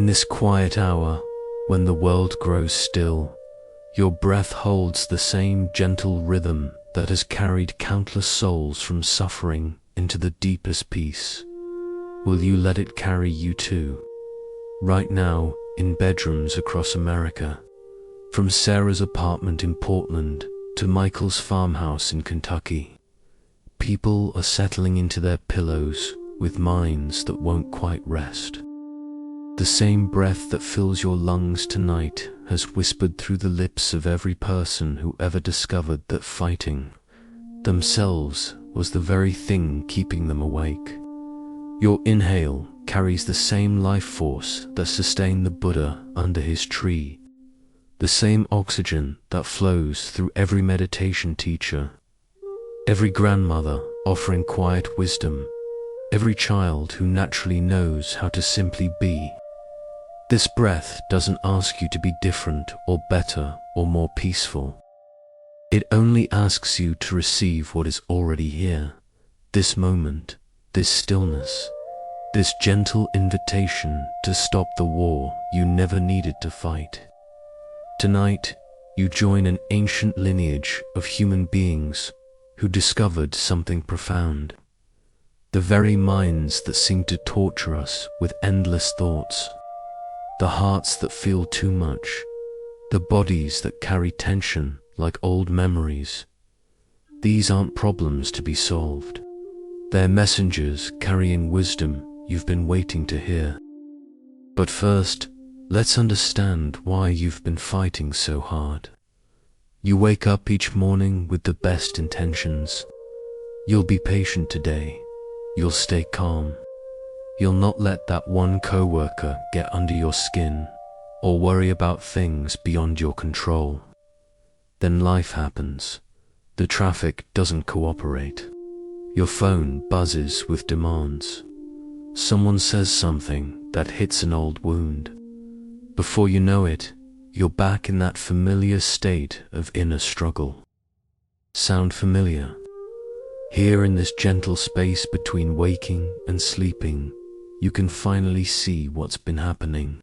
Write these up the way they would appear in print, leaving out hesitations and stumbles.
In this quiet hour, when the world grows still, your breath holds the same gentle rhythm that has carried countless souls from suffering into the deepest peace. Will you let it carry you too? Right now, in bedrooms across America, from Sarah's apartment in Portland to Michael's farmhouse in Kentucky, people are settling into their pillows with minds that won't quite rest. The same breath that fills your lungs tonight has whispered through the lips of every person who ever discovered that fighting themselves was the very thing keeping them awake. Your inhale carries the same life force that sustained the Buddha under his tree, the same oxygen that flows through every meditation teacher, every grandmother offering quiet wisdom, every child who naturally knows how to simply be. This breath doesn't ask you to be different or better or more peaceful. It only asks you to receive what is already here, this moment, this stillness, this gentle invitation to stop the war you never needed to fight. Tonight, you join an ancient lineage of human beings who discovered something profound. The very minds that seem to torture us with endless thoughts, the hearts that feel too much, the bodies that carry tension like old memories. These aren't problems to be solved. They're messengers carrying wisdom you've been waiting to hear. But first, let's understand why you've been fighting so hard. You wake up each morning with the best intentions. You'll be patient today. You'll stay calm. You'll not let that one coworker get under your skin or worry about things beyond your control. Then life happens. The traffic doesn't cooperate. Your phone buzzes with demands. Someone says something that hits an old wound. Before you know it, you're back in that familiar state of inner struggle. Sound familiar? Here in this gentle space between waking and sleeping, you can finally see what's been happening.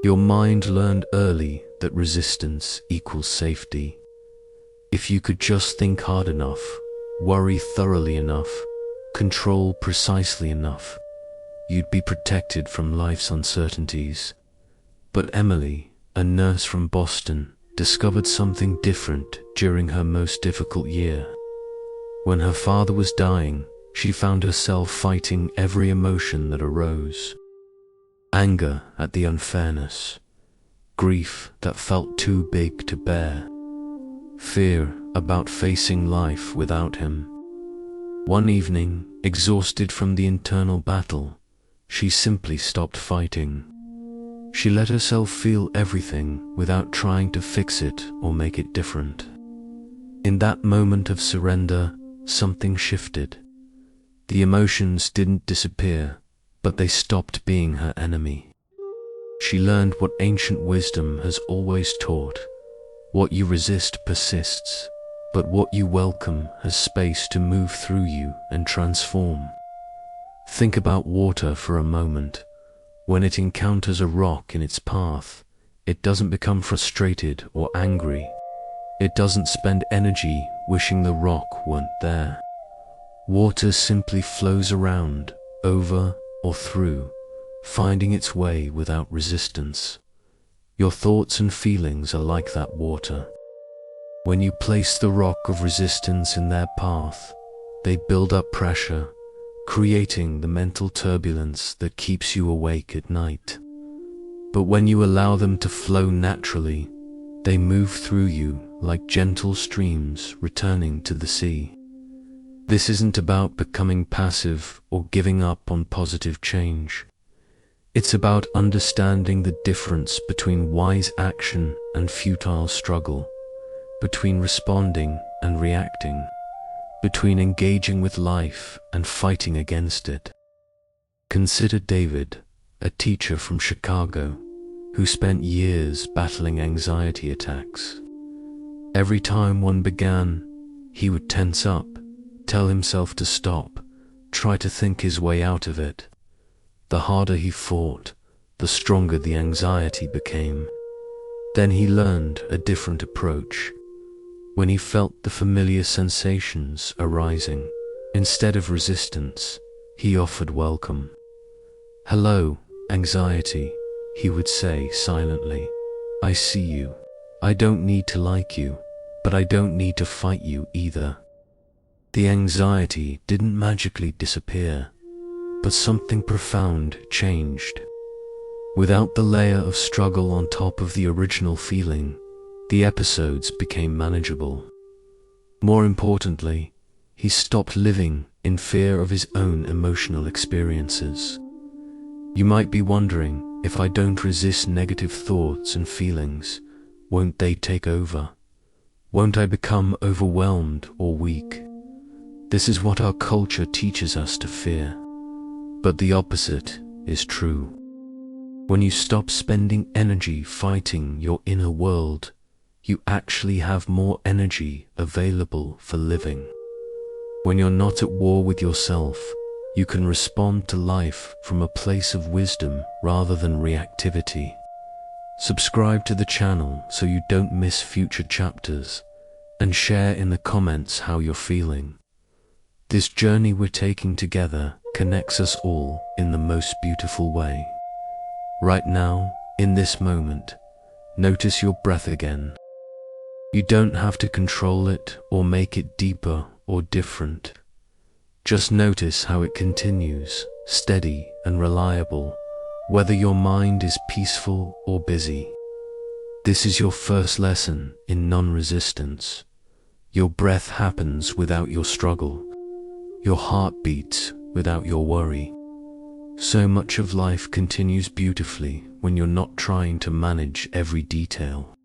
Your mind learned early that resistance equals safety. If you could just think hard enough, worry thoroughly enough, control precisely enough, you'd be protected from life's uncertainties. But Emily, a nurse from Boston, discovered something different during her most difficult year. When her father was dying, she found herself fighting every emotion that arose. Anger at the unfairness, grief that felt too big to bear, fear about facing life without him. One evening, exhausted from the internal battle, she simply stopped fighting. She let herself feel everything without trying to fix it or make it different. In that moment of surrender, something shifted. The emotions didn't disappear, but they stopped being her enemy. She learned what ancient wisdom has always taught. What you resist persists, but what you welcome has space to move through you and transform. Think about water for a moment. When it encounters a rock in its path, it doesn't become frustrated or angry. It doesn't spend energy wishing the rock weren't there. Water simply flows around, over or through, finding its way without resistance. Your thoughts and feelings are like that water. When you place the rock of resistance in their path, they build up pressure, creating the mental turbulence that keeps you awake at night. But when you allow them to flow naturally, they move through you like gentle streams returning to the sea. This isn't about becoming passive or giving up on positive change. It's about understanding the difference between wise action and futile struggle, between responding and reacting, between engaging with life and fighting against it. Consider David, a teacher from Chicago, who spent years battling anxiety attacks. Every time one began, he would tense up, tell himself to stop, try to think his way out of it. The harder he fought, the stronger the anxiety became. Then he learned a different approach. When he felt the familiar sensations arising, instead of resistance, he offered welcome. "Hello, anxiety," he would say silently. "I see you. I don't need to like you, but I don't need to fight you either." The anxiety didn't magically disappear, but something profound changed. Without the layer of struggle on top of the original feeling, the episodes became manageable. More importantly, he stopped living in fear of his own emotional experiences. You might be wondering, if I don't resist negative thoughts and feelings, won't they take over? Won't I become overwhelmed or weak? This is what our culture teaches us to fear. But the opposite is true. When you stop spending energy fighting your inner world, you actually have more energy available for living. When you're not at war with yourself, you can respond to life from a place of wisdom rather than reactivity. Subscribe to the channel so you don't miss future chapters, and share in the comments how you're feeling. This journey we're taking together connects us all in the most beautiful way. Right now, in this moment, notice your breath again. You don't have to control it or make it deeper or different. Just notice how it continues, steady and reliable, whether your mind is peaceful or busy. This is your first lesson in non-resistance. Your breath happens without your struggle. Your heart beats without your worry. So much of life continues beautifully when you're not trying to manage every detail.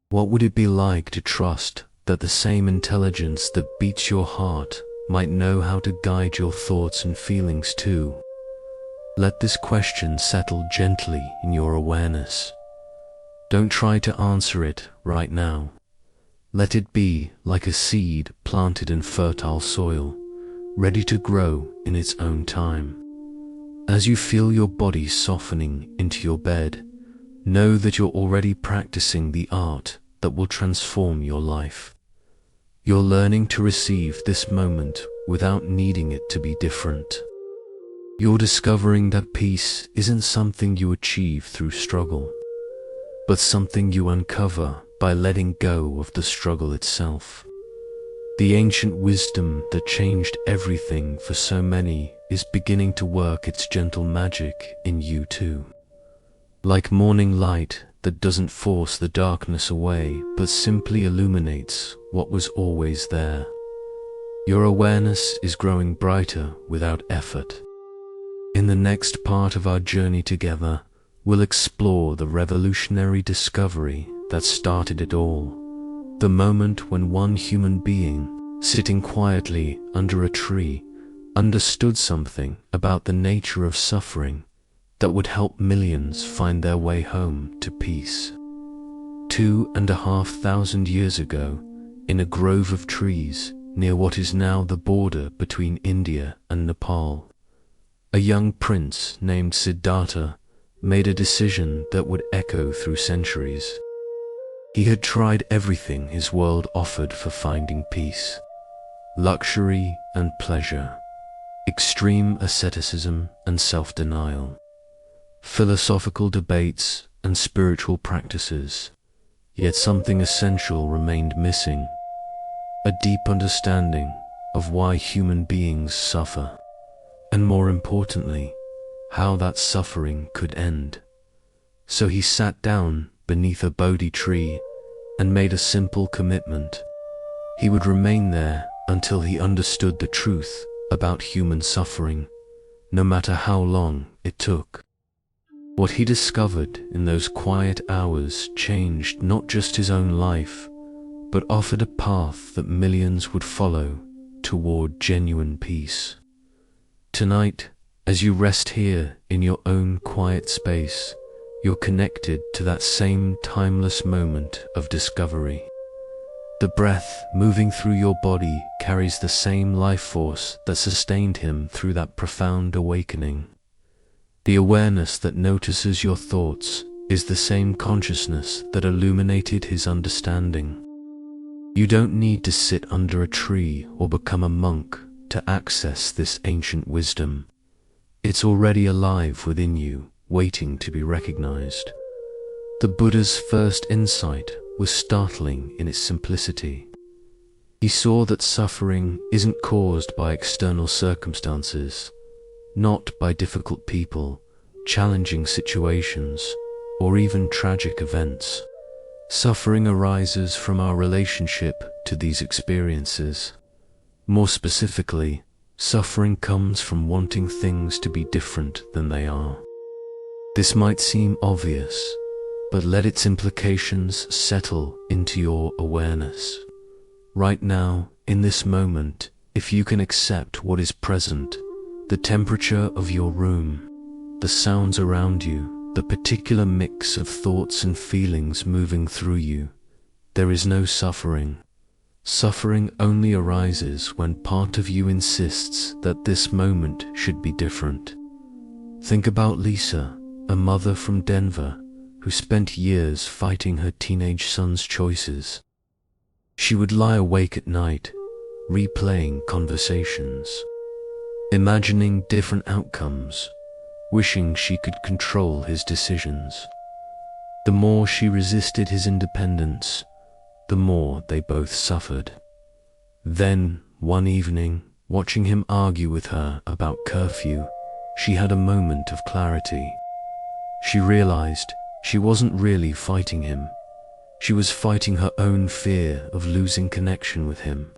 What would it be like to trust that the same intelligence that beats your heart might know how to guide your thoughts and feelings too? Let this question settle gently in your awareness. Don't try to answer it right now. Let it be like a seed planted in fertile soil, ready to grow in its own time. As you feel your body softening into your bed, know that you're already practicing the art that will transform your life. You're learning to receive this moment without needing it to be different. You're discovering that peace isn't something you achieve through struggle, but something you uncover by letting go of the struggle itself. The ancient wisdom that changed everything for so many is beginning to work its gentle magic in you too. Like morning light that doesn't force the darkness away, but simply illuminates what was always there. Your awareness is growing brighter without effort. In the next part of our journey together, we'll explore the revolutionary discovery that started it all. The moment when one human being, sitting quietly under a tree, understood something about the nature of suffering that would help millions find their way home to peace. 2,500 years ago, in a grove of trees near what is now the border between India and Nepal, a young prince named Siddhartha made a decision that would echo through centuries. He had tried everything his world offered for finding peace: luxury and pleasure, extreme asceticism and self-denial, philosophical debates and spiritual practices. Yet something essential remained missing: a deep understanding of why human beings suffer, and more importantly, how that suffering could end. So he sat down beneath a Bodhi tree and made a simple commitment. He would remain there until he understood the truth about human suffering, no matter how long it took. What he discovered in those quiet hours changed not just his own life, but offered a path that millions would follow toward genuine peace. Tonight, as you rest here in your own quiet space, you're connected to that same timeless moment of discovery. The breath moving through your body carries the same life force that sustained him through that profound awakening. The awareness that notices your thoughts is the same consciousness that illuminated his understanding. You don't need to sit under a tree or become a monk to access this ancient wisdom. It's already alive within you, waiting to be recognized. The Buddha's first insight was startling in its simplicity. He saw that suffering isn't caused by external circumstances, not by difficult people, challenging situations, or even tragic events. Suffering arises from our relationship to these experiences. More specifically, suffering comes from wanting things to be different than they are. This might seem obvious, but let its implications settle into your awareness. Right now, in this moment, if you can accept what is present, the temperature of your room, the sounds around you, the particular mix of thoughts and feelings moving through you, there is no suffering. Suffering only arises when part of you insists that this moment should be different. Think about Lisa, a mother from Denver, who spent years fighting her teenage son's choices. She would lie awake at night, replaying conversations, imagining different outcomes, wishing she could control his decisions. The more she resisted his independence, the more they both suffered. Then, one evening, watching him argue with her about curfew, she had a moment of clarity. She realized she wasn't really fighting him. She was fighting her own fear of losing connection with him.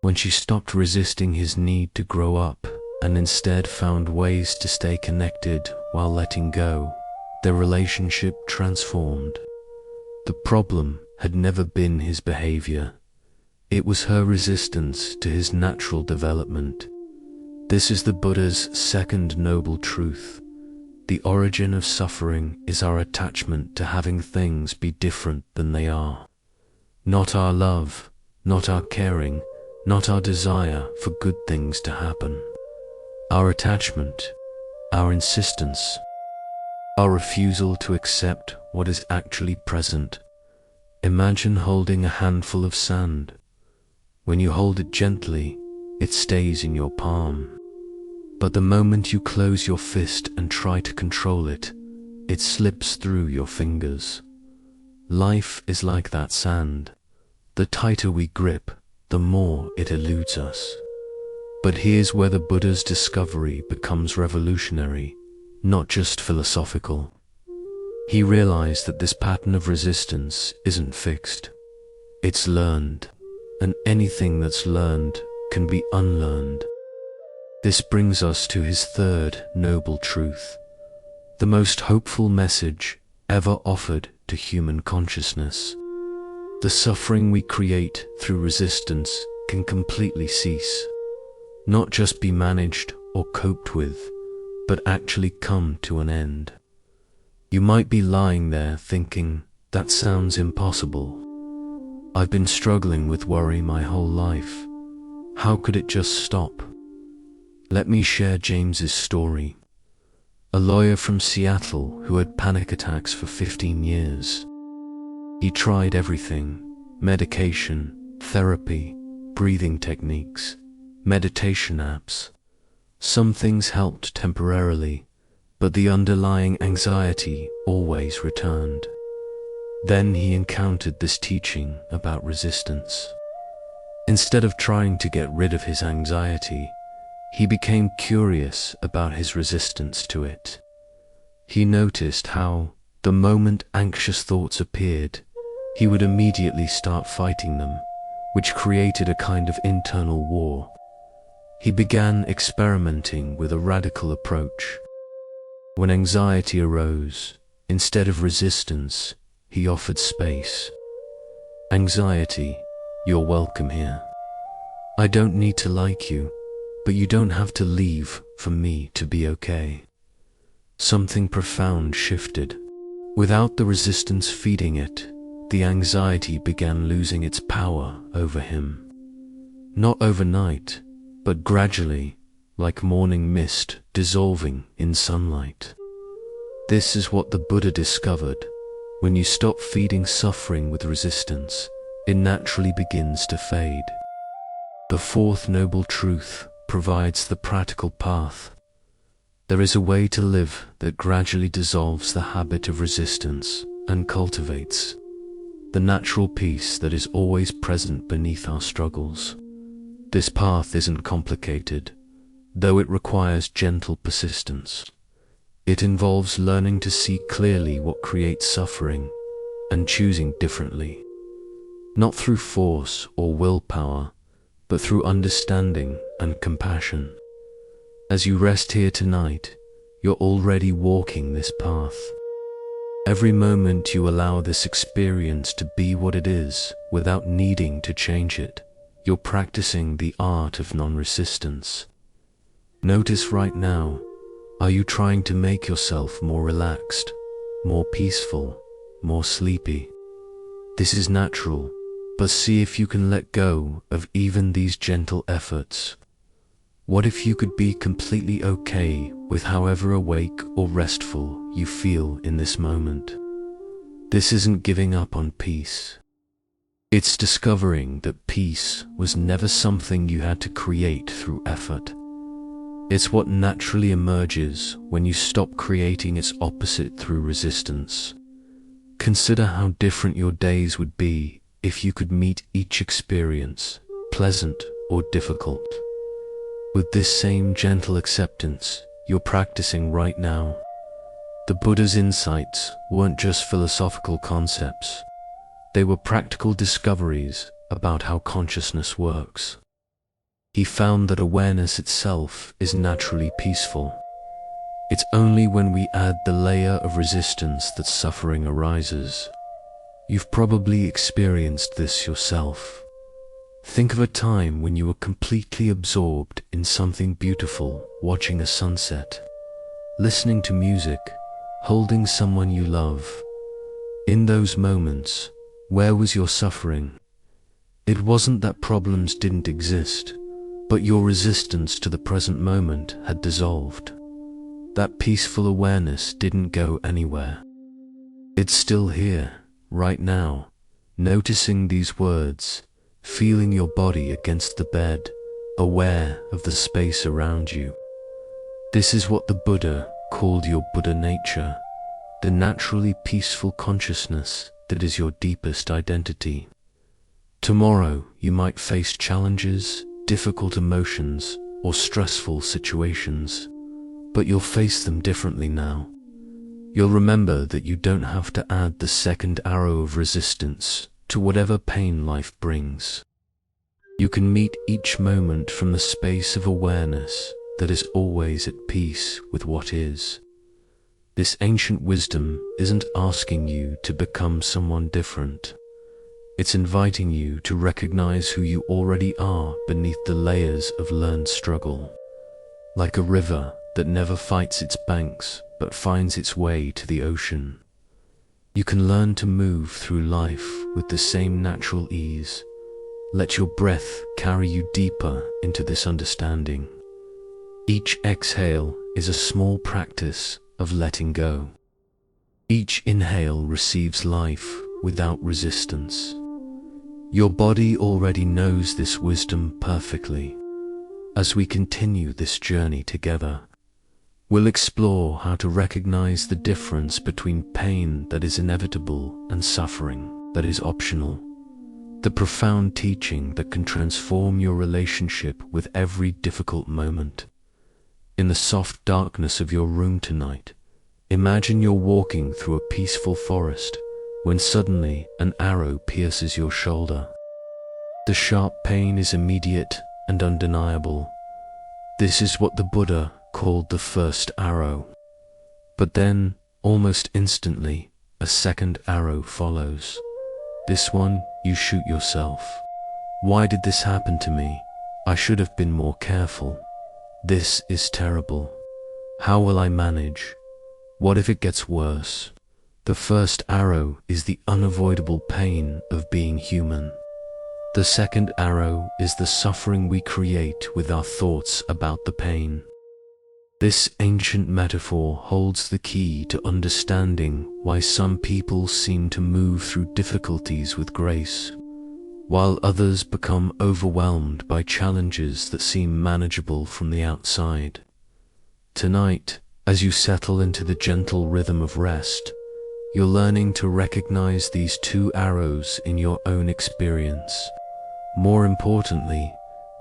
When she stopped resisting his need to grow up and instead found ways to stay connected while letting go, their relationship transformed. The problem had never been his behavior. It was her resistance to his natural development. This is the Buddha's second noble truth. The origin of suffering is our attachment to having things be different than they are. Not our love, not our caring, not our desire for good things to happen. Our attachment, our insistence, our refusal to accept what is actually present. Imagine holding a handful of sand. When you hold it gently, it stays in your palm. But the moment you close your fist and try to control it, it slips through your fingers. Life is like that sand. The tighter we grip, the more it eludes us. But here's where the Buddha's discovery becomes revolutionary, not just philosophical. He realized that this pattern of resistance isn't fixed. It's learned, and anything that's learned can be unlearned. This brings us to his third noble truth, the most hopeful message ever offered to human consciousness. The suffering we create through resistance can completely cease, not just be managed or coped with, but actually come to an end. You might be lying there thinking, that sounds impossible. I've been struggling with worry my whole life. How could it just stop? Let me share James's story. A lawyer from Seattle who had panic attacks for 15 years. He tried everything: medication, therapy, breathing techniques, meditation apps. Some things helped temporarily, but the underlying anxiety always returned. Then he encountered this teaching about resistance. Instead of trying to get rid of his anxiety, he became curious about his resistance to it. He noticed how, the moment anxious thoughts appeared, he would immediately start fighting them, which created a kind of internal war. He began experimenting with a radical approach. When anxiety arose, instead of resistance, he offered space. Anxiety, you're welcome here. I don't need to like you, but you don't have to leave for me to be okay. Something profound shifted. Without the resistance feeding it, the anxiety began losing its power over him. Not overnight, but gradually, like morning mist dissolving in sunlight. This is what the Buddha discovered. When you stop feeding suffering with resistance, it naturally begins to fade. The fourth noble truth provides the practical path. There is a way to live that gradually dissolves the habit of resistance and cultivates the natural peace that is always present beneath our struggles. This path isn't complicated, though it requires gentle persistence. It involves learning to see clearly what creates suffering and choosing differently, not through force or willpower, but through understanding and compassion. As you rest here tonight, you're already walking this path. Every moment you allow this experience to be what it is without needing to change it, you're practicing the art of non-resistance. Notice right now, are you trying to make yourself more relaxed, more peaceful, more sleepy? This is natural, but see if you can let go of even these gentle efforts. What if you could be completely okay with however awake or restful you feel in this moment? This isn't giving up on peace. It's discovering that peace was never something you had to create through effort. It's what naturally emerges when you stop creating its opposite through resistance. Consider how different your days would be if you could meet each experience, pleasant or difficult, with this same gentle acceptance you're practicing right now. The Buddha's insights weren't just philosophical concepts. They were practical discoveries about how consciousness works. He found that awareness itself is naturally peaceful. It's only when we add the layer of resistance that suffering arises. You've probably experienced this yourself. Think of a time when you were completely absorbed in something beautiful, watching a sunset, listening to music, holding someone you love. In those moments, where was your suffering? It wasn't that problems didn't exist, but your resistance to the present moment had dissolved. That peaceful awareness didn't go anywhere. It's still here, right now, noticing these words, feeling your body against the bed, aware of the space around you. This is what the Buddha called your Buddha nature, the naturally peaceful consciousness that is your deepest identity. Tomorrow you might face challenges, difficult emotions, or stressful situations, but you'll face them differently now. You'll remember that you don't have to add the second arrow of resistance to whatever pain life brings. You can meet each moment from the space of awareness that is always at peace with what is. This ancient wisdom isn't asking you to become someone different. It's inviting you to recognize who you already are beneath the layers of learned struggle. Like a river that never fights its banks but finds its way to the ocean. You can learn to move through life with the same natural ease. Let your breath carry you deeper into this understanding. Each exhale is a small practice of letting go. Each inhale receives life without resistance. Your body already knows this wisdom perfectly. As we continue this journey together, we'll explore how to recognize the difference between pain that is inevitable and suffering that is optional. The profound teaching that can transform your relationship with every difficult moment. In the soft darkness of your room tonight, imagine you're walking through a peaceful forest when suddenly an arrow pierces your shoulder. The sharp pain is immediate and undeniable. This is what the Buddha called the first arrow. But then, almost instantly, a second arrow follows. This one, you shoot yourself. Why did this happen to me? I should have been more careful. This is terrible. How will I manage? What if it gets worse? The first arrow is the unavoidable pain of being human. The second arrow is the suffering we create with our thoughts about the pain. This ancient metaphor holds the key to understanding why some people seem to move through difficulties with grace, while others become overwhelmed by challenges that seem manageable from the outside. Tonight, as you settle into the gentle rhythm of rest, you're learning to recognize these two arrows in your own experience. More importantly,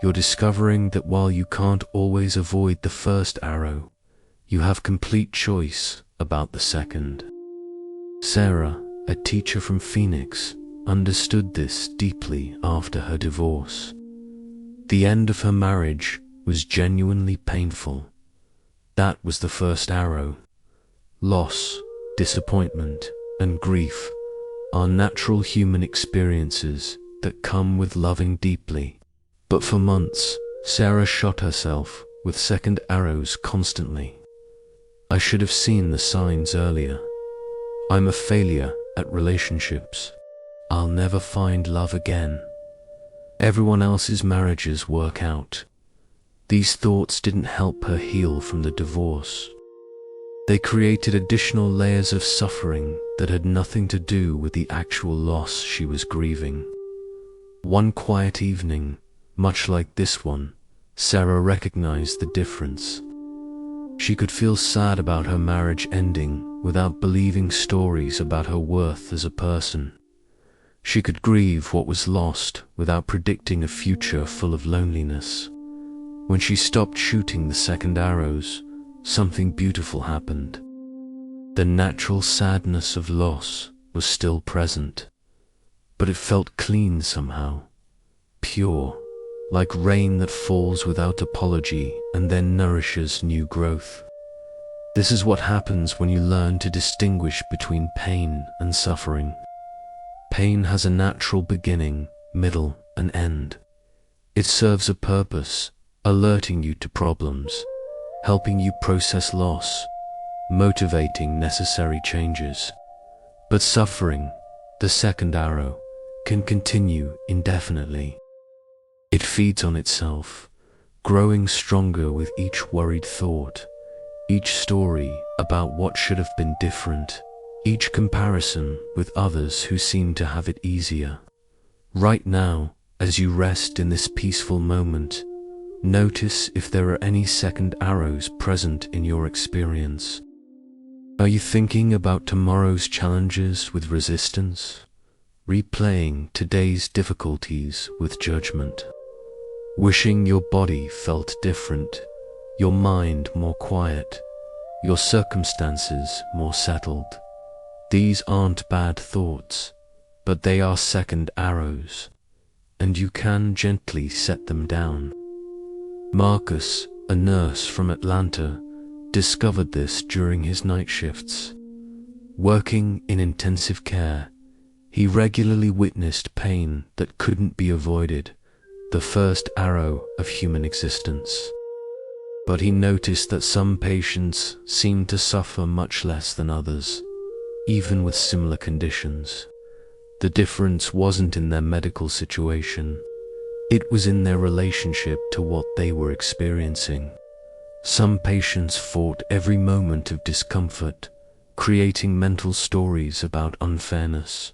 you're discovering that while you can't always avoid the first arrow, you have complete choice about the second. Sarah, a teacher from Phoenix, understood this deeply after her divorce. The end of her marriage was genuinely painful. That was the first arrow. Loss, disappointment, and grief are natural human experiences that come with loving deeply. But for months, Sarah shot herself with second arrows constantly. I should have seen the signs earlier. I'm a failure at relationships. I'll never find love again. Everyone else's marriages work out. These thoughts didn't help her heal from the divorce. They created additional layers of suffering that had nothing to do with the actual loss she was grieving. One quiet evening, much like this one, Sarah recognized the difference. She could feel sad about her marriage ending without believing stories about her worth as a person. She could grieve what was lost without predicting a future full of loneliness. When she stopped shooting the second arrows, something beautiful happened. The natural sadness of loss was still present, but it felt clean somehow, pure, like rain that falls without apology and then nourishes new growth. This is what happens when you learn to distinguish between pain and suffering. Pain has a natural beginning, middle, and end. It serves a purpose, alerting you to problems, helping you process loss, motivating necessary changes. But suffering, the second arrow, can continue indefinitely. It feeds on itself, growing stronger with each worried thought, each story about what should have been different, each comparison with others who seem to have it easier. Right now, as you rest in this peaceful moment, notice if there are any second arrows present in your experience. Are you thinking about tomorrow's challenges with resistance? Replaying today's difficulties with judgment? Wishing your body felt different, your mind more quiet, your circumstances more settled? These aren't bad thoughts, but they are second arrows, and you can gently set them down. Marcus, a nurse from Atlanta, discovered this during his night shifts. Working in intensive care, he regularly witnessed pain that couldn't be avoided, the first arrow of human existence. But he noticed that some patients seemed to suffer much less than others, even with similar conditions. The difference wasn't in their medical situation. It was in their relationship to what they were experiencing. Some patients fought every moment of discomfort, creating mental stories about unfairness,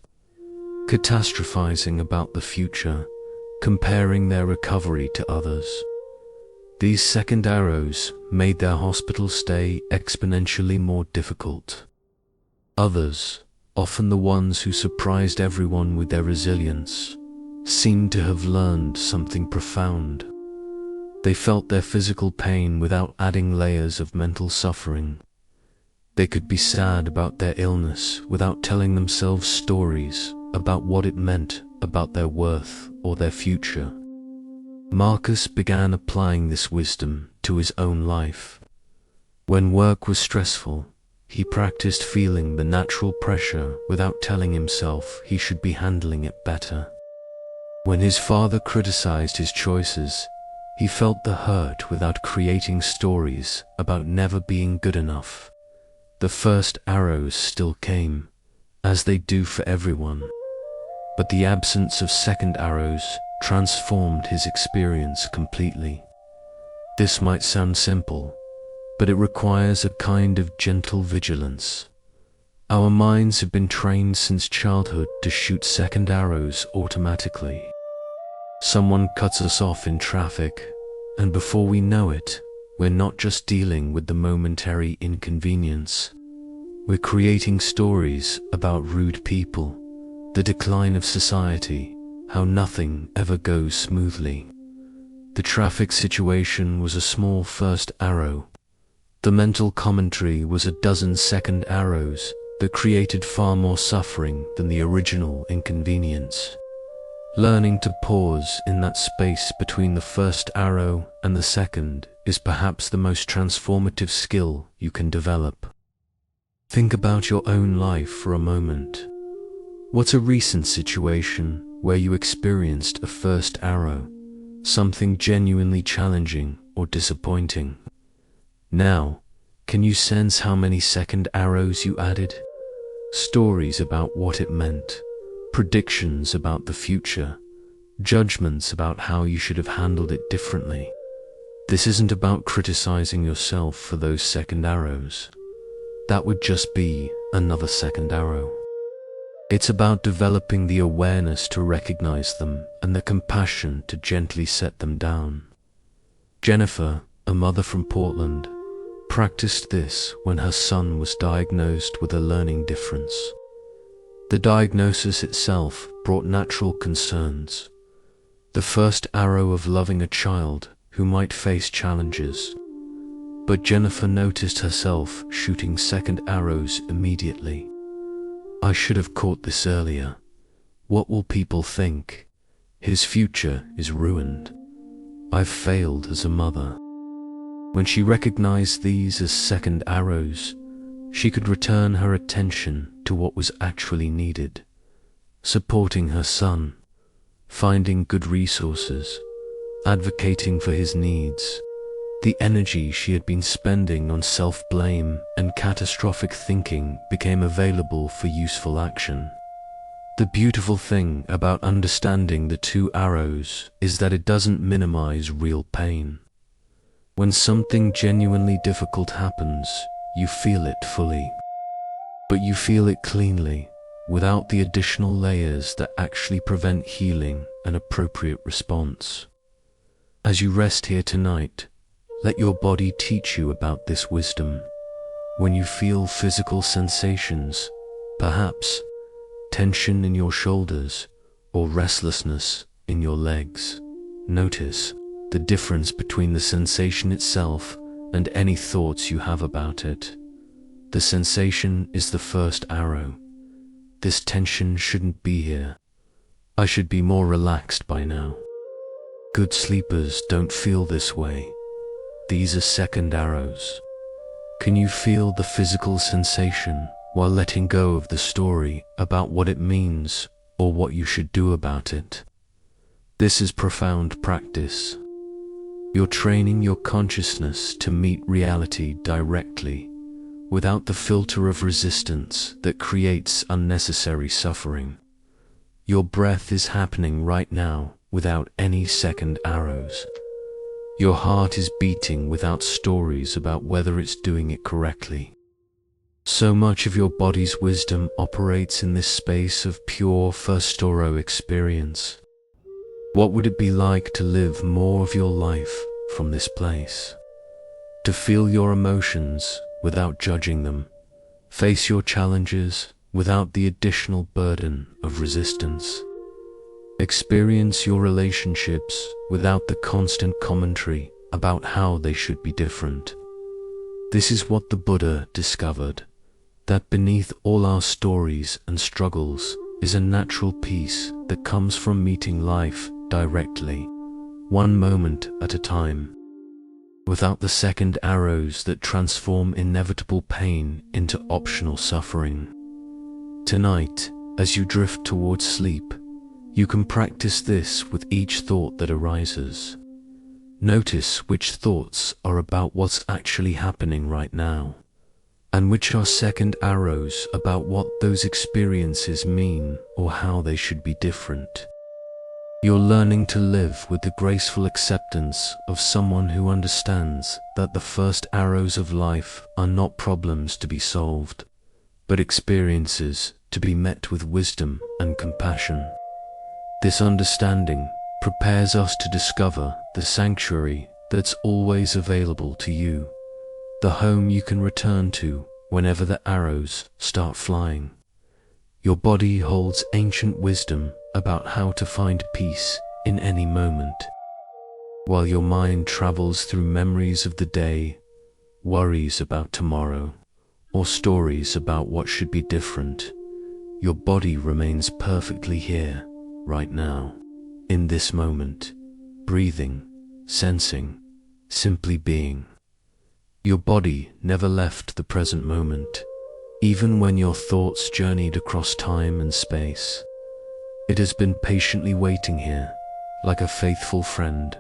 catastrophizing about the future, comparing their recovery to others. These second arrows made their hospital stay exponentially more difficult. Others, often the ones who surprised everyone with their resilience, seemed to have learned something profound. They felt their physical pain without adding layers of mental suffering. They could be sad about their illness without telling themselves stories about what it meant about their worth or their future. Marcus began applying this wisdom to his own life. When work was stressful, he practiced feeling the natural pressure without telling himself he should be handling it better. When his father criticized his choices, he felt the hurt without creating stories about never being good enough. The first arrows still came, as they do for everyone. but the absence of second arrows transformed his experience completely. This might sound simple, but it requires a kind of gentle vigilance. Our minds have been trained since childhood to shoot second arrows automatically. Someone cuts us off in traffic, and before we know it, we're not just dealing with the momentary inconvenience. We're creating stories about rude people, the decline of society, how nothing ever goes smoothly. The traffic situation was a small first arrow. The mental commentary was a dozen second arrows that created far more suffering than the original inconvenience. Learning to pause in that space between the first arrow and the second is perhaps the most transformative skill you can develop. Think about your own life for a moment. What's a recent situation where you experienced a first arrow, something genuinely challenging or disappointing? Now, can you sense how many second arrows you added? Stories about what it meant, predictions about the future, judgments about how you should have handled it differently. This isn't about criticizing yourself for those second arrows. That would just be another second arrow. It's about developing the awareness to recognize them and the compassion to gently set them down. Jennifer, a mother from Portland, practiced this when her son was diagnosed with a learning difference. The diagnosis itself brought natural concerns. The first arrow of loving a child who might face challenges. But Jennifer noticed herself shooting second arrows immediately. I should have caught this earlier. What will people think? His future is ruined. I've failed as a mother. When she recognized these as second arrows, she could return her attention to what was actually needed, supporting her son, finding good resources, advocating for his needs. The energy she had been spending on self-blame and catastrophic thinking became available for useful action. The beautiful thing about understanding the two arrows is that it doesn't minimize real pain. When something genuinely difficult happens, you feel it fully. But you feel it cleanly, without the additional layers that actually prevent healing and appropriate response. As you rest here tonight, let your body teach you about this wisdom. When you feel physical sensations, perhaps tension in your shoulders or restlessness in your legs, notice the difference between the sensation itself and any thoughts you have about it. The sensation is the first arrow. This tension shouldn't be here. I should be more relaxed by now. Good sleepers don't feel this way. These are second arrows. Can you feel the physical sensation while letting go of the story about what it means or what you should do about it? This is profound practice. You're training your consciousness to meet reality directly, without the filter of resistance that creates unnecessary suffering. Your breath is happening right now without any second arrows. Your heart is beating without stories about whether it's doing it correctly. So much of your body's wisdom operates in this space of pure first arrow experience. What would it be like to live more of your life from this place? To feel your emotions without judging them, face your challenges without the additional burden of resistance. Experience your relationships without the constant commentary about how they should be different. This is what the Buddha discovered, that beneath all our stories and struggles is a natural peace that comes from meeting life directly, one moment at a time, without the second arrows that transform inevitable pain into optional suffering. Tonight, as you drift towards sleep, you can practice this with each thought that arises. Notice which thoughts are about what's actually happening right now. and which are second arrows about what those experiences mean or how they should be different. You're learning to live with the graceful acceptance of someone who understands that the first arrows of life are not problems to be solved, but experiences to be met with wisdom and compassion. This understanding prepares us to discover the sanctuary that's always available to you, the home you can return to whenever the arrows start flying. Your body holds ancient wisdom about how to find peace in any moment, while your mind travels through memories of the day, worries about tomorrow, or stories about what should be different. Your body remains perfectly here, right now, in this moment, breathing, sensing, simply being. Your body never left the present moment, even when your thoughts journeyed across time and space. It has been patiently waiting here, like a faithful friend,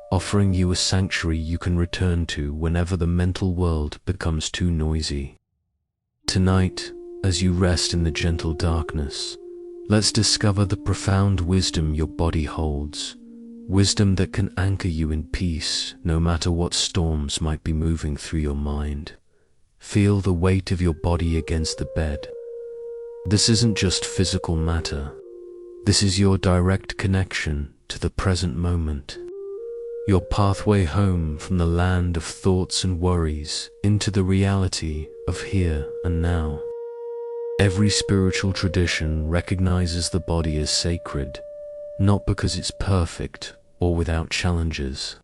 offering you a sanctuary you can return to whenever the mental world becomes too noisy. Tonight, as you rest in the gentle darkness, let's discover the profound wisdom your body holds, wisdom that can anchor you in peace no matter what storms might be moving through your mind. Feel the weight of your body against the bed. This isn't just physical matter. This is your direct connection to the present moment, your pathway home from the land of thoughts and worries into the reality of here and now. Every spiritual tradition recognizes the body as sacred, not because it's perfect or without challenges,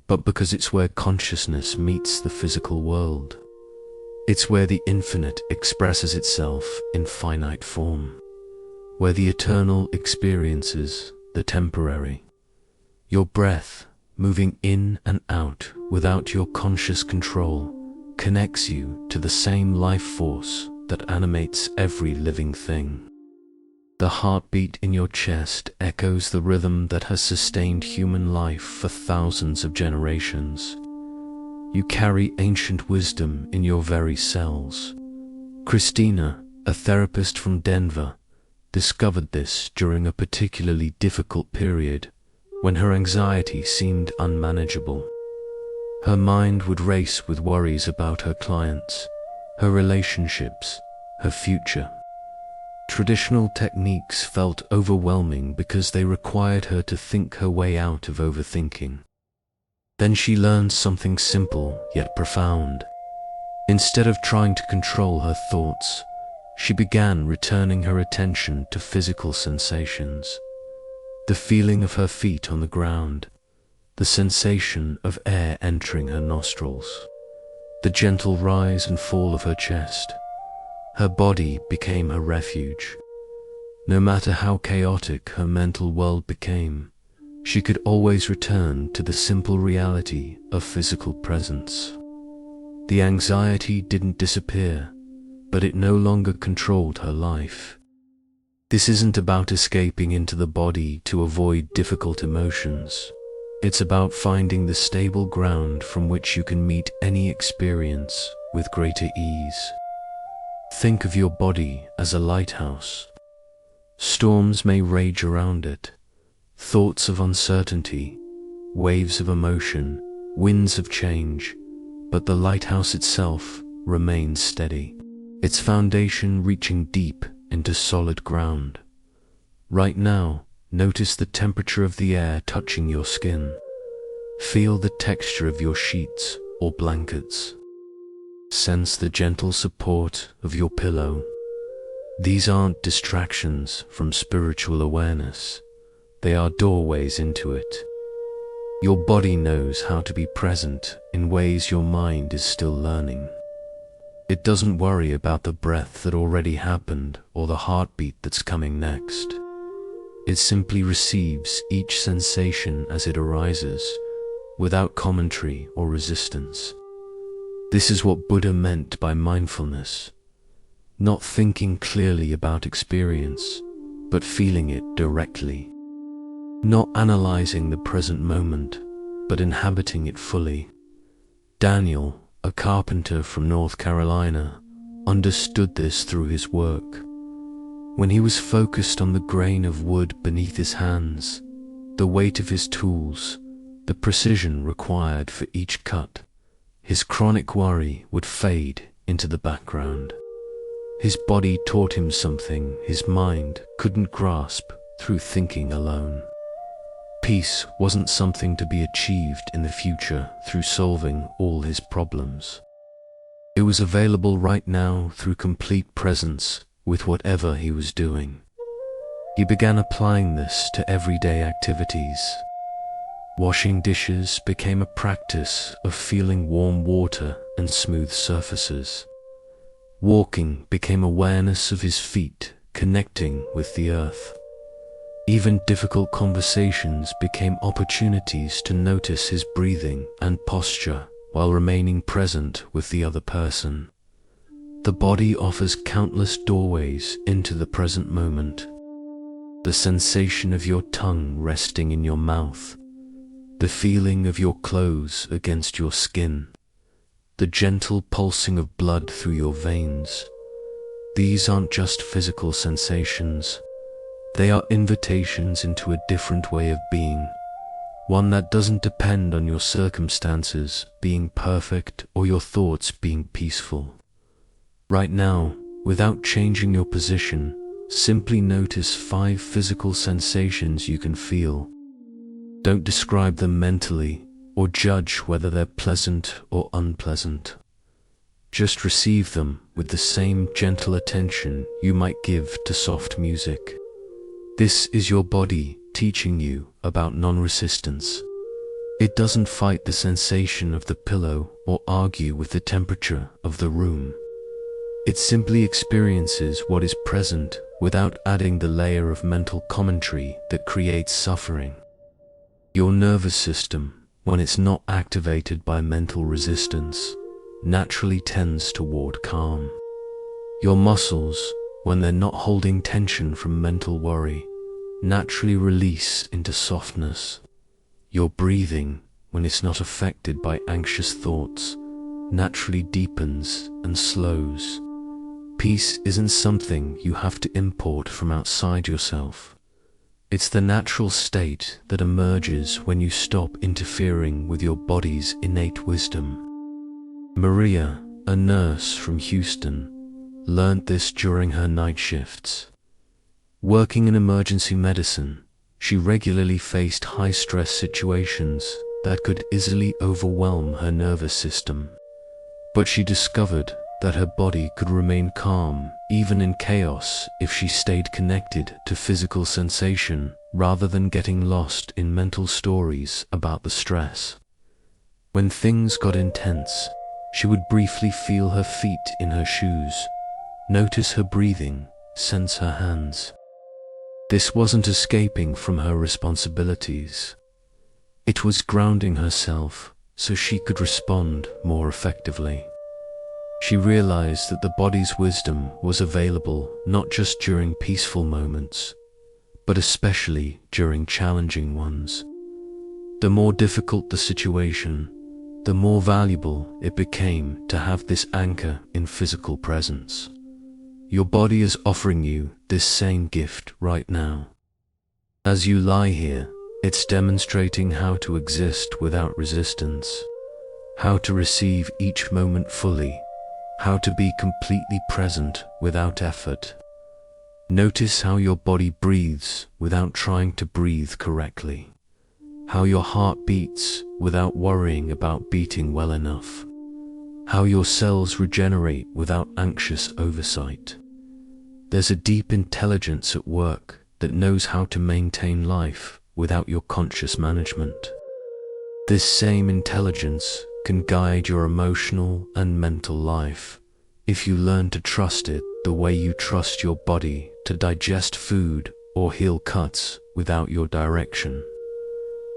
but because it's where consciousness meets the physical world. It's where the infinite expresses itself in finite form, where the eternal experiences the temporary. Your breath, moving in and out without your conscious control, connects you to the same life force that animates every living thing. The heartbeat in your chest echoes the rhythm that has sustained human life for thousands of generations. You carry ancient wisdom in your very cells. Christina, a therapist from Denver, discovered this during a particularly difficult period when her anxiety seemed unmanageable. Her mind would race with worries about her clients, her relationships, her future. Traditional techniques felt overwhelming because they required her to think her way out of overthinking. Then she learned something simple yet profound. Instead of trying to control her thoughts, she began returning her attention to physical sensations. The feeling of her feet on the ground, the sensation of air entering her nostrils, the gentle rise and fall of her chest. Her body became her refuge. No matter how chaotic her mental world became, she could always return to the simple reality of physical presence. The anxiety didn't disappear, but it no longer controlled her life. This isn't about escaping into the body to avoid difficult emotions. It's about finding the stable ground from which you can meet any experience with greater ease. Think of your body as a lighthouse. Storms may rage around it, thoughts of uncertainty, waves of emotion, winds of change, but the lighthouse itself remains steady, its foundation reaching deep into solid ground. Right now, notice the temperature of the air touching your skin. Feel the texture of your sheets or blankets. Sense the gentle support of your pillow. These aren't distractions from spiritual awareness. They are doorways into it. Your body knows how to be present in ways your mind is still learning. It doesn't worry about the breath that already happened or the heartbeat that's coming next. It simply receives each sensation as it arises, without commentary or resistance. This is what Buddha meant by mindfulness. Not thinking clearly about experience, but feeling it directly. Not analyzing the present moment, but inhabiting it fully. Daniel, a carpenter from North Carolina, understood this through his work. When he was focused on the grain of wood beneath his hands, the weight of his tools, the precision required for each cut, his chronic worry would fade into the background. His body taught him something his mind couldn't grasp through thinking alone. Peace wasn't something to be achieved in the future through solving all his problems. It was available right now through complete presence with whatever he was doing. He began applying this to everyday activities. Washing dishes became a practice of feeling warm water and smooth surfaces. Walking became awareness of his feet connecting with the earth. Even difficult conversations became opportunities to notice his breathing and posture while remaining present with the other person. The body offers countless doorways into the present moment. The sensation of your tongue resting in your mouth, the feeling of your clothes against your skin, the gentle pulsing of blood through your veins. These aren't just physical sensations. They are invitations into a different way of being, one that doesn't depend on your circumstances being perfect or your thoughts being peaceful. Right now, without changing your position, simply notice 5 physical sensations you can feel. Don't describe them mentally or judge whether they're pleasant or unpleasant. Just receive them with the same gentle attention you might give to soft music. This is your body teaching you about non-resistance. It doesn't fight the sensation of the pillow or argue with the temperature of the room. It simply experiences what is present without adding the layer of mental commentary that creates suffering. Your nervous system, when it's not activated by mental resistance, naturally tends toward calm. Your muscles, when they're not holding tension from mental worry, naturally release into softness. Your breathing, when it's not affected by anxious thoughts, naturally deepens and slows. Peace isn't something you have to import from outside yourself. It's the natural state that emerges when you stop interfering with your body's innate wisdom. Maria, a nurse from Houston, learned this during her night shifts. Working in emergency medicine, she regularly faced high-stress situations that could easily overwhelm her nervous system. But she discovered that her body could remain calm even in chaos if she stayed connected to physical sensation rather than getting lost in mental stories about the stress. When things got intense, she would briefly feel her feet in her shoes, notice her breathing, sense her hands. This wasn't escaping from her responsibilities. It was grounding herself so she could respond more effectively. She realized that the body's wisdom was available not just during peaceful moments, but especially during challenging ones. The more difficult the situation, the more valuable it became to have this anchor in physical presence. Your body is offering you this same gift right now. As you lie here, it's demonstrating how to exist without resistance, how to receive each moment fully, how to be completely present without effort. Notice how your body breathes without trying to breathe correctly, how your heart beats without worrying about beating well enough, how your cells regenerate without anxious oversight. There's a deep intelligence at work that knows how to maintain life without your conscious management. This same intelligence can guide your emotional and mental life if you learn to trust it the way you trust your body to digest food or heal cuts without your direction.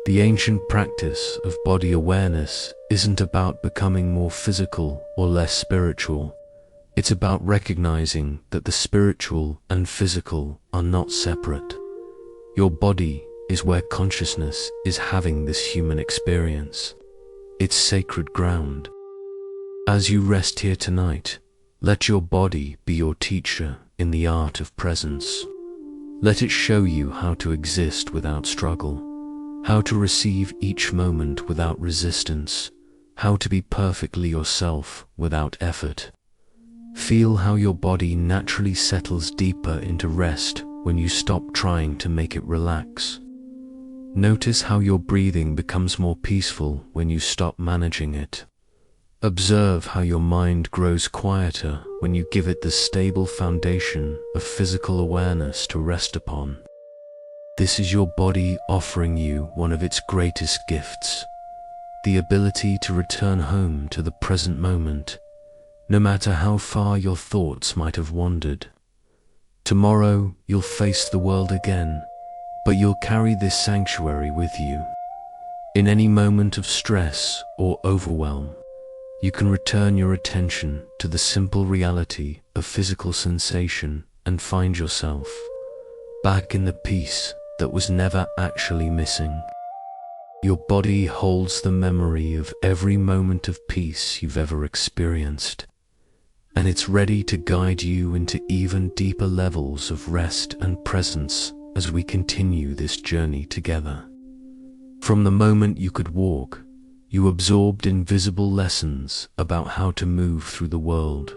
The ancient practice of body awareness isn't about becoming more physical or less spiritual. It's about recognizing that the spiritual and physical are not separate. Your body is where consciousness is having this human experience. It's sacred ground. As you rest here tonight, Let your body be your teacher in the art of presence. Let it show you how to exist without struggle, how to receive each moment without resistance, how to be perfectly yourself without effort. Feel how your body naturally settles deeper into rest when you stop trying to make it relax. Notice how your breathing becomes more peaceful when you stop managing it. Observe how your mind grows quieter when you give it the stable foundation of physical awareness to rest upon. This is your body offering you one of its greatest gifts, the ability to return home to the present moment, no matter how far your thoughts might have wandered. Tomorrow you'll face the world again, but you'll carry this sanctuary with you. In any moment of stress or overwhelm, you can return your attention to the simple reality of physical sensation and find yourself back in the peace that was never actually missing. Your body holds the memory of every moment of peace you've ever experienced, and it's ready to guide you into even deeper levels of rest and presence as we continue this journey together. From the moment you could walk, you absorbed invisible lessons about how to move through the world.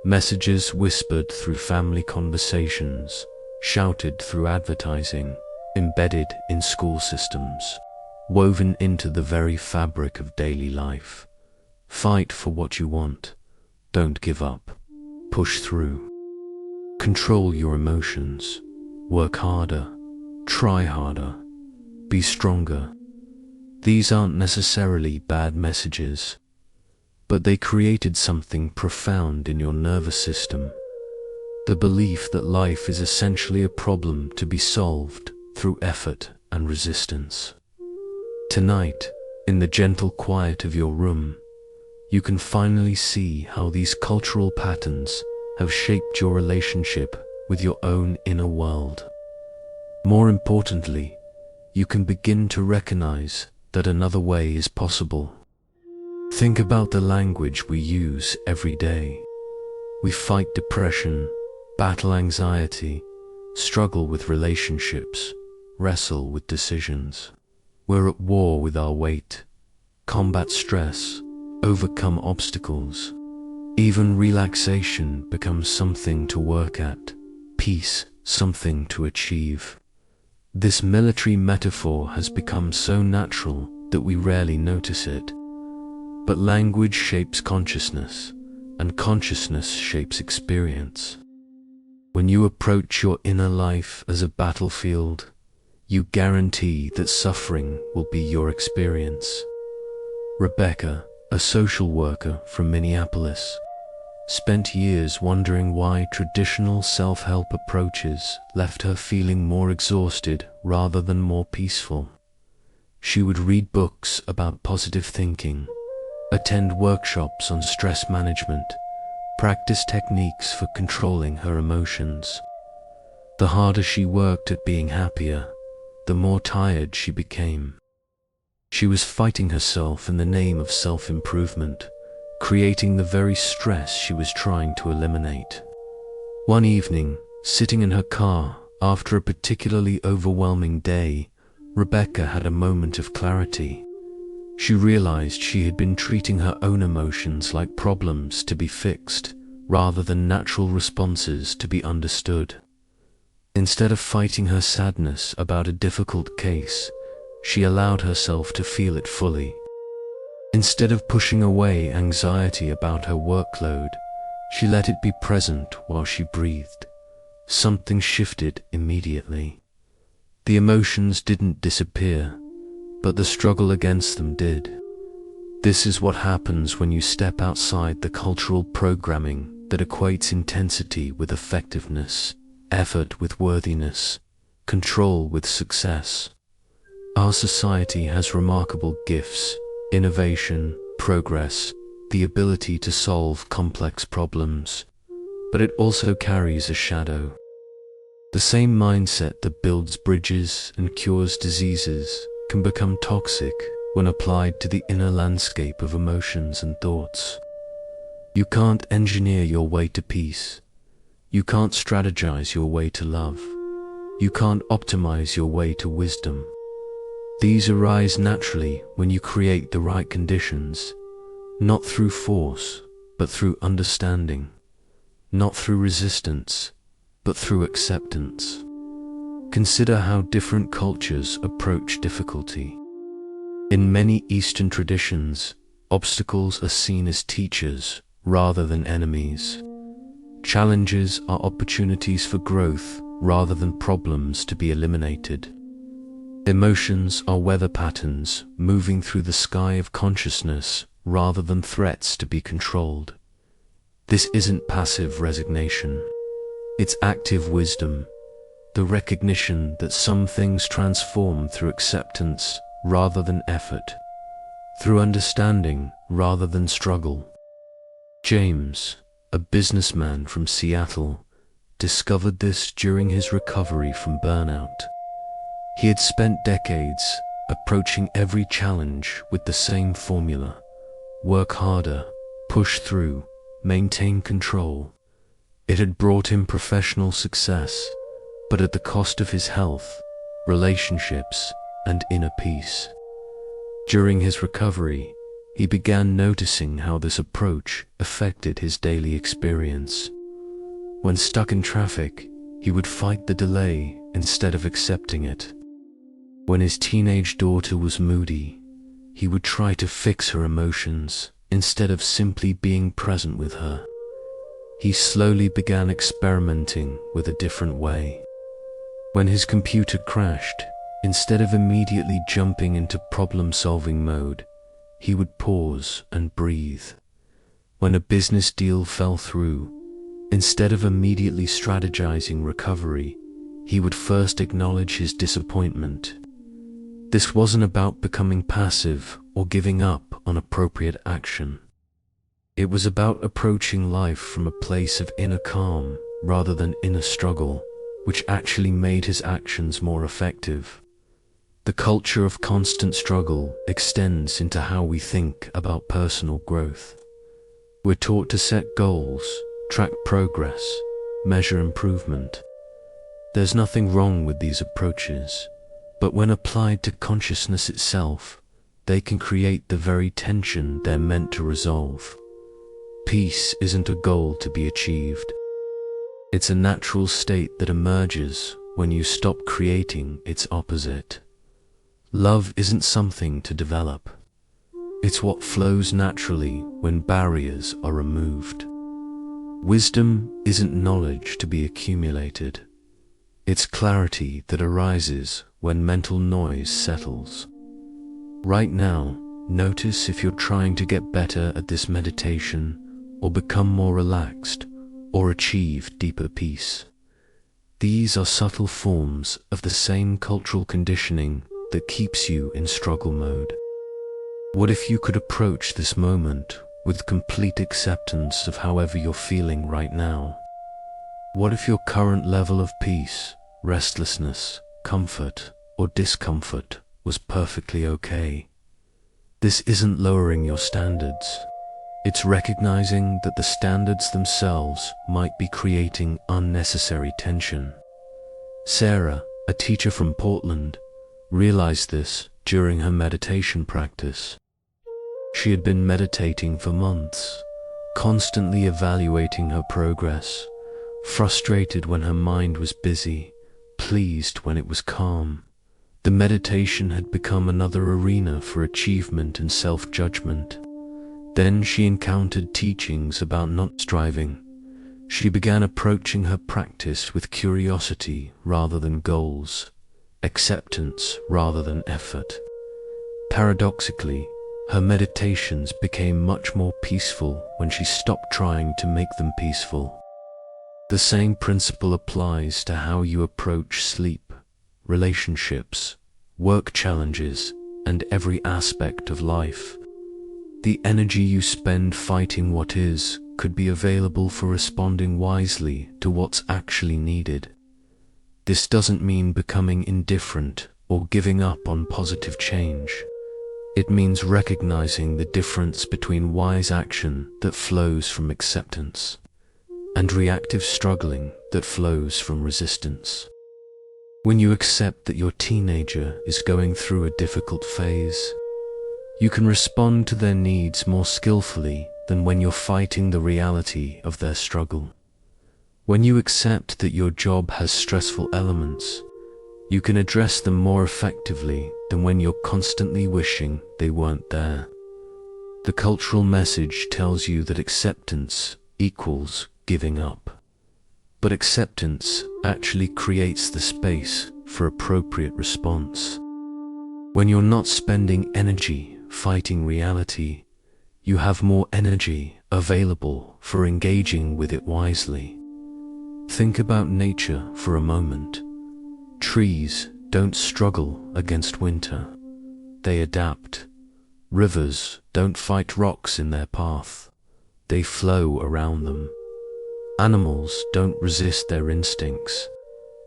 Messages whispered through family conversations, shouted through advertising, embedded in school systems, woven into the very fabric of daily life. Fight for what you want. Don't give up. Push through. Control your emotions. Work harder. Try harder. Be stronger. These aren't necessarily bad messages, but they created something profound in your nervous system. The belief that life is essentially a problem to be solved through effort and resistance. Tonight, in the gentle quiet of your room, you can finally see how these cultural patterns have shaped your relationship with your own inner world. More importantly, you can begin to recognize that another way is possible. Think about the language we use every day. We fight depression, battle anxiety, struggle with relationships, wrestle with decisions. We're at war with our weight, combat stress, overcome obstacles. Even relaxation becomes something to work at, peace something to achieve. This military metaphor has become so natural that we rarely notice it. But language shapes consciousness, and consciousness shapes experience. When you approach your inner life as a battlefield, you guarantee that suffering will be your experience. Rebecca, a social worker from Minneapolis, spent years wondering why traditional self-help approaches left her feeling more exhausted rather than more peaceful. She would read books about positive thinking, attend workshops on stress management, practice techniques for controlling her emotions. The harder she worked at being happier, the more tired she became. She was fighting herself in the name of self-improvement, creating the very stress she was trying to eliminate. One evening, sitting in her car after a particularly overwhelming day, Rebecca had a moment of clarity. She realized she had been treating her own emotions like problems to be fixed, rather than natural responses to be understood. Instead of fighting her sadness about a difficult case, she allowed herself to feel it fully. Instead of pushing away anxiety about her workload, she let it be present while she breathed. Something shifted immediately. The emotions didn't disappear, but the struggle against them did. This is what happens when you step outside the cultural programming that equates intensity with effectiveness, effort with worthiness, control with success. Our society has remarkable gifts: innovation, progress, the ability to solve complex problems, but it also carries a shadow. The same mindset that builds bridges and cures diseases can become toxic when applied to the inner landscape of emotions and thoughts. You can't engineer your way to peace. You can't strategize your way to love. You can't optimize your way to wisdom. These arise naturally when you create the right conditions, not through force, but through understanding, not through resistance, but through acceptance. Consider how different cultures approach difficulty. In many Eastern traditions, obstacles are seen as teachers rather than enemies. Challenges are opportunities for growth rather than problems to be eliminated. Emotions are weather patterns moving through the sky of consciousness rather than threats to be controlled. This isn't passive resignation. It's active wisdom, the recognition that some things transform through acceptance rather than effort, through understanding rather than struggle. James, a businessman from Seattle, discovered this during his recovery from burnout. He had spent decades approaching every challenge with the same formula: work harder, push through, maintain control. It had brought him professional success, but at the cost of his health, relationships, and inner peace. During his recovery, he began noticing how this approach affected his daily experience. When stuck in traffic, he would fight the delay instead of accepting it. When his teenage daughter was moody, he would try to fix her emotions instead of simply being present with her. He slowly began experimenting with a different way. When his computer crashed, instead of immediately jumping into problem-solving mode, he would pause and breathe. When a business deal fell through, instead of immediately strategizing recovery, he would first acknowledge his disappointment. This wasn't about becoming passive or giving up on appropriate action. It was about approaching life from a place of inner calm rather than inner struggle, which actually made his actions more effective. The culture of constant struggle extends into how we think about personal growth. We're taught to set goals, track progress, measure improvement. There's nothing wrong with these approaches, but when applied to consciousness itself, they can create the very tension they're meant to resolve. Peace isn't a goal to be achieved. It's a natural state that emerges when you stop creating its opposite. Love isn't something to develop. It's what flows naturally when barriers are removed. Wisdom isn't knowledge to be accumulated. It's clarity that arises when mental noise settles. Right now, notice if you're trying to get better at this meditation, or become more relaxed, or achieve deeper peace. These are subtle forms of the same cultural conditioning that keeps you in struggle mode. What if you could approach this moment with complete acceptance of however you're feeling right now? What if your current level of peace, restlessness, comfort, or discomfort was perfectly okay? This isn't lowering your standards. It's recognizing that the standards themselves might be creating unnecessary tension. Sarah, a teacher from Portland, realized this during her meditation practice. She had been meditating for months, constantly evaluating her progress, frustrated when her mind was busy, pleased when it was calm. The meditation had become another arena for achievement and self-judgment. Then she encountered teachings about not striving. She began approaching her practice with curiosity rather than goals, acceptance rather than effort. Paradoxically, her meditations became much more peaceful when she stopped trying to make them peaceful. The same principle applies to how you approach sleep, relationships, work challenges, and every aspect of life. The energy you spend fighting what is could be available for responding wisely to what's actually needed. This doesn't mean becoming indifferent or giving up on positive change. It means recognizing the difference between wise action that flows from acceptance and reactive struggling that flows from resistance. When you accept that your teenager is going through a difficult phase, you can respond to their needs more skillfully than when you're fighting the reality of their struggle. When you accept that your job has stressful elements, you can address them more effectively than when you're constantly wishing they weren't there. The cultural message tells you that acceptance equals giving up. But acceptance actually creates the space for appropriate response. When you're not spending energy fighting reality, you have more energy available for engaging with it wisely. Think about nature for a moment. Trees don't struggle against winter. They adapt. Rivers don't fight rocks in their path. They flow around them. Animals don't resist their instincts.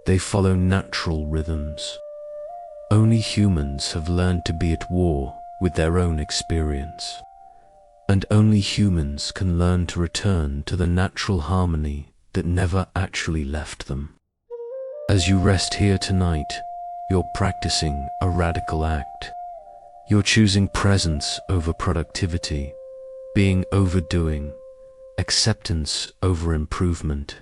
They follow natural rhythms. Only humans have learned to be at war with their own experience. And only humans can learn to return to the natural harmony that never actually left them. As you rest here tonight, you're practicing a radical act. You're choosing presence over productivity, being overdoing, acceptance over improvement.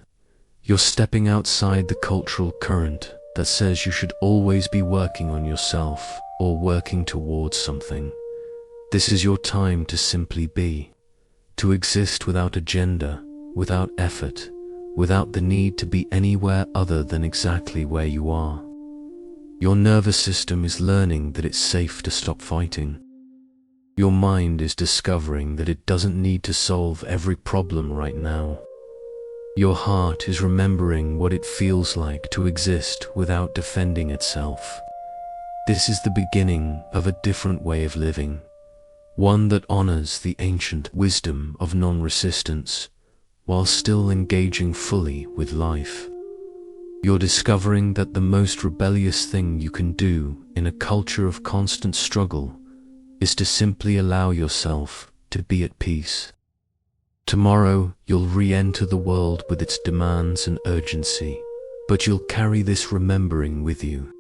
You're stepping outside the cultural current that says you should always be working on yourself or working towards something. This is your time to simply be, to exist without agenda, without effort, without the need to be anywhere other than exactly where you are. Your nervous system is learning that it's safe to stop fighting. Your mind is discovering that it doesn't need to solve every problem right now. Your heart is remembering what it feels like to exist without defending itself. This is the beginning of a different way of living, one that honors the ancient wisdom of non-resistance while still engaging fully with life. You're discovering that the most rebellious thing you can do in a culture of constant struggle is to simply allow yourself to be at peace. Tomorrow, you'll re-enter the world with its demands and urgency, but you'll carry this remembering with you.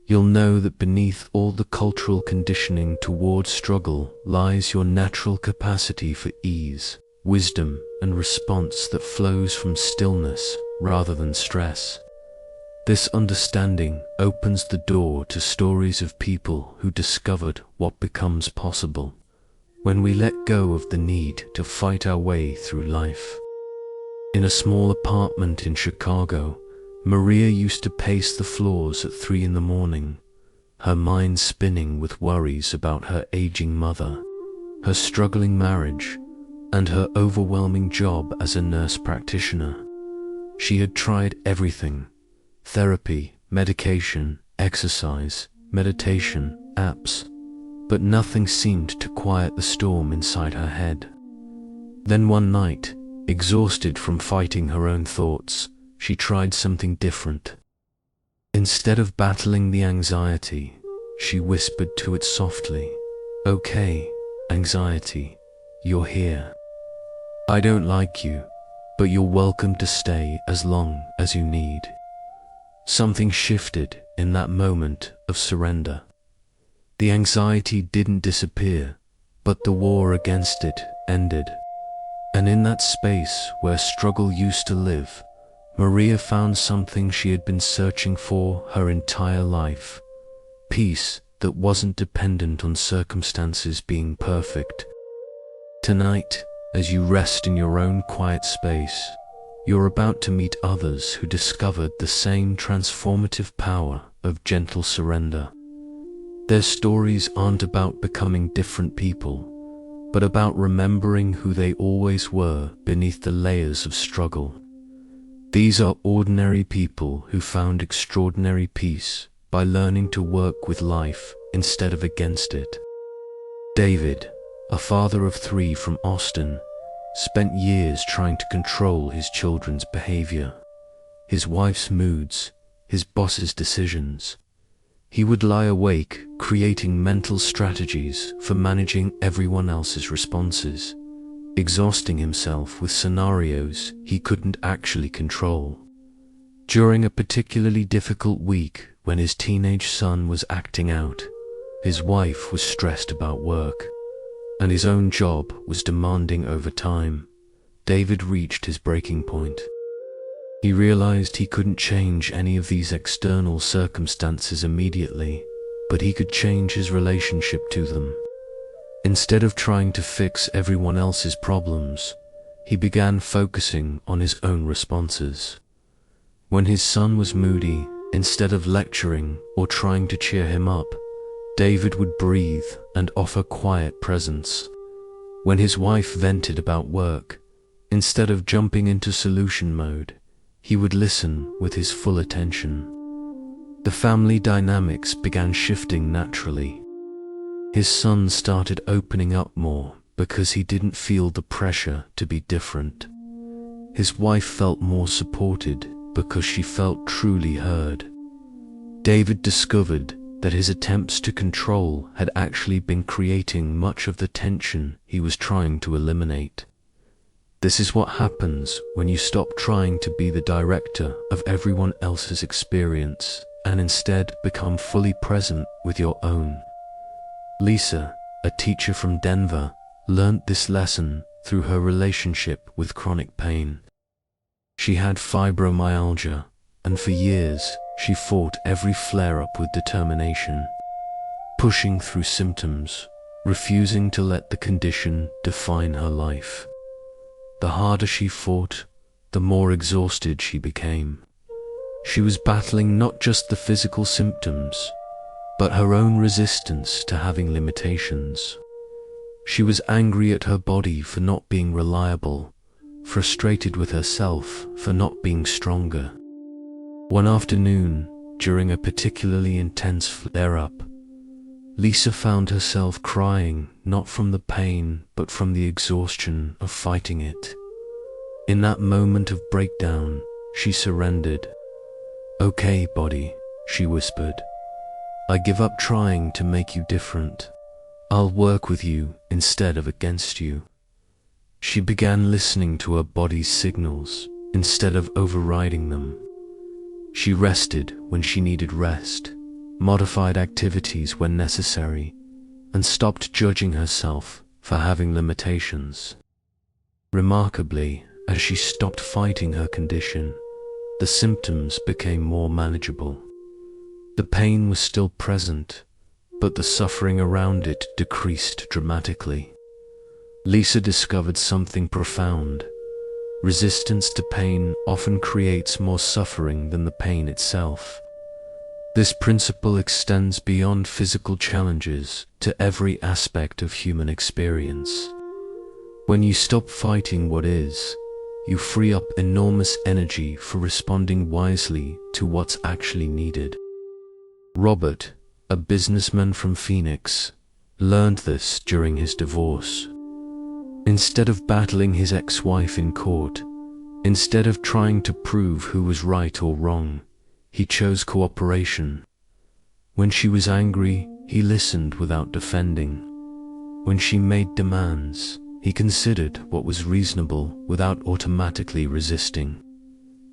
You'll know that beneath all the cultural conditioning toward struggle lies your natural capacity for ease, wisdom, and response that flows from stillness rather than stress. This understanding opens the door to stories of people who discovered what becomes possible when we let go of the need to fight our way through life. In a small apartment in Chicago, Maria used to pace the floors at 3 a.m, her mind spinning with worries about her aging mother, her struggling marriage, and her overwhelming job as a nurse practitioner. She had tried everything: therapy, medication, exercise, meditation, apps, but nothing seemed to quiet the storm inside her head. Then one night, exhausted from fighting her own thoughts, she tried something different. Instead of battling the anxiety, she whispered to it softly, "Okay, anxiety, you're here. I don't like you, but you're welcome to stay as long as you need." Something shifted in that moment of surrender. The anxiety didn't disappear, but the war against it ended. And in that space where struggle used to live, Maria found something she had been searching for her entire life: peace that wasn't dependent on circumstances being perfect. Tonight, as you rest in your own quiet space, you're about to meet others who discovered the same transformative power of gentle surrender. Their stories aren't about becoming different people, but about remembering who they always were beneath the layers of struggle. These are ordinary people who found extraordinary peace by learning to work with life instead of against it. David, a father of 3 from Austin, spent years trying to control his children's behavior, his wife's moods, his boss's decisions. He would lie awake, creating mental strategies for managing everyone else's responses, exhausting himself with scenarios he couldn't actually control. During a particularly difficult week, when his teenage son was acting out, his wife was stressed about work, and his own job was demanding overtime, David reached his breaking point. He realized he couldn't change any of these external circumstances immediately, but he could change his relationship to them. Instead of trying to fix everyone else's problems, he began focusing on his own responses. When his son was moody, instead of lecturing or trying to cheer him up, David would breathe and offer quiet presence. When his wife vented about work, instead of jumping into solution mode, he would listen with his full attention. The family dynamics began shifting naturally. His son started opening up more because he didn't feel the pressure to be different. His wife felt more supported because she felt truly heard. David discovered that his attempts to control had actually been creating much of the tension he was trying to eliminate. This is what happens when you stop trying to be the director of everyone else's experience and instead become fully present with your own. Lisa, a teacher from Denver, learned this lesson through her relationship with chronic pain. She had fibromyalgia, and for years she fought every flare-up with determination, pushing through symptoms, refusing to let the condition define her life. The harder she fought, the more exhausted she became. She was battling not just the physical symptoms, but her own resistance to having limitations. She was angry at her body for not being reliable, frustrated with herself for not being stronger. One afternoon, during a particularly intense flare-up, Lisa found herself crying not from the pain but from the exhaustion of fighting it. In that moment of breakdown, she surrendered. "Okay, body," she whispered. "I give up trying to make you different. I'll work with you instead of against you." She began listening to her body's signals instead of overriding them. She rested when she needed rest, modified activities when necessary, and stopped judging herself for having limitations. Remarkably, as she stopped fighting her condition, the symptoms became more manageable. The pain was still present, but the suffering around it decreased dramatically. Lisa discovered something profound. Resistance to pain often creates more suffering than the pain itself. This principle extends beyond physical challenges to every aspect of human experience. When you stop fighting what is, you free up enormous energy for responding wisely to what's actually needed. Robert, a businessman from Phoenix, learned this during his divorce. Instead of battling his ex-wife in court, instead of trying to prove who was right or wrong, he chose cooperation. When she was angry, he listened without defending. When she made demands, he considered what was reasonable without automatically resisting.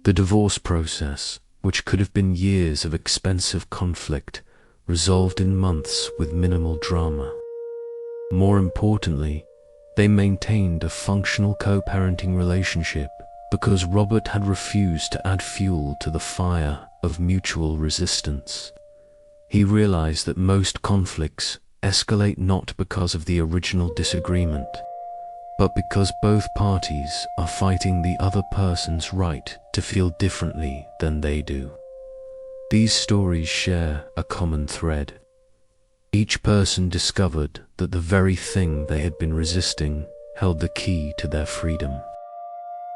The divorce process, which could have been years of expensive conflict, resolved in months with minimal drama. More importantly, they maintained a functional co-parenting relationship because Robert had refused to add fuel to the fire of mutual resistance. He realized that most conflicts escalate not because of the original disagreement, but because both parties are fighting the other person's right to feel differently than they do. These stories share a common thread. Each person discovered that the very thing they had been resisting held the key to their freedom.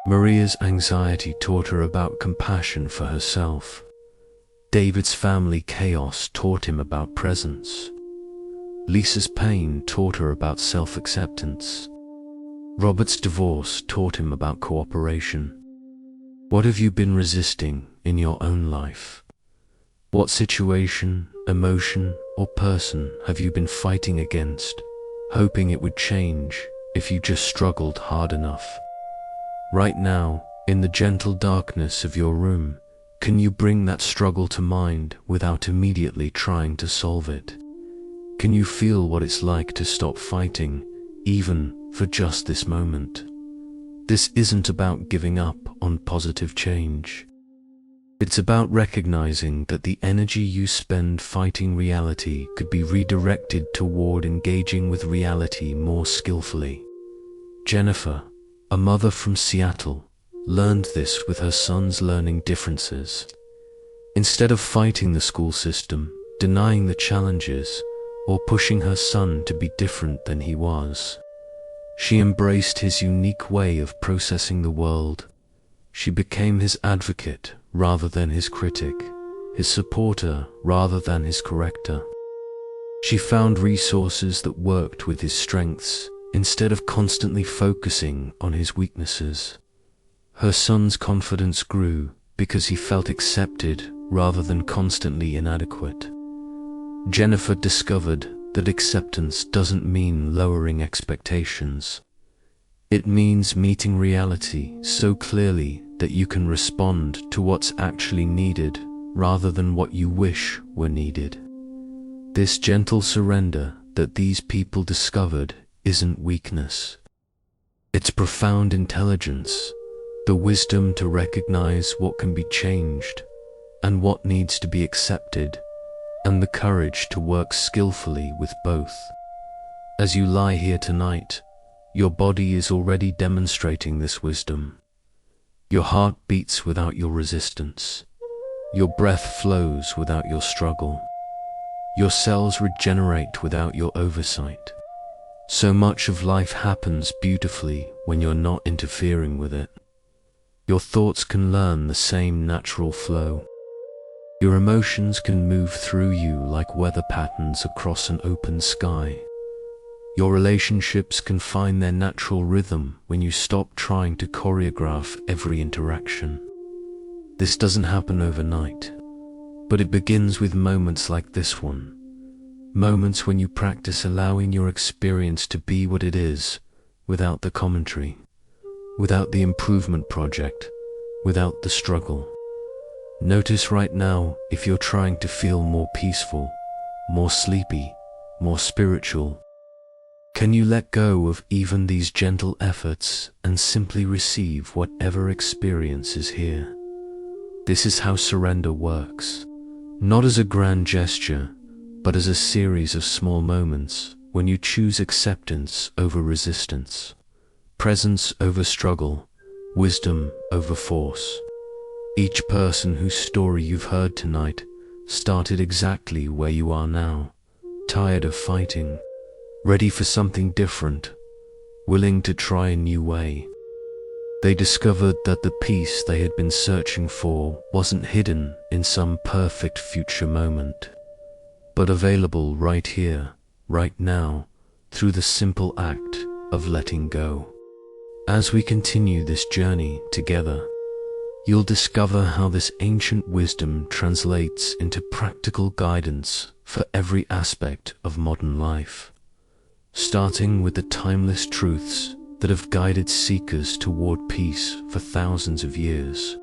Maria's anxiety taught her about compassion for herself. David's family chaos taught him about presence. Lisa's pain taught her about self-acceptance. Robert's divorce taught him about cooperation. What have you been resisting in your own life? What situation, emotion, or person have you been fighting against, hoping it would change if you just struggled hard enough? Right now, in the gentle darkness of your room, can you bring that struggle to mind without immediately trying to solve it? Can you feel what it's like to stop fighting, even for just this moment? This isn't about giving up on positive change. It's about recognizing that the energy you spend fighting reality could be redirected toward engaging with reality more skillfully. Jennifer, a mother from Seattle, learned this with her son's learning differences. Instead of fighting the school system, denying the challenges, or pushing her son to be different than he was, she embraced his unique way of processing the world. She became his advocate rather than his critic, his supporter rather than his corrector. She found resources that worked with his strengths instead of constantly focusing on his weaknesses. Her son's confidence grew because he felt accepted rather than constantly inadequate. Jennifer discovered that acceptance doesn't mean lowering expectations. It means meeting reality so clearly that you can respond to what's actually needed rather than what you wish were needed. This gentle surrender that these people discovered isn't weakness. It's profound intelligence, the wisdom to recognize what can be changed and what needs to be accepted, and the courage to work skillfully with both. As you lie here tonight, your body is already demonstrating this wisdom. Your heart beats without your resistance. Your breath flows without your struggle. Your cells regenerate without your oversight. So much of life happens beautifully when you're not interfering with it. Your thoughts can learn the same natural flow. Your emotions can move through you like weather patterns across an open sky. Your relationships can find their natural rhythm when you stop trying to choreograph every interaction. This doesn't happen overnight, but it begins with moments like this one. Moments when you practice allowing your experience to be what it is, without the commentary, without the improvement project, without the struggle. Notice right now if you're trying to feel more peaceful, more sleepy, more spiritual. Can you let go of even these gentle efforts and simply receive whatever experience is here? This is how surrender works, not as a grand gesture, but as a series of small moments when you choose acceptance over resistance, presence over struggle, wisdom over force. Each person whose story you've heard tonight started exactly where you are now, tired of fighting, ready for something different, willing to try a new way. They discovered that the peace they had been searching for wasn't hidden in some perfect future moment, but available right here, right now, through the simple act of letting go. As we continue this journey together, you'll discover how this ancient wisdom translates into practical guidance for every aspect of modern life, starting with the timeless truths that have guided seekers toward peace for thousands of years.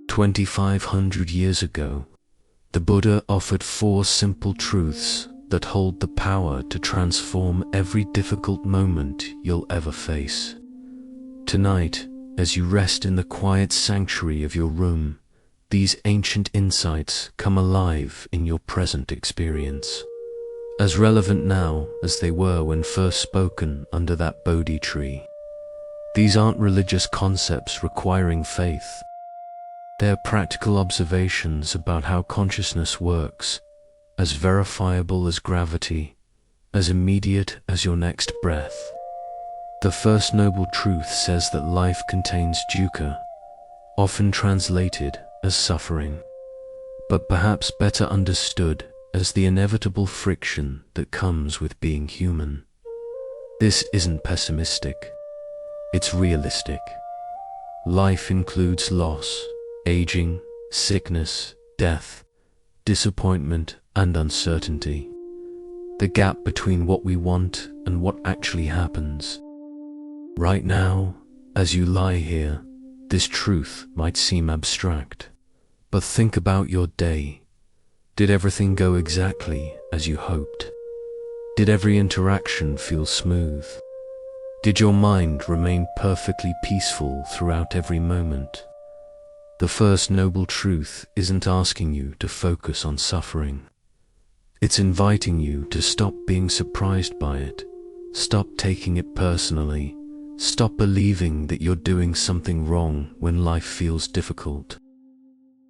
2,500 years ago, the Buddha offered 4 simple truths that hold the power to transform every difficult moment you'll ever face. Tonight, as you rest in the quiet sanctuary of your room, these ancient insights come alive in your present experience, as relevant now as they were when first spoken under that Bodhi tree. These aren't religious concepts requiring faith. They're practical observations about how consciousness works, as verifiable as gravity, as immediate as your next breath. The first noble truth says that life contains dukkha, often translated as suffering, but perhaps better understood as the inevitable friction that comes with being human. This isn't pessimistic, it's realistic. Life includes loss, aging, sickness, death, disappointment, and uncertainty. The gap between what we want and what actually happens. Right now, as you lie here, this truth might seem abstract, but think about your day. Did everything go exactly as you hoped? Did every interaction feel smooth? Did your mind remain perfectly peaceful throughout every moment? The first noble truth isn't asking you to focus on suffering. It's inviting you to stop being surprised by it. Stop taking it personally. Stop believing that you're doing something wrong when life feels difficult.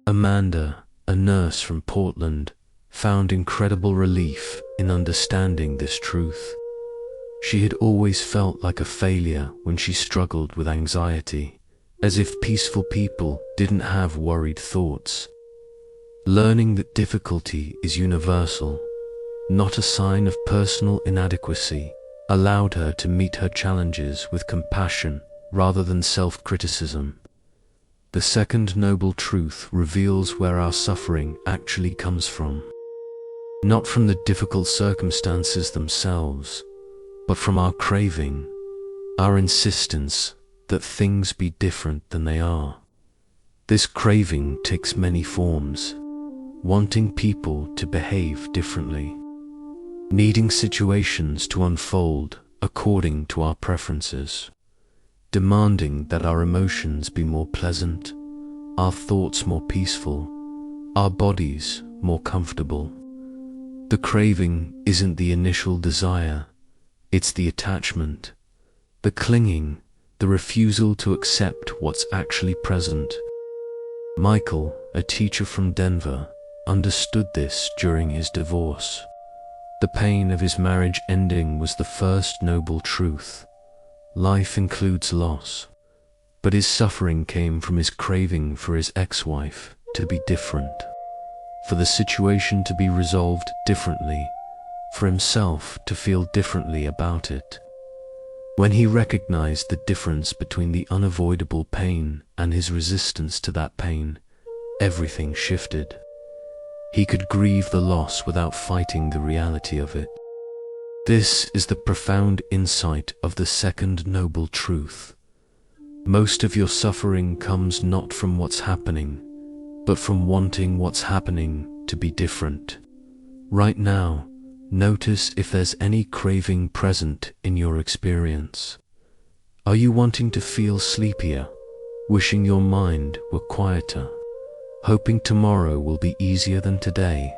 Amanda, a nurse from Portland, found incredible relief in understanding this truth. She had always felt like a failure when she struggled with anxiety, as if peaceful people didn't have worried thoughts. Learning that difficulty is universal, not a sign of personal inadequacy, allowed her to meet her challenges with compassion rather than self-criticism. The second noble truth reveals where our suffering actually comes from. Not from the difficult circumstances themselves, but from our craving, our insistence that things be different than they are. This craving takes many forms: wanting people to behave differently, needing situations to unfold according to our preferences, demanding that our emotions be more pleasant, our thoughts more peaceful, our bodies more comfortable. The craving isn't the initial desire, it's the attachment, the clinging, the refusal to accept what's actually present. Michael, a teacher from Denver, understood this during his divorce. The pain of his marriage ending was the first noble truth. Life includes loss, but his suffering came from his craving for his ex-wife to be different, for the situation to be resolved differently, for himself to feel differently about it. When he recognized the difference between the unavoidable pain and his resistance to that pain, everything shifted. He could grieve the loss without fighting the reality of it. This is the profound insight of the second noble truth. Most of your suffering comes not from what's happening, but from wanting what's happening to be different. Right now, notice if there's any craving present in your experience. Are you wanting to feel sleepier, wishing your mind were quieter, hoping tomorrow will be easier than today?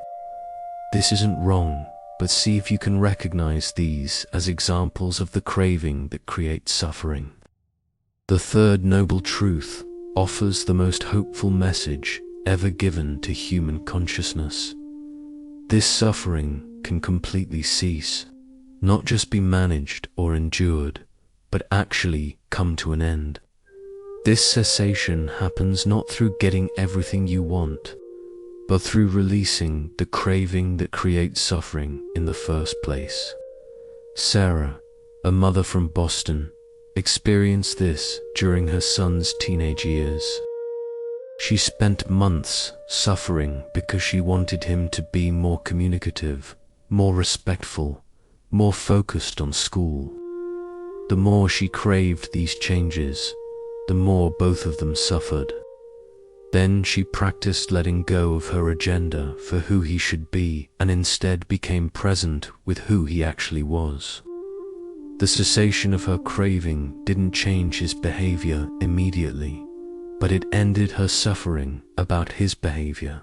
This isn't wrong, but see if you can recognize these as examples of the craving that creates suffering. The third noble truth offers the most hopeful message ever given to human consciousness. This suffering can completely cease, not just be managed or endured, but actually come to an end. This cessation happens not through getting everything you want, but through releasing the craving that creates suffering in the first place. Sarah, a mother from Boston, experienced this during her son's teenage years. She spent months suffering because she wanted him to be more communicative, more respectful, more focused on school. The more she craved these changes, the more both of them suffered. Then she practiced letting go of her agenda for who he should be and instead became present with who he actually was. The cessation of her craving didn't change his behavior immediately, but it ended her suffering about his behavior.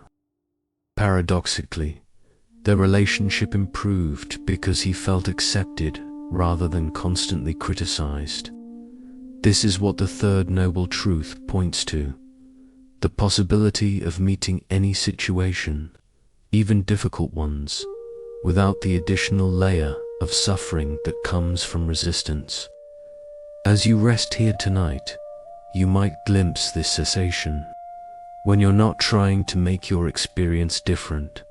Paradoxically, their relationship improved because he felt accepted rather than constantly criticized. This is what the third noble truth points to: the possibility of meeting any situation, even difficult ones, without the additional layer of suffering that comes from resistance. As you rest here tonight, you might glimpse this cessation. When you're not trying to make your experience different,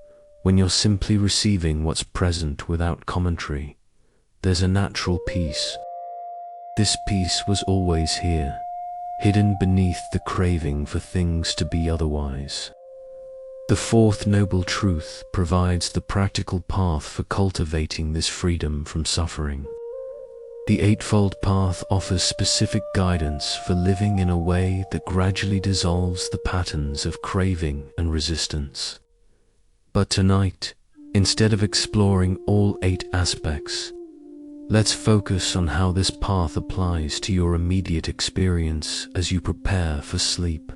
when you're simply receiving what's present without commentary, there's a natural peace. This peace was always here, hidden beneath the craving for things to be otherwise. The fourth noble truth provides the practical path for cultivating this freedom from suffering. The Eightfold Path offers specific guidance for living in a way that gradually dissolves the patterns of craving and resistance. But tonight, instead of exploring all 8 aspects, let's focus on how this path applies to your immediate experience as you prepare for sleep.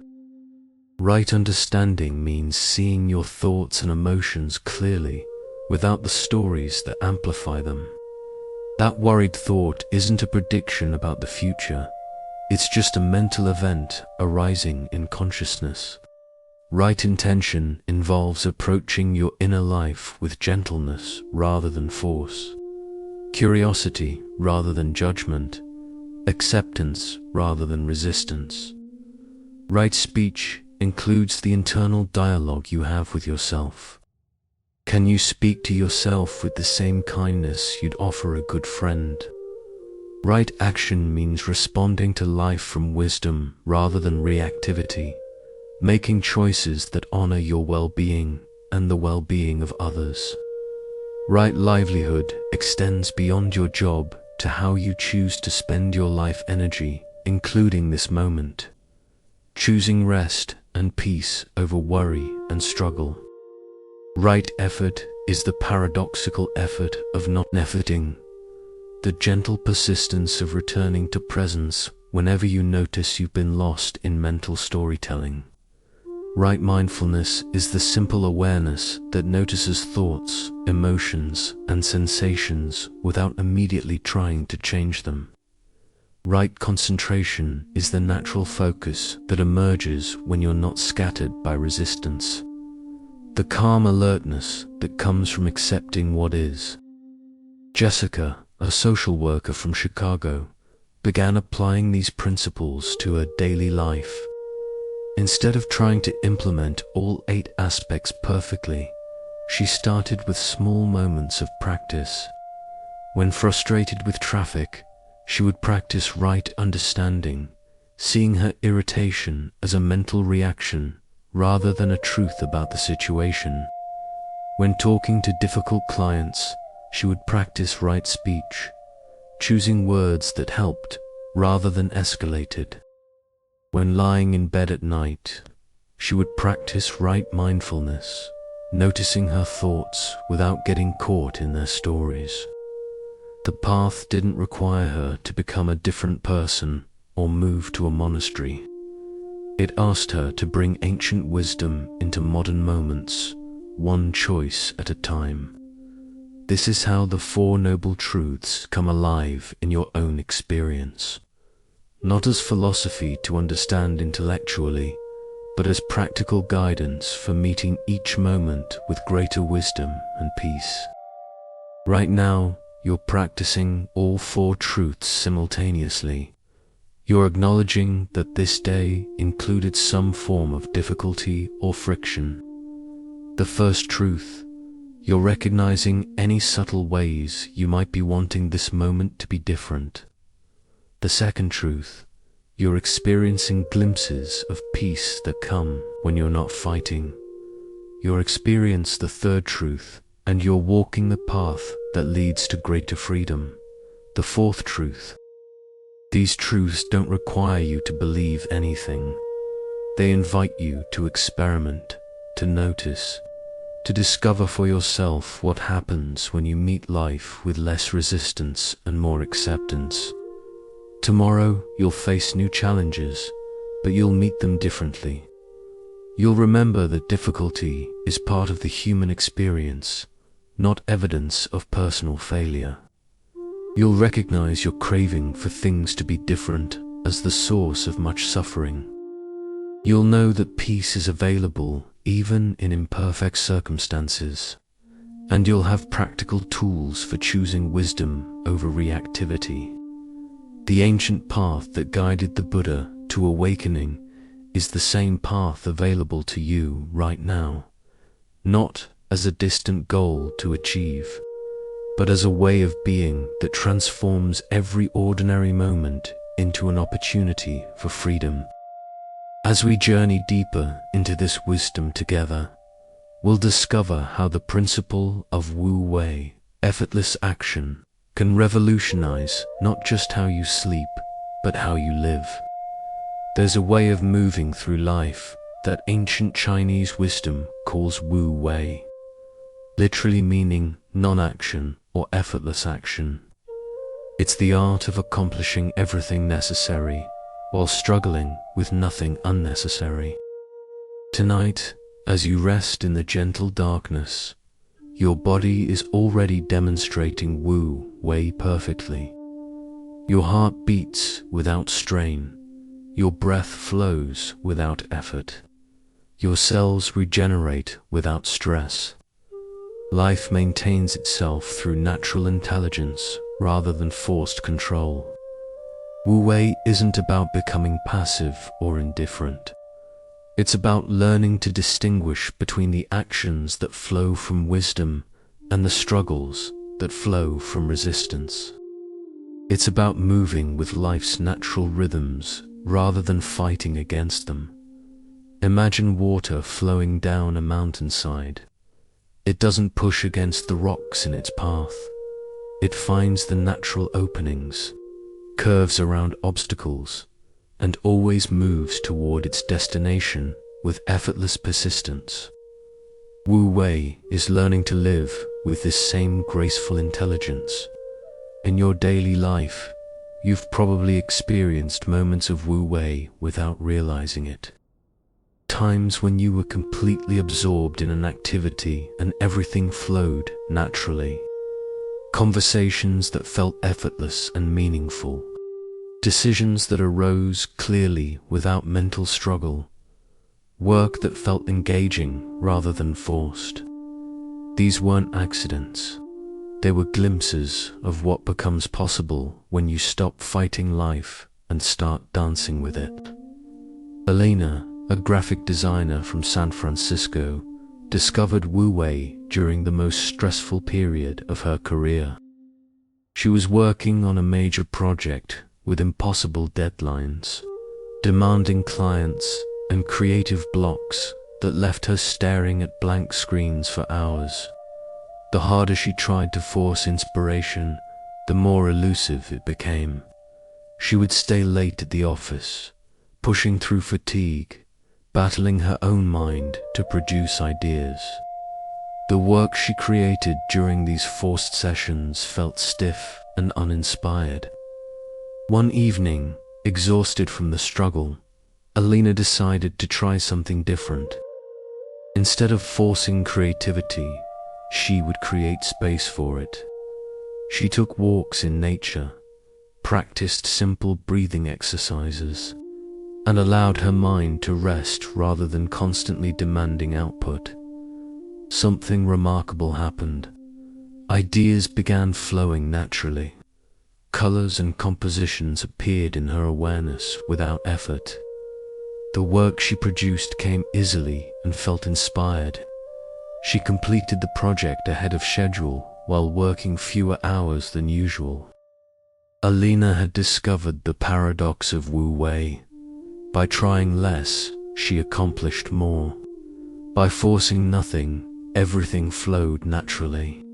Right understanding means seeing your thoughts and emotions clearly, without the stories that amplify them. That worried thought isn't a prediction about the future, it's just a mental event arising in consciousness. Right intention involves approaching your inner life with gentleness rather than force, curiosity rather than judgment, acceptance rather than resistance. Right speech includes the internal dialogue you have with yourself. Can you speak to yourself with the same kindness you'd offer a good friend? Right action means responding to life from wisdom rather than reactivity, making choices that honor your well-being and the well-being of others. Right livelihood extends beyond your job to how you choose to spend your life energy, including this moment, choosing rest and peace over worry and struggle. Right effort is the paradoxical effort of not efforting, the gentle persistence of returning to presence whenever you notice you've been lost in mental storytelling. Right mindfulness is the simple awareness that notices thoughts, emotions, and sensations without immediately trying to change them. Right concentration is the natural focus that emerges when you're not scattered by resistance. The calm alertness that comes from accepting what is. Jessica, a social worker from Chicago, began applying these principles to her daily life. Instead of trying to implement all 8 aspects perfectly, she started with small moments of practice. When frustrated with traffic, she would practice right understanding, seeing her irritation as a mental reaction rather than a truth about the situation. When talking to difficult clients, she would practice right speech, choosing words that helped rather than escalated. When lying in bed at night, she would practice right mindfulness, noticing her thoughts without getting caught in their stories. The path didn't require her to become a different person or move to a monastery. It asked her to bring ancient wisdom into modern moments, one choice at a time. This is how the 4 noble truths come alive in your own experience. Not as philosophy to understand intellectually, but as practical guidance for meeting each moment with greater wisdom and peace. Right now, you're practicing all 4 truths simultaneously. You're acknowledging that this day included some form of difficulty or friction. The first truth, you're recognizing any subtle ways you might be wanting this moment to be different. The second truth, you're experiencing glimpses of peace that come when you're not fighting. You're experiencing the third truth, and you're walking the path that leads to greater freedom. The fourth truth. These truths don't require you to believe anything. They invite you to experiment, to notice, to discover for yourself what happens when you meet life with less resistance and more acceptance. Tomorrow, you'll face new challenges, but you'll meet them differently. You'll remember that difficulty is part of the human experience, not evidence of personal failure. You'll recognize your craving for things to be different as the source of much suffering. You'll know that peace is available even in imperfect circumstances, and you'll have practical tools for choosing wisdom over reactivity. The ancient path that guided the Buddha to awakening is the same path available to you right now, not as a distant goal to achieve, but as a way of being that transforms every ordinary moment into an opportunity for freedom. As we journey deeper into this wisdom together, we'll discover how the principle of Wu Wei, effortless action, can revolutionize not just how you sleep, but how you live. There's a way of moving through life that ancient Chinese wisdom calls Wu Wei, literally meaning non-action or effortless action. It's the art of accomplishing everything necessary while struggling with nothing unnecessary. Tonight, as you rest in the gentle darkness, your body is already demonstrating Wu Wei perfectly. Your heart beats without strain. Your breath flows without effort. Your cells regenerate without stress. Life maintains itself through natural intelligence rather than forced control. Wu Wei isn't about becoming passive or indifferent. It's about learning to distinguish between the actions that flow from wisdom and the struggles that flow from resistance. It's about moving with life's natural rhythms rather than fighting against them. Imagine water flowing down a mountainside. It doesn't push against the rocks in its path. It finds the natural openings, curves around obstacles, and always moves toward its destination with effortless persistence. Wu Wei is learning to live with this same graceful intelligence. In your daily life, you've probably experienced moments of Wu Wei without realizing it. Times when you were completely absorbed in an activity and everything flowed naturally. Conversations that felt effortless and meaningful. Decisions that arose clearly without mental struggle. Work that felt engaging rather than forced. These weren't accidents. They were glimpses of what becomes possible when you stop fighting life and start dancing with it. Elena, a graphic designer from San Francisco, discovered Wu Wei during the most stressful period of her career. She was working on a major project with impossible deadlines, demanding clients, and creative blocks that left her staring at blank screens for hours. The harder she tried to force inspiration, the more elusive it became. She would stay late at the office, pushing through fatigue, battling her own mind to produce ideas. The work she created during these forced sessions felt stiff and uninspired. One evening, exhausted from the struggle, Alina decided to try something different. Instead of forcing creativity, she would create space for it. She took walks in nature, practiced simple breathing exercises, and allowed her mind to rest rather than constantly demanding output. Something remarkable happened. Ideas began flowing naturally. Colors and compositions appeared in her awareness without effort. The work she produced came easily and felt inspired. She completed the project ahead of schedule while working fewer hours than usual. Alina had discovered the paradox of Wu Wei. By trying less, she accomplished more. By forcing nothing, everything flowed naturally.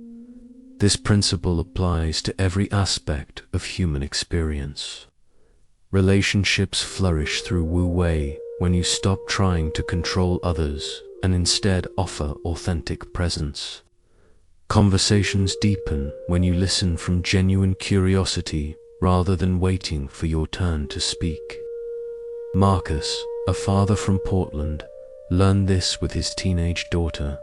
This principle applies to every aspect of human experience. Relationships flourish through Wu Wei when you stop trying to control others and instead offer authentic presence. Conversations deepen when you listen from genuine curiosity rather than waiting for your turn to speak. Marcus, a father from Portland, learned this with his teenage daughter.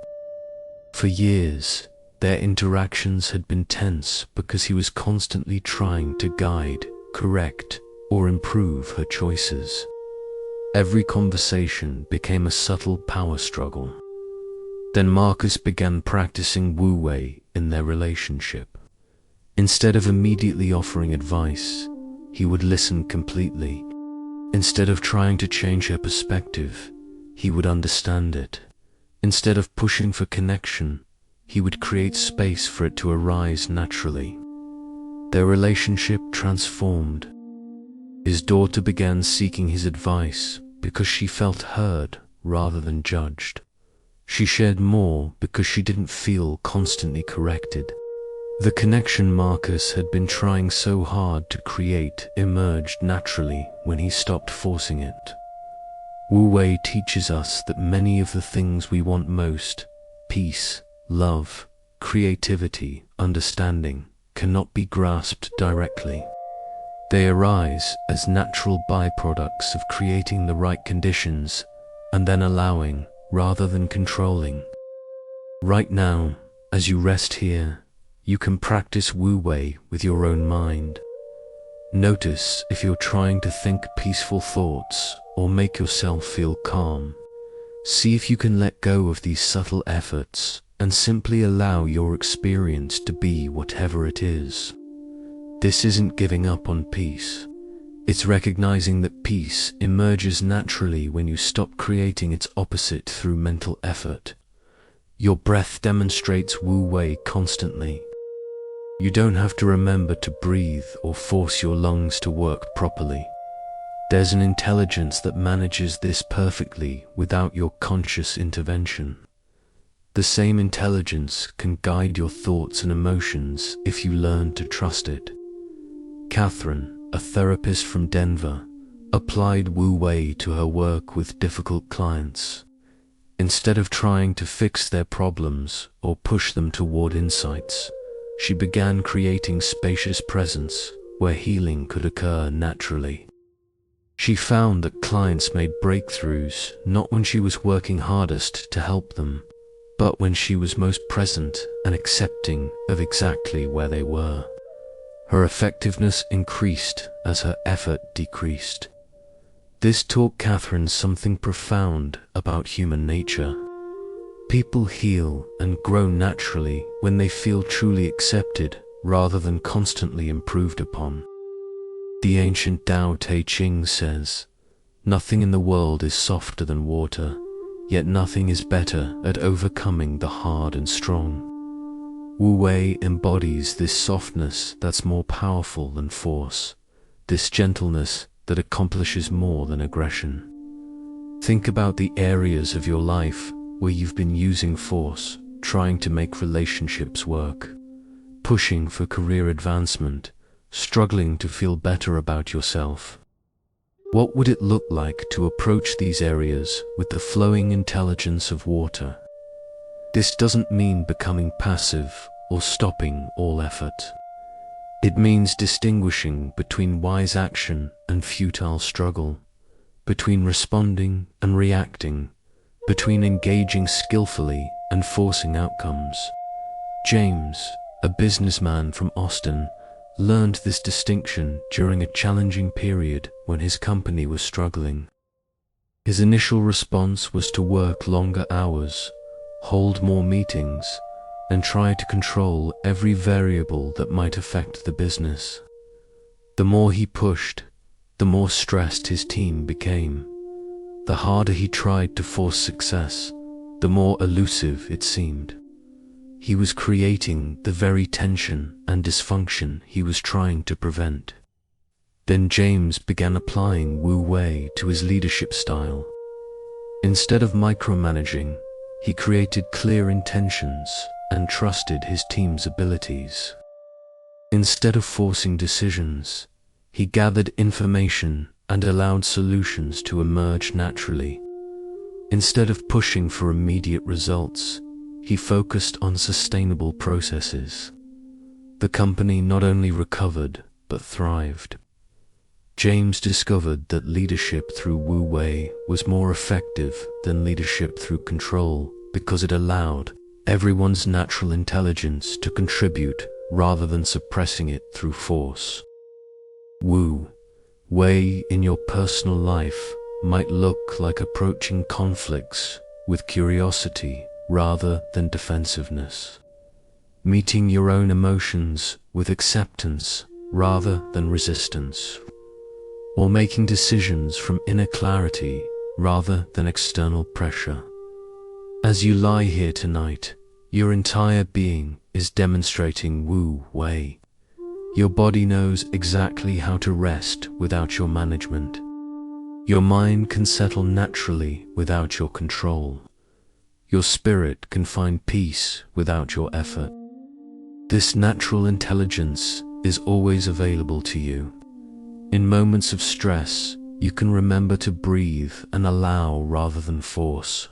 For years, their interactions had been tense because he was constantly trying to guide, correct, or improve her choices. Every conversation became a subtle power struggle. Then Marcus began practicing Wu Wei in their relationship. Instead of immediately offering advice, he would listen completely. Instead of trying to change her perspective, he would understand it. Instead of pushing for connection, he would create space for it to arise naturally. Their relationship transformed. His daughter began seeking his advice because she felt heard rather than judged. She shared more because she didn't feel constantly corrected. The connection Marcus had been trying so hard to create emerged naturally when he stopped forcing it. Wu Wei teaches us that many of the things we want most, peace, love, creativity, understanding, cannot be grasped directly. They arise as natural byproducts of creating the right conditions and then allowing rather than controlling. Right now, as you rest here, you can practice Wu Wei with your own mind. Notice if you're trying to think peaceful thoughts or make yourself feel calm. See if you can let go of these subtle efforts and simply allow your experience to be whatever it is. This isn't giving up on peace. It's recognizing that peace emerges naturally when you stop creating its opposite through mental effort. Your breath demonstrates Wu Wei constantly. You don't have to remember to breathe or force your lungs to work properly. There's an intelligence that manages this perfectly without your conscious intervention. The same intelligence can guide your thoughts and emotions if you learn to trust it. Catherine, a therapist from Denver, applied Wu Wei to her work with difficult clients. Instead of trying to fix their problems or push them toward insights, she began creating spacious presence where healing could occur naturally. She found that clients made breakthroughs not when she was working hardest to help them, but when she was most present and accepting of exactly where they were. Her effectiveness increased as her effort decreased. This taught Catherine something profound about human nature. People heal and grow naturally when they feel truly accepted rather than constantly improved upon. The ancient Tao Te Ching says, "Nothing in the world is softer than water, yet nothing is better at overcoming the hard and strong." Wu Wei embodies this softness that's more powerful than force, this gentleness that accomplishes more than aggression. Think about the areas of your life where you've been using force, trying to make relationships work, pushing for career advancement, struggling to feel better about yourself. What would it look like to approach these areas with the flowing intelligence of water? This doesn't mean becoming passive or stopping all effort. It means distinguishing between wise action and futile struggle, between responding and reacting, between engaging skillfully and forcing outcomes. James, a businessman from Austin, learned this distinction during a challenging period when his company was struggling. His initial response was to work longer hours, hold more meetings, and try to control every variable that might affect the business. The more he pushed, the more stressed his team became. The harder he tried to force success, the more elusive it seemed. He was creating the very tension and dysfunction he was trying to prevent. Then James began applying Wu Wei to his leadership style. Instead of micromanaging, he created clear intentions and trusted his team's abilities. Instead of forcing decisions, he gathered information and allowed solutions to emerge naturally. Instead of pushing for immediate results, he focused on sustainable processes. The company not only recovered, but thrived. James discovered that leadership through Wu Wei was more effective than leadership through control because it allowed everyone's natural intelligence to contribute rather than suppressing it through force. Wu Wei in your personal life might look like approaching conflicts with curiosity rather than defensiveness, meeting your own emotions with acceptance rather than resistance, or making decisions from inner clarity rather than external pressure. As you lie here tonight, your entire being is demonstrating Wu Wei. Your body knows exactly how to rest without your management. Your mind can settle naturally without your control. your spirit can find peace without your effort. This natural intelligence is always available to you. In moments of stress, you can remember to breathe and allow rather than force.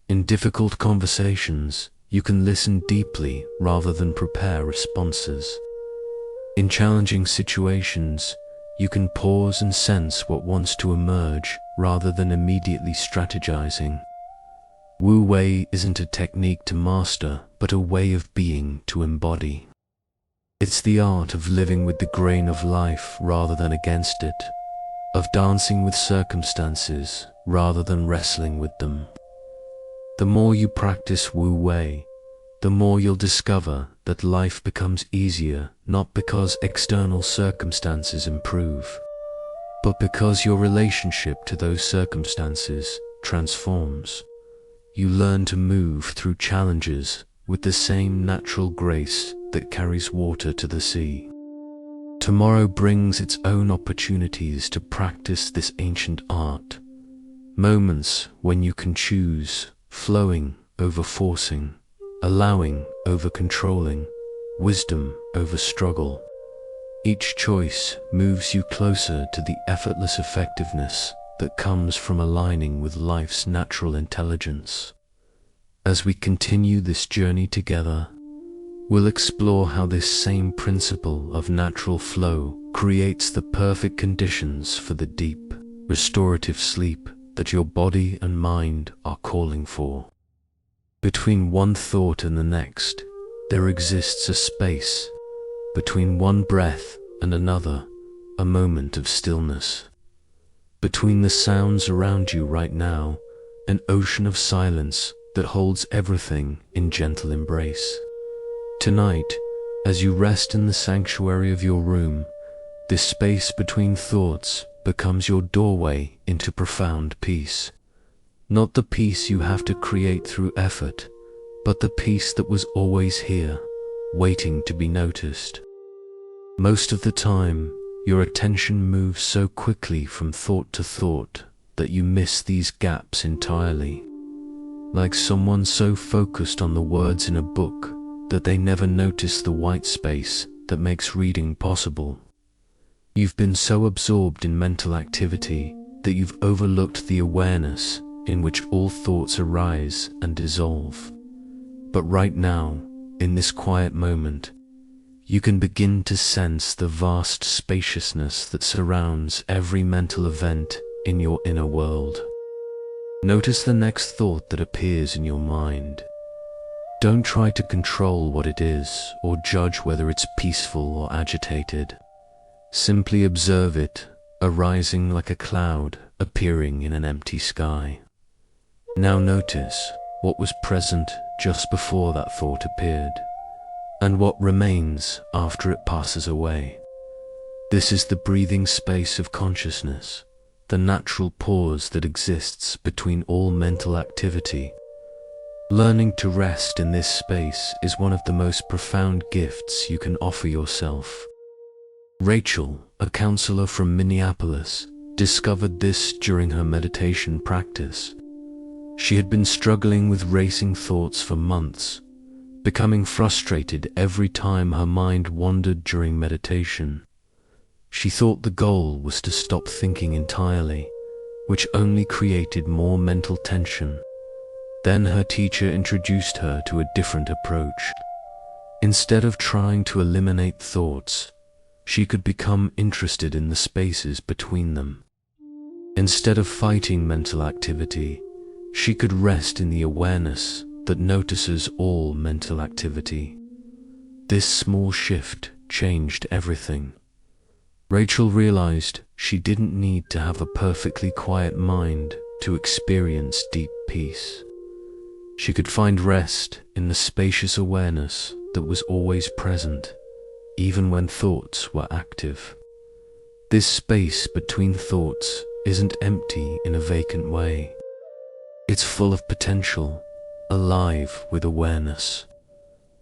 In difficult conversations, you can listen deeply rather than prepare responses. In challenging situations, you can pause and sense what wants to emerge rather than immediately strategizing. Wu Wei isn't a technique to master, but a way of being to embody. It's the art of living with the grain of life rather than against it, of dancing with circumstances rather than wrestling with them. The more you practice Wu Wei, the more you'll discover that life becomes easier, not because external circumstances improve, but because your relationship to those circumstances transforms. You learn to move through challenges with the same natural grace that carries water to the sea. Tomorrow brings its own opportunities to practice this ancient art. Moments when you can choose, flowing over forcing, allowing over controlling, wisdom over struggle. Each choice moves you closer to the effortless effectiveness that comes from aligning with life's natural intelligence. As we continue this journey together, we'll explore how this same principle of natural flow creates the perfect conditions for the deep, restorative sleep that your body and mind are calling for. Between one thought and the next, there exists a space. Between one breath and another, a moment of stillness. Between the sounds around you right now, an ocean of silence that holds everything in gentle embrace. Tonight, as you rest in the sanctuary of your room, this space between thoughts becomes your doorway into profound peace. Not the peace you have to create through effort, but the peace that was always here, waiting to be noticed. Most of the time, your attention moves so quickly from thought to thought that you miss these gaps entirely. Like someone so focused on the words in a book that they never notice the white space that makes reading possible. You've been so absorbed in mental activity that you've overlooked the awareness in which all thoughts arise and dissolve. But right now, in this quiet moment, you can begin to sense the vast spaciousness that surrounds every mental event in your inner world. Notice the next thought that appears in your mind. Don't try to control what it is or judge whether it's peaceful or agitated. Simply observe it, arising like a cloud appearing in an empty sky. Now notice what was present just before that thought appeared, and what remains after it passes away. This is the breathing space of consciousness, the natural pause that exists between all mental activity. Learning to rest in this space is one of the most profound gifts you can offer yourself. Rachel, a counselor from Minneapolis, discovered this during her meditation practice. She had been struggling with racing thoughts for months, becoming frustrated every time her mind wandered during meditation. She thought the goal was to stop thinking entirely, which only created more mental tension. Then her teacher introduced her to a different approach. Instead of trying to eliminate thoughts, she could become interested in the spaces between them. Instead of fighting mental activity, she could rest in the awareness that notices all mental activity. This small shift changed everything. Rachel realized she didn't need to have a perfectly quiet mind to experience deep peace. She could find rest in the spacious awareness that was always present, even when thoughts were active. This space between thoughts isn't empty in a vacant way. It's full of potential, alive with awareness,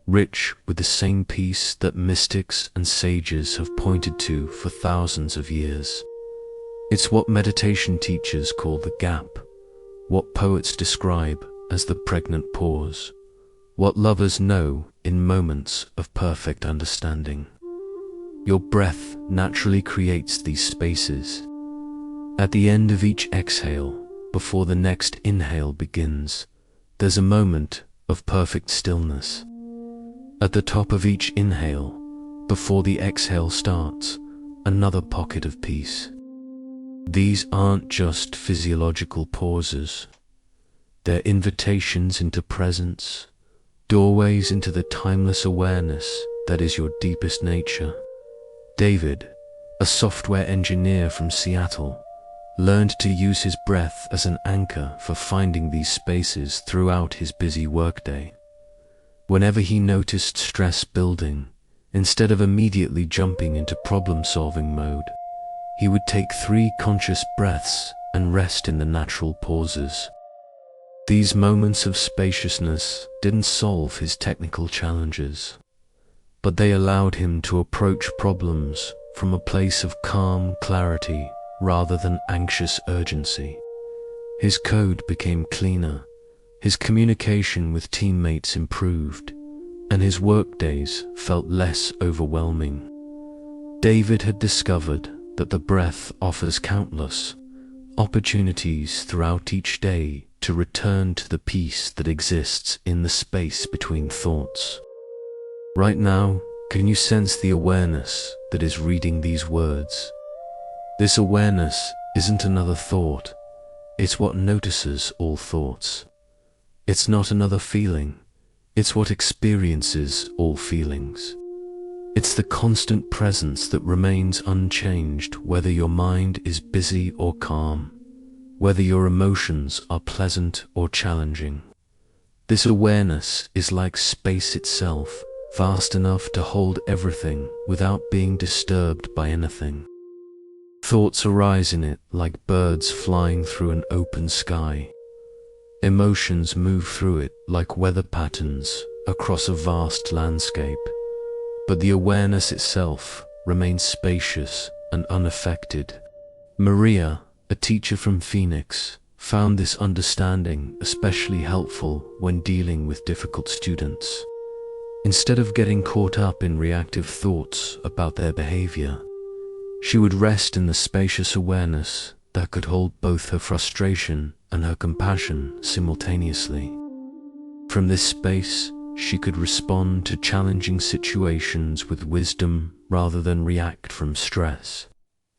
rich with the same peace that mystics and sages have pointed to for thousands of years. It's what meditation teachers call the gap, what poets describe as the pregnant pause, what lovers know in moments of perfect understanding. Your breath naturally creates these spaces. At the end of each exhale, before the next inhale begins, there's a moment of perfect stillness. At the top of each inhale, before the exhale starts, another pocket of peace. These aren't just physiological pauses. They're invitations into presence, doorways into the timeless awareness that is your deepest nature. David, a software engineer from Seattle, learned to use his breath as an anchor for finding these spaces throughout his busy workday. Whenever he noticed stress building, instead of immediately jumping into problem-solving mode, he would take 3 conscious breaths and rest in the natural pauses. These moments of spaciousness didn't solve his technical challenges, but they allowed him to approach problems from a place of calm clarity rather than anxious urgency. His code became cleaner, his communication with teammates improved, and his workdays felt less overwhelming. David had discovered that the breath offers countless opportunities throughout each day to return to the peace that exists in the space between thoughts. Right now, can you sense the awareness that is reading these words? This awareness isn't another thought, it's what notices all thoughts. It's not another feeling, it's what experiences all feelings. It's the constant presence that remains unchanged whether your mind is busy or calm, whether your emotions are pleasant or challenging. This awareness is like space itself, vast enough to hold everything without being disturbed by anything. Thoughts arise in it like birds flying through an open sky. Emotions move through it like weather patterns across a vast landscape. But the awareness itself remains spacious and unaffected. Maria, a teacher from Phoenix, found this understanding especially helpful when dealing with difficult students. Instead of getting caught up in reactive thoughts about their behavior, she would rest in the spacious awareness that could hold both her frustration and her compassion simultaneously. From this space, she could respond to challenging situations with wisdom rather than react from stress.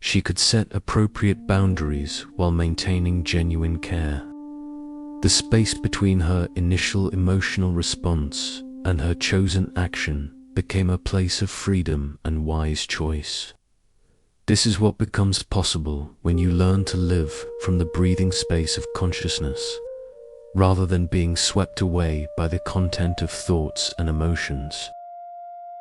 She could set appropriate boundaries while maintaining genuine care. The space between her initial emotional response and her chosen action became a place of freedom and wise choice. This is what becomes possible when you learn to live from the breathing space of consciousness, rather than being swept away by the content of thoughts and emotions.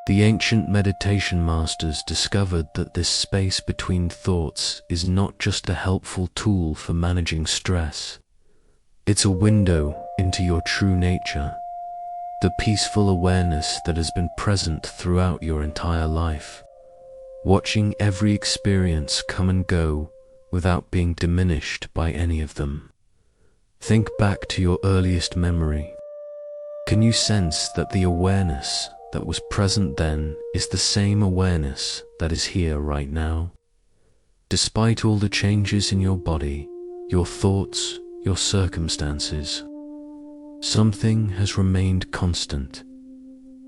The ancient meditation masters discovered that this space between thoughts is not just a helpful tool for managing stress. It's a window into your true nature, the peaceful awareness that has been present throughout your entire life, watching every experience come and go without being diminished by any of them. Think back to your earliest memory. Can you sense that the awareness that was present then is the same awareness that is here right now? Despite all the changes in your body, your thoughts, your circumstances, something has remained constant.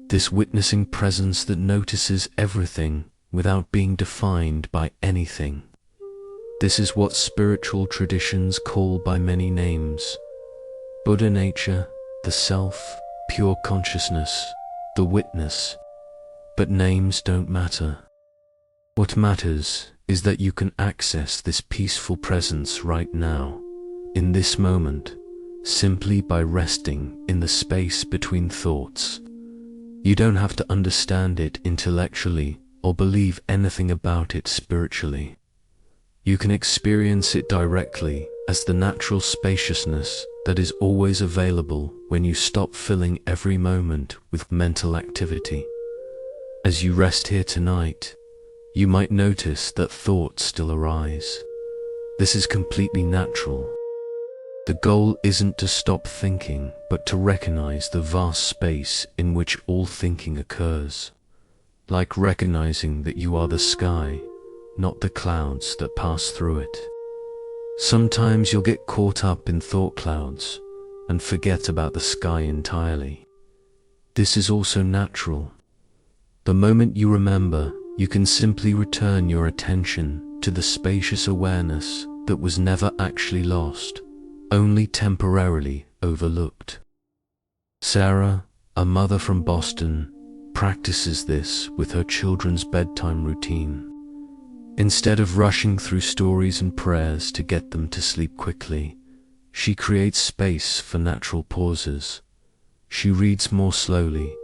This witnessing presence that notices everything without being defined by anything. This is what spiritual traditions call by many names: Buddha nature, the self, pure consciousness, the witness. But names don't matter. What matters is that you can access this peaceful presence right now, in this moment, simply by resting in the space between thoughts. You don't have to understand it intellectually or believe anything about it spiritually. You can experience it directly as the natural spaciousness that is always available when you stop filling every moment with mental activity. As you rest here tonight, you might notice that thoughts still arise. This is completely natural. The goal isn't to stop thinking, but to recognize the vast space in which all thinking occurs, like recognizing that you are the sky, not the clouds that pass through it. Sometimes you'll get caught up in thought clouds and forget about the sky entirely. This is also natural. The moment you remember, you can simply return your attention to the spacious awareness that was never actually lost, only temporarily overlooked. Sarah, a mother from Boston, practices this with her children's bedtime routine. Instead of rushing through stories and prayers to get them to sleep quickly, she creates space for natural pauses. She reads more slowly,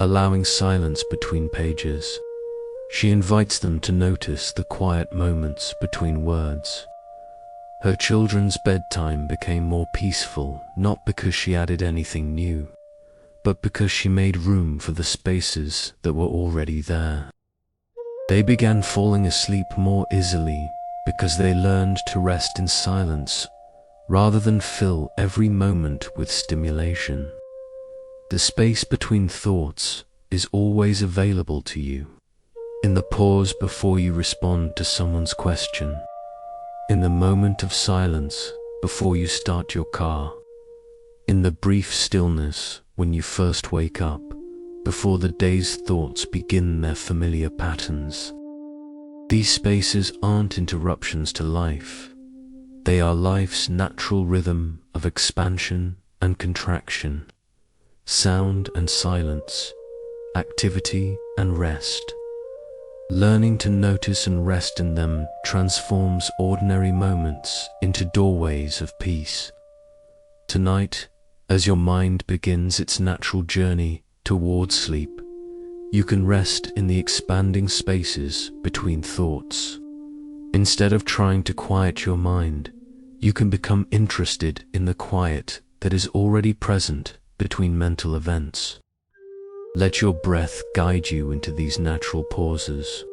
allowing silence between pages. She invites them to notice the quiet moments between words. Her children's bedtime became more peaceful, not because she added anything new, but because she made room for the spaces that were already there. They began falling asleep more easily because they learned to rest in silence rather than fill every moment with stimulation. The space between thoughts is always available to you. In the pause before you respond to someone's question, in the moment of silence before you start your car, in the brief stillness when you first wake up, before the day's thoughts begin their familiar patterns. These spaces aren't interruptions to life. They are life's natural rhythm of expansion and contraction, sound and silence, activity and rest. Learning to notice and rest in them transforms ordinary moments into doorways of peace. Tonight, as your mind begins its natural journey towards sleep, you can rest in the expanding spaces between thoughts. Instead of trying to quiet your mind, you can become interested in the quiet that is already present between mental events. Let your breath guide you into these natural pauses.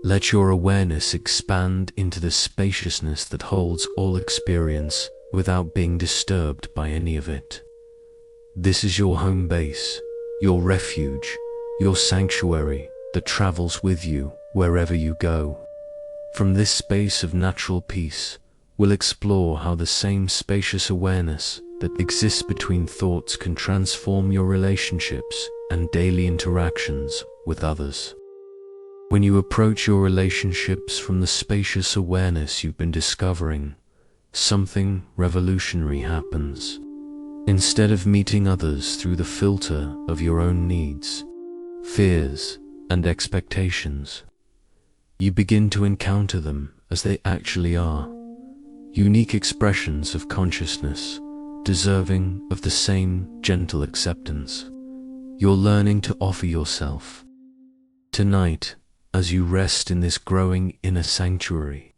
Let your awareness expand into the spaciousness that holds all experience without being disturbed by any of it. This is your home base, your refuge, your sanctuary that travels with you wherever you go. From this space of natural peace, we'll explore how the same spacious awareness that exists between thoughts can transform your relationships and daily interactions with others. When you approach your relationships from the spacious awareness you've been discovering, something revolutionary happens. Instead of meeting others through the filter of your own needs, fears, and expectations, you begin to encounter them as they actually are, unique expressions of consciousness, deserving of the same gentle acceptance you're learning to offer yourself. Tonight, as you rest in this growing inner sanctuary,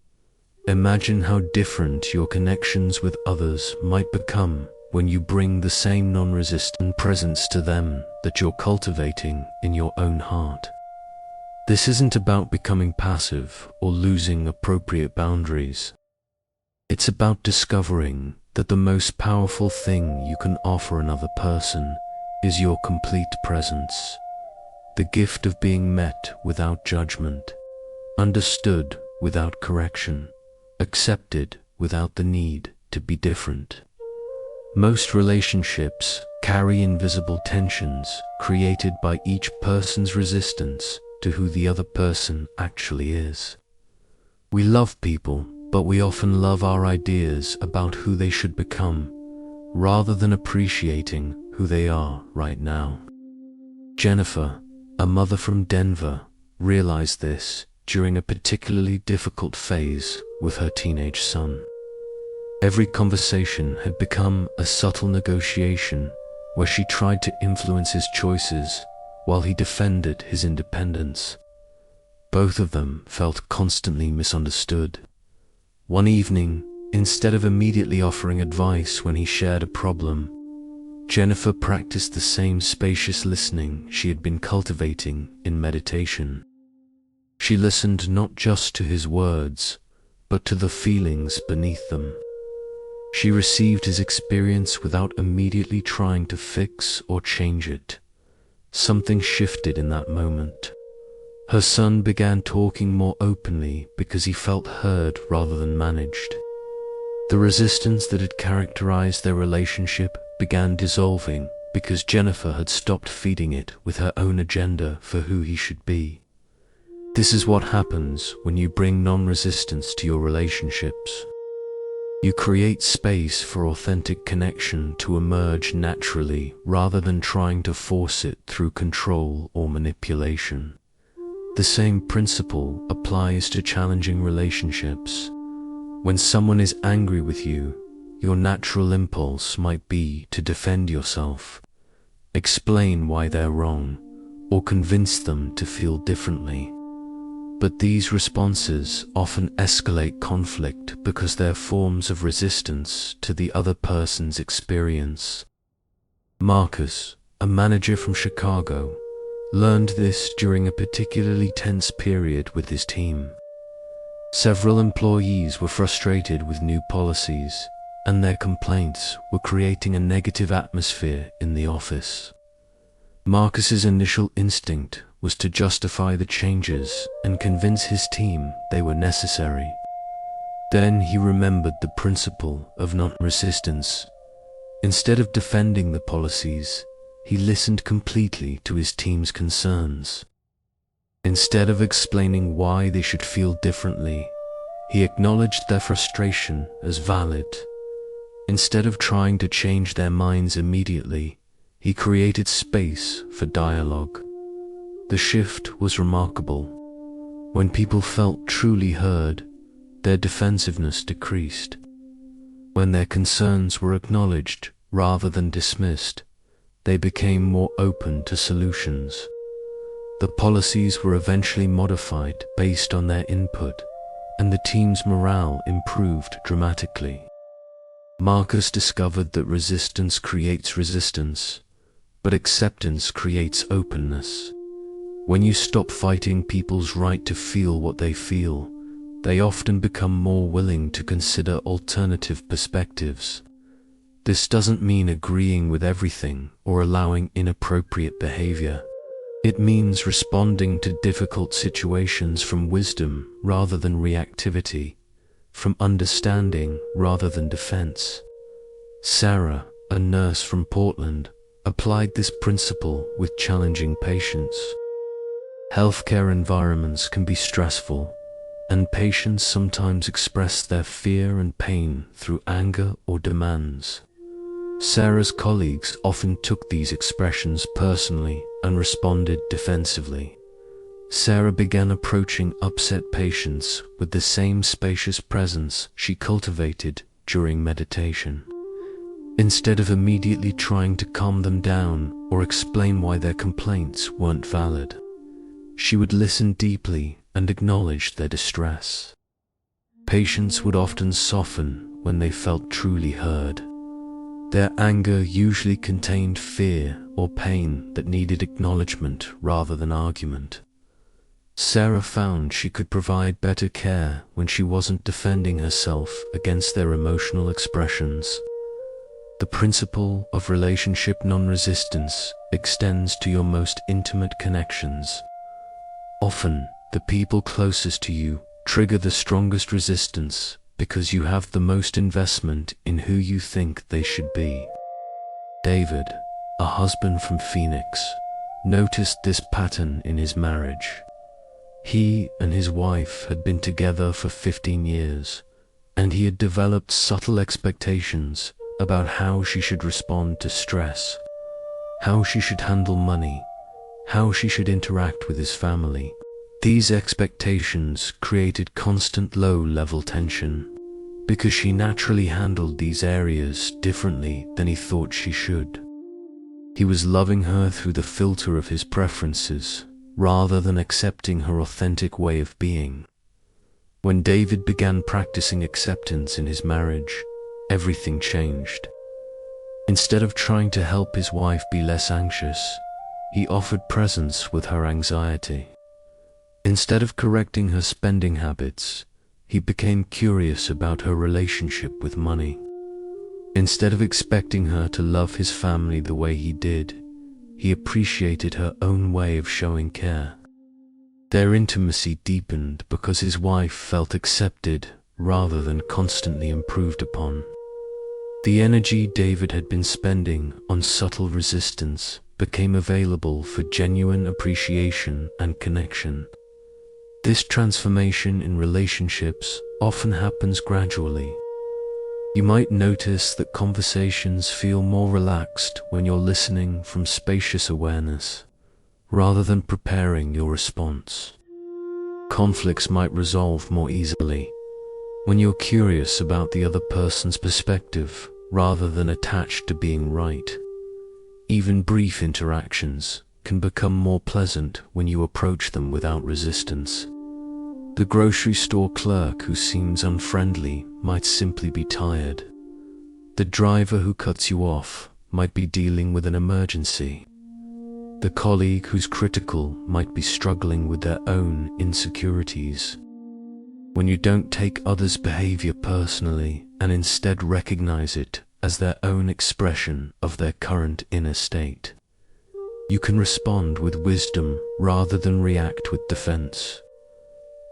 imagine how different your connections with others might become when you bring the same non-resistant presence to them that you're cultivating in your own heart. This isn't about becoming passive or losing appropriate boundaries. It's about discovering that the most powerful thing you can offer another person is your complete presence, the gift of being met without judgment, understood without correction, accepted without the need to be different. Most relationships carry invisible tensions created by each person's resistance to who the other person actually is. We love people, but we often love our ideas about who they should become, rather than appreciating who they are right now. Jennifer, a mother from Denver, realized this during a particularly difficult phase with her teenage son. Every conversation had become a subtle negotiation where she tried to influence his choices while he defended his independence. Both of them felt constantly misunderstood. One evening, instead of immediately offering advice when he shared a problem, Jennifer practiced the same spacious listening she had been cultivating in meditation. She listened not just to his words, but to the feelings beneath them. She received his experience without immediately trying to fix or change it. Something shifted in that moment. Her son began talking more openly because he felt heard rather than managed. The resistance that had characterized their relationship began dissolving because Jennifer had stopped feeding it with her own agenda for who he should be. This is what happens when you bring non-resistance to your relationships. You create space for authentic connection to emerge naturally rather than trying to force it through control or manipulation. The same principle applies to challenging relationships. When someone is angry with you, your natural impulse might be to defend yourself, explain why they're wrong, or convince them to feel differently. But these responses often escalate conflict because they're forms of resistance to the other person's experience. Marcus, a manager from Chicago, learned this during a particularly tense period with his team. Several employees were frustrated with new policies, and their complaints were creating a negative atmosphere in the office. Marcus's initial instinct was to justify the changes and convince his team they were necessary. Then he remembered the principle of non-resistance. Instead of defending the policies, he listened completely to his team's concerns. Instead of explaining why they should feel differently, he acknowledged their frustration as valid. Instead of trying to change their minds immediately, he created space for dialogue. The shift was remarkable. When people felt truly heard, their defensiveness decreased. When their concerns were acknowledged rather than dismissed, they became more open to solutions. The policies were eventually modified based on their input, and the team's morale improved dramatically. Marcus discovered that resistance creates resistance, but acceptance creates openness. When you stop fighting people's right to feel what they feel, they often become more willing to consider alternative perspectives. This doesn't mean agreeing with everything or allowing inappropriate behavior. It means responding to difficult situations from wisdom rather than reactivity, from understanding rather than defense. Sarah, a nurse from Portland, applied this principle with challenging patients. Healthcare environments can be stressful, and patients sometimes express their fear and pain through anger or demands. Sarah's colleagues often took these expressions personally and responded defensively. Sarah began approaching upset patients with the same spacious presence she cultivated during meditation. Instead of immediately trying to calm them down or explain why their complaints weren't valid, she would listen deeply and acknowledge their distress. Patients would often soften when they felt truly heard. Their anger usually contained fear or pain that needed acknowledgement rather than argument. Sarah found she could provide better care when she wasn't defending herself against their emotional expressions. The principle of relationship non-resistance extends to your most intimate connections. Often, the people closest to you trigger the strongest resistance because you have the most investment in who you think they should be. David, a husband from Phoenix, noticed this pattern in his marriage. He and his wife had been together for 15 years, and he had developed subtle expectations about how she should respond to stress, how she should handle money, how she should interact with his family. These expectations created constant low-level tension, because she naturally handled these areas differently than he thought she should. He was loving her through the filter of his preferences, rather than accepting her authentic way of being. When David began practicing acceptance in his marriage, everything changed. Instead of trying to help his wife be less anxious, he offered presence with her anxiety. Instead of correcting her spending habits, he became curious about her relationship with money. Instead of expecting her to love his family the way he did, he appreciated her own way of showing care. Their intimacy deepened because his wife felt accepted rather than constantly improved upon. The energy David had been spending on subtle resistance became available for genuine appreciation and connection. This transformation in relationships often happens gradually. You might notice that conversations feel more relaxed when you're listening from spacious awareness, rather than preparing your response. Conflicts might resolve more easily when you're curious about the other person's perspective rather than attached to being right. Even brief interactions can become more pleasant when you approach them without resistance. The grocery store clerk who seems unfriendly might simply be tired. The driver who cuts you off might be dealing with an emergency. The colleague who's critical might be struggling with their own insecurities. When you don't take others' behavior personally and instead recognize it as their own expression of their current inner state, you can respond with wisdom rather than react with defense.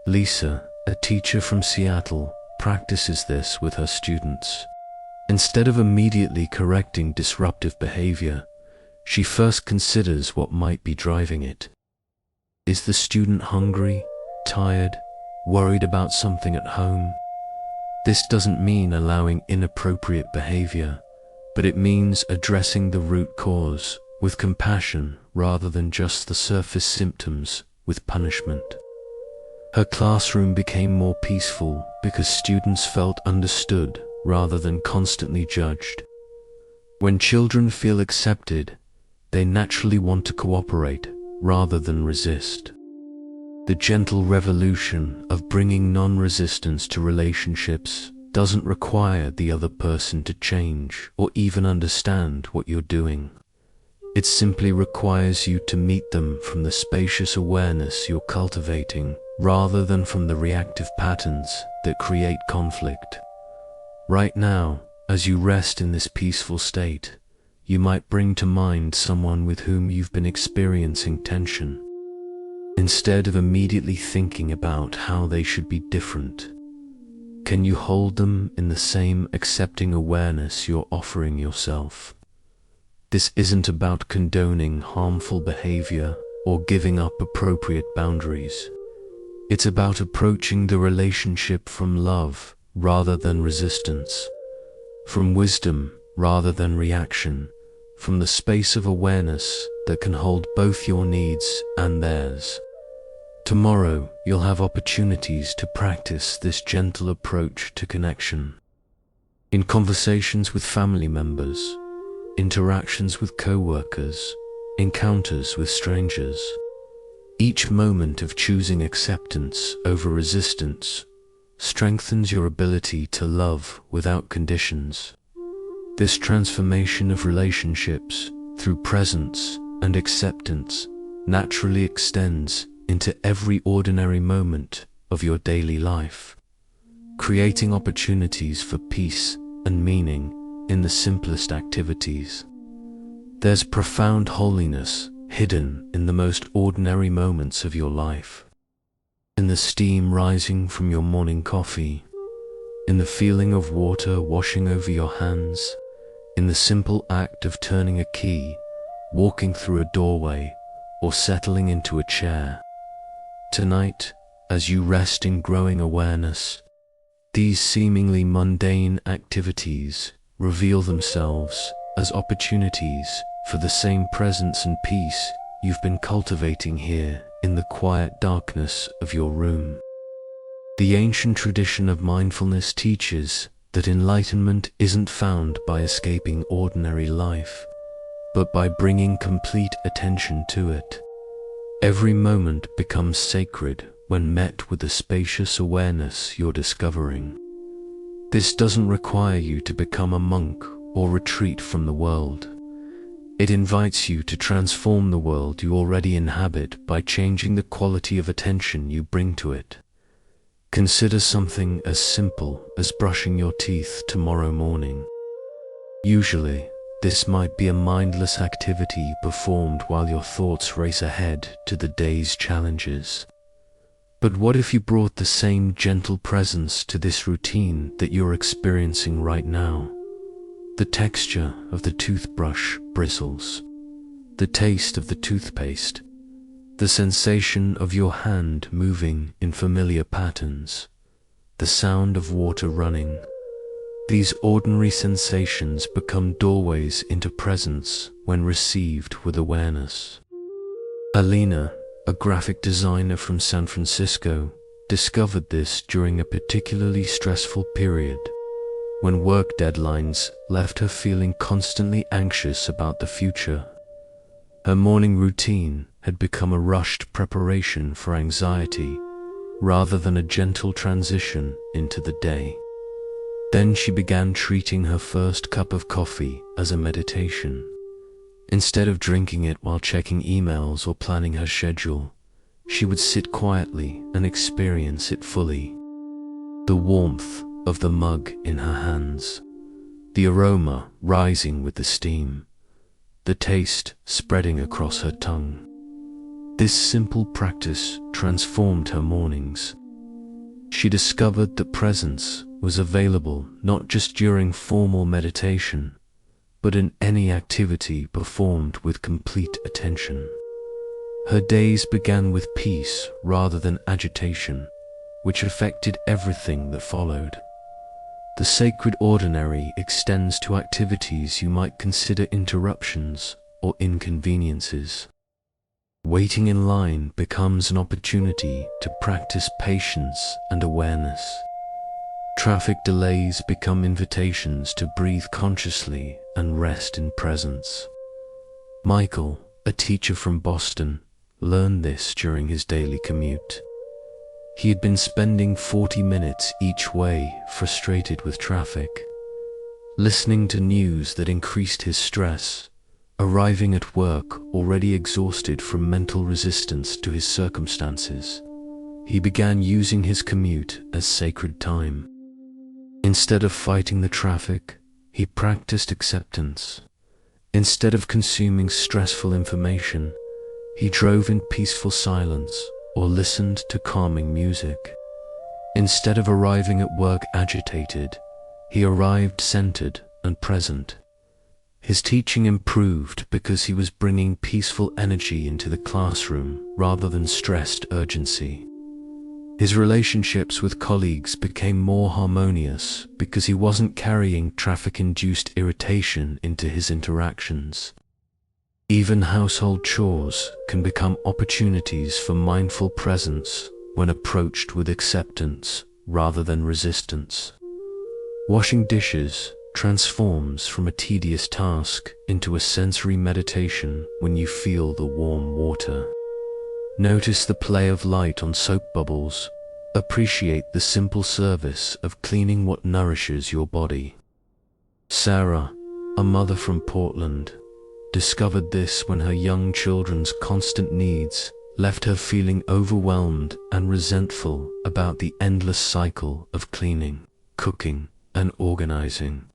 Lisa, a teacher from Seattle, practices this with her students. Instead of immediately correcting disruptive behavior, she first considers what might be driving it. Is the student hungry, tired, worried about something at home? This doesn't mean allowing inappropriate behavior, but it means addressing the root cause with compassion rather than just the surface symptoms with punishment. Her classroom became more peaceful because students felt understood rather than constantly judged. When children feel accepted, they naturally want to cooperate rather than resist. The gentle revolution of bringing non-resistance to relationships doesn't require the other person to change or even understand what you're doing. It simply requires you to meet them from the spacious awareness you're cultivating rather than from the reactive patterns that create conflict. Right now, as you rest in this peaceful state, you might bring to mind someone with whom you've been experiencing tension. Instead of immediately thinking about how they should be different, can you hold them in the same accepting awareness you're offering yourself? This isn't about condoning harmful behavior or giving up appropriate boundaries. It's about approaching the relationship from love rather than resistance, from wisdom rather than reaction, from the space of awareness that can hold both your needs and theirs. Tomorrow, you'll have opportunities to practice this gentle approach to connection. In conversations with family members, interactions with co-workers, encounters with strangers, each moment of choosing acceptance over resistance strengthens your ability to love without conditions. This transformation of relationships through presence and acceptance naturally extends into every ordinary moment of your daily life, creating opportunities for peace and meaning in the simplest activities. There's profound holiness hidden in the most ordinary moments of your life. In the steam rising from your morning coffee, in the feeling of water washing over your hands, in the simple act of turning a key, walking through a doorway, or settling into a chair. Tonight, as you rest in growing awareness, these seemingly mundane activities reveal themselves as opportunities for the same presence and peace you've been cultivating here in the quiet darkness of your room. The ancient tradition of mindfulness teaches that enlightenment isn't found by escaping ordinary life, but by bringing complete attention to it. Every moment becomes sacred when met with the spacious awareness you're discovering. This doesn't require you to become a monk or retreat from the world. It invites you to transform the world you already inhabit by changing the quality of attention you bring to it. Consider something as simple as brushing your teeth tomorrow morning. Usually, this might be a mindless activity performed while your thoughts race ahead to the day's challenges. But what if you brought the same gentle presence to this routine that you're experiencing right now? The texture of the toothbrush bristles, the taste of the toothpaste, the sensation of your hand moving in familiar patterns, the sound of water running. These ordinary sensations become doorways into presence when received with awareness. Alina, a graphic designer from San Francisco, discovered this during a particularly stressful period when work deadlines left her feeling constantly anxious about the future. Her morning routine had become a rushed preparation for anxiety rather than a gentle transition into the day. Then she began treating her first cup of coffee as a meditation. Instead of drinking it while checking emails or planning her schedule, she would sit quietly and experience it fully. The warmth of the mug in her hands, the aroma rising with the steam, the taste spreading across her tongue. This simple practice transformed her mornings. She discovered that presence was available not just during formal meditation, but in any activity performed with complete attention. Her days began with peace rather than agitation, which affected everything that followed. The sacred ordinary extends to activities you might consider interruptions or inconveniences. Waiting in line becomes an opportunity to practice patience and awareness. Traffic delays become invitations to breathe consciously and rest in presence. Michael, a teacher from Boston, learned this during his daily commute. He had been spending 40 minutes each way, frustrated with traffic, listening to news that increased his stress, arriving at work already exhausted from mental resistance to his circumstances. He began using his commute as sacred time. Instead of fighting the traffic, he practiced acceptance. Instead of consuming stressful information, he drove in peaceful silence or listened to calming music. Instead of arriving at work agitated, he arrived centered and present. His teaching improved because he was bringing peaceful energy into the classroom rather than stressed urgency. His relationships with colleagues became more harmonious because he wasn't carrying traffic-induced irritation into his interactions. Even household chores can become opportunities for mindful presence when approached with acceptance rather than resistance. Washing dishes transforms from a tedious task into a sensory meditation when you feel the warm water. Notice the play of light on soap bubbles. Appreciate the simple service of cleaning what nourishes your body. Sarah, a mother from Portland, discovered this when her young children's constant needs left her feeling overwhelmed and resentful about the endless cycle of cleaning, cooking, and organizing.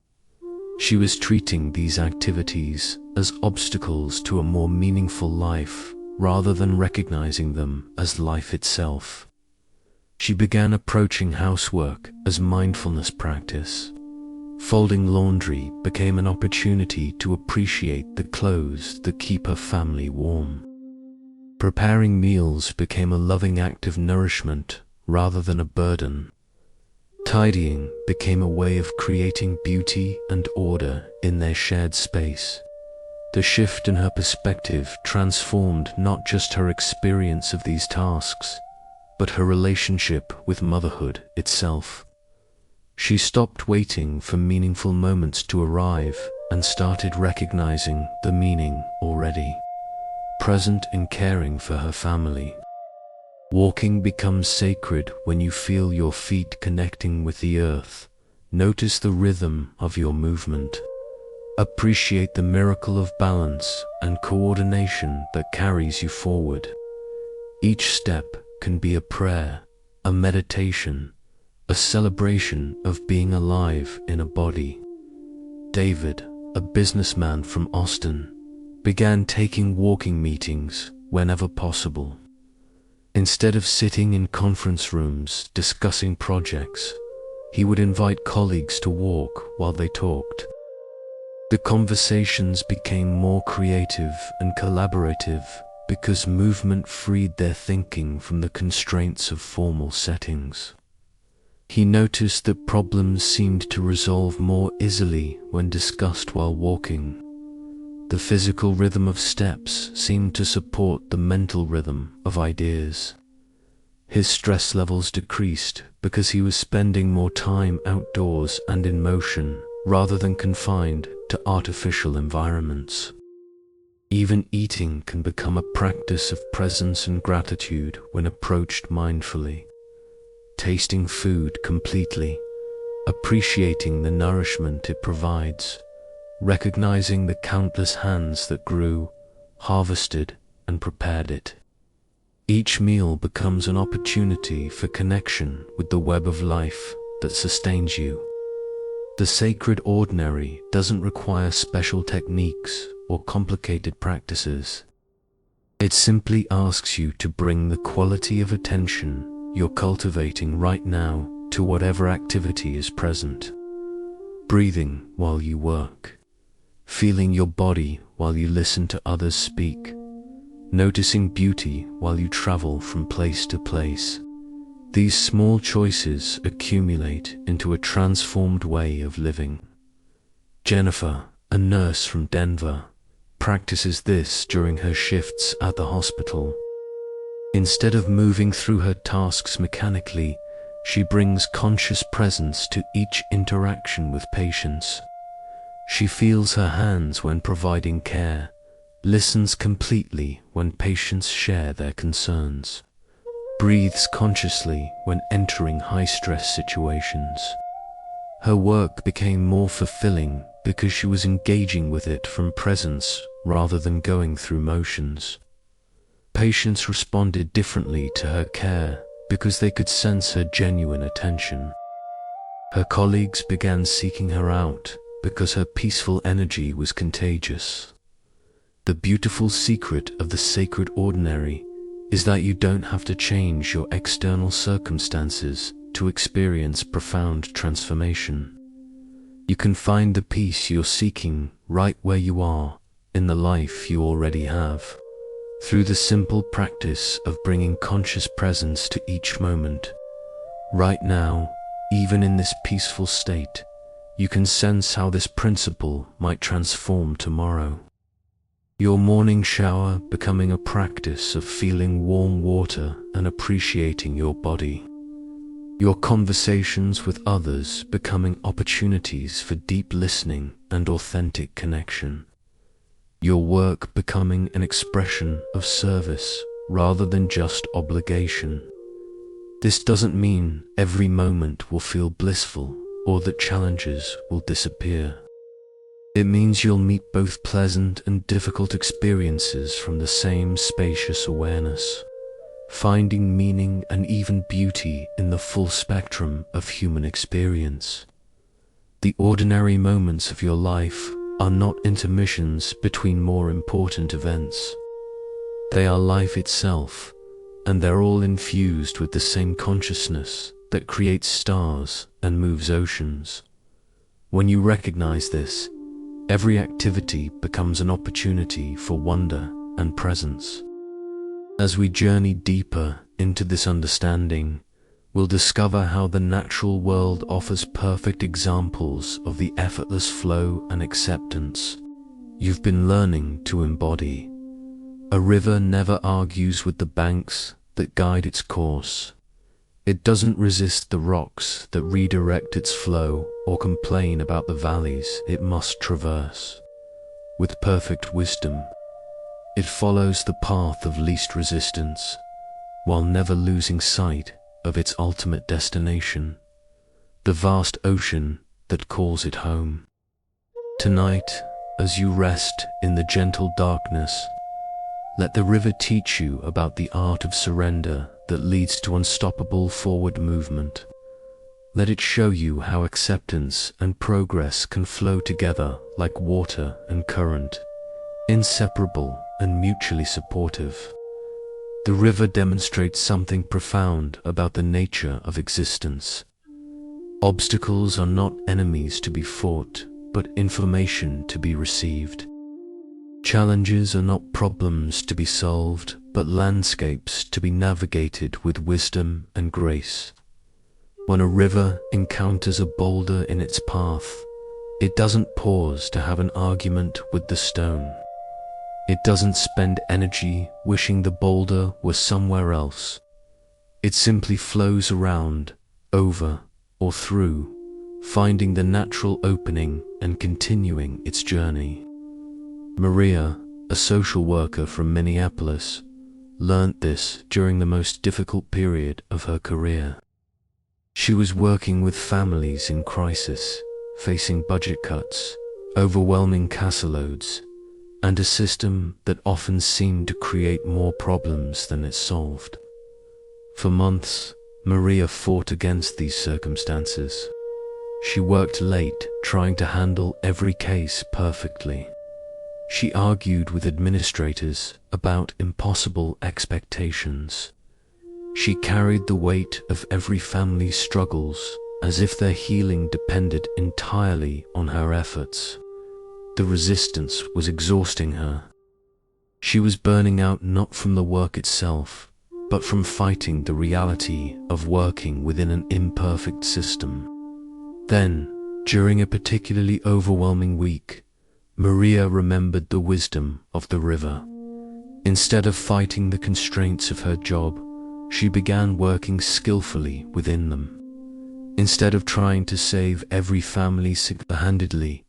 She was treating these activities as obstacles to a more meaningful life rather than recognizing them as life itself. She began approaching housework as mindfulness practice. Folding laundry became an opportunity to appreciate the clothes that keep her family warm. Preparing meals became a loving act of nourishment rather than a burden. Tidying became a way of creating beauty and order in their shared space. The shift in her perspective transformed not just her experience of these tasks, but her relationship with motherhood itself. She stopped waiting for meaningful moments to arrive and started recognizing the meaning already present in caring for her family. Walking becomes sacred when you feel your feet connecting with the earth. Notice the rhythm of your movement. Appreciate the miracle of balance and coordination that carries you forward. Each step can be a prayer, a meditation, a celebration of being alive in a body. David, a businessman from Austin, began taking walking meetings whenever possible. Instead of sitting in conference rooms discussing projects, he would invite colleagues to walk while they talked. The conversations became more creative and collaborative because movement freed their thinking from the constraints of formal settings. He noticed that problems seemed to resolve more easily when discussed while walking. The physical rhythm of steps seemed to support the mental rhythm of ideas. His stress levels decreased because he was spending more time outdoors and in motion rather than confined to artificial environments. Even eating can become a practice of presence and gratitude when approached mindfully. Tasting food completely, appreciating the nourishment it provides, recognizing the countless hands that grew, harvested, and prepared it. Each meal becomes an opportunity for connection with the web of life that sustains you. The sacred ordinary doesn't require special techniques or complicated practices. It simply asks you to bring the quality of attention you're cultivating right now to whatever activity is present. Breathing while you work, feeling your body while you listen to others speak, noticing beauty while you travel from place to place. These small choices accumulate into a transformed way of living. Jennifer, a nurse from Denver, practices this during her shifts at the hospital. Instead of moving through her tasks mechanically, she brings conscious presence to each interaction with patients. She feels her hands when providing care, listens completely when patients share their concerns, breathes consciously when entering high-stress situations. Her work became more fulfilling because she was engaging with it from presence rather than going through motions. Patients responded differently to her care because they could sense her genuine attention. Her colleagues began seeking her out because her peaceful energy was contagious. The beautiful secret of the sacred ordinary is that you don't have to change your external circumstances to experience profound transformation. You can find the peace you're seeking right where you are in the life you already have, through the simple practice of bringing conscious presence to each moment. Right now, even in this peaceful state, you can sense how this principle might transform tomorrow. Your morning shower becoming a practice of feeling warm water and appreciating your body. Your conversations with others becoming opportunities for deep listening and authentic connection. Your work becoming an expression of service rather than just obligation. This doesn't mean every moment will feel blissful or that challenges will disappear. It means you'll meet both pleasant and difficult experiences from the same spacious awareness, finding meaning and even beauty in the full spectrum of human experience. The ordinary moments of your life are not intermissions between more important events. They are life itself, and they're all infused with the same consciousness that creates stars and moves oceans. When you recognize this, every activity becomes an opportunity for wonder and presence. As we journey deeper into this understanding, we'll discover how the natural world offers perfect examples of the effortless flow and acceptance you've been learning to embody. A river never argues with the banks that guide its course. It doesn't resist the rocks that redirect its flow or complain about the valleys it must traverse. With perfect wisdom, it follows the path of least resistance, while never losing sight of its ultimate destination, the vast ocean that calls it home. Tonight, as you rest in the gentle darkness, let the river teach you about the art of surrender that leads to unstoppable forward movement. Let it show you how acceptance and progress can flow together like water and current, inseparable and mutually supportive. The river demonstrates something profound about the nature of existence. Obstacles are not enemies to be fought, but information to be received. Challenges are not problems to be solved, but landscapes to be navigated with wisdom and grace. When a river encounters a boulder in its path, it doesn't pause to have an argument with the stone. It doesn't spend energy wishing the boulder were somewhere else. It simply flows around, over, or through, finding the natural opening and continuing its journey. Maria, a social worker from Minneapolis, learnt this during the most difficult period of her career. She was working with families in crisis, facing budget cuts, overwhelming caseloads, and a system that often seemed to create more problems than it solved. For months, Maria fought against these circumstances. She worked late, trying to handle every case perfectly. She argued with administrators about impossible expectations. She carried the weight of every family's struggles as if their healing depended entirely on her efforts. The resistance was exhausting her. She was burning out not from the work itself, but from fighting the reality of working within an imperfect system. Then, during a particularly overwhelming week, Maria remembered the wisdom of the river. Instead of fighting the constraints of her job, she began working skillfully within them. Instead of trying to save every family single-handedly,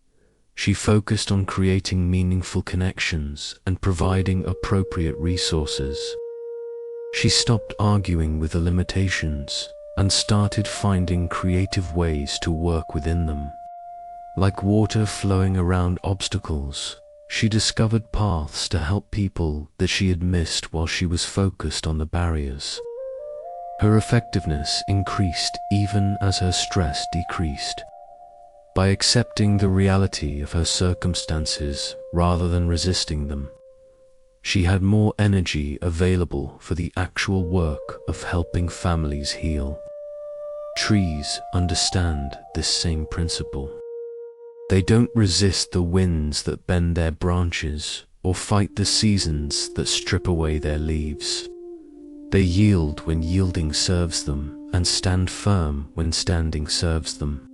she focused on creating meaningful connections and providing appropriate resources. She stopped arguing with the limitations and started finding creative ways to work within them. Like water flowing around obstacles, she discovered paths to help people that she had missed while she was focused on the barriers. Her effectiveness increased even as her stress decreased. By accepting the reality of her circumstances rather than resisting them, she had more energy available for the actual work of helping families heal. Trees understand this same principle. They don't resist the winds that bend their branches or fight the seasons that strip away their leaves. They yield when yielding serves them and stand firm when standing serves them,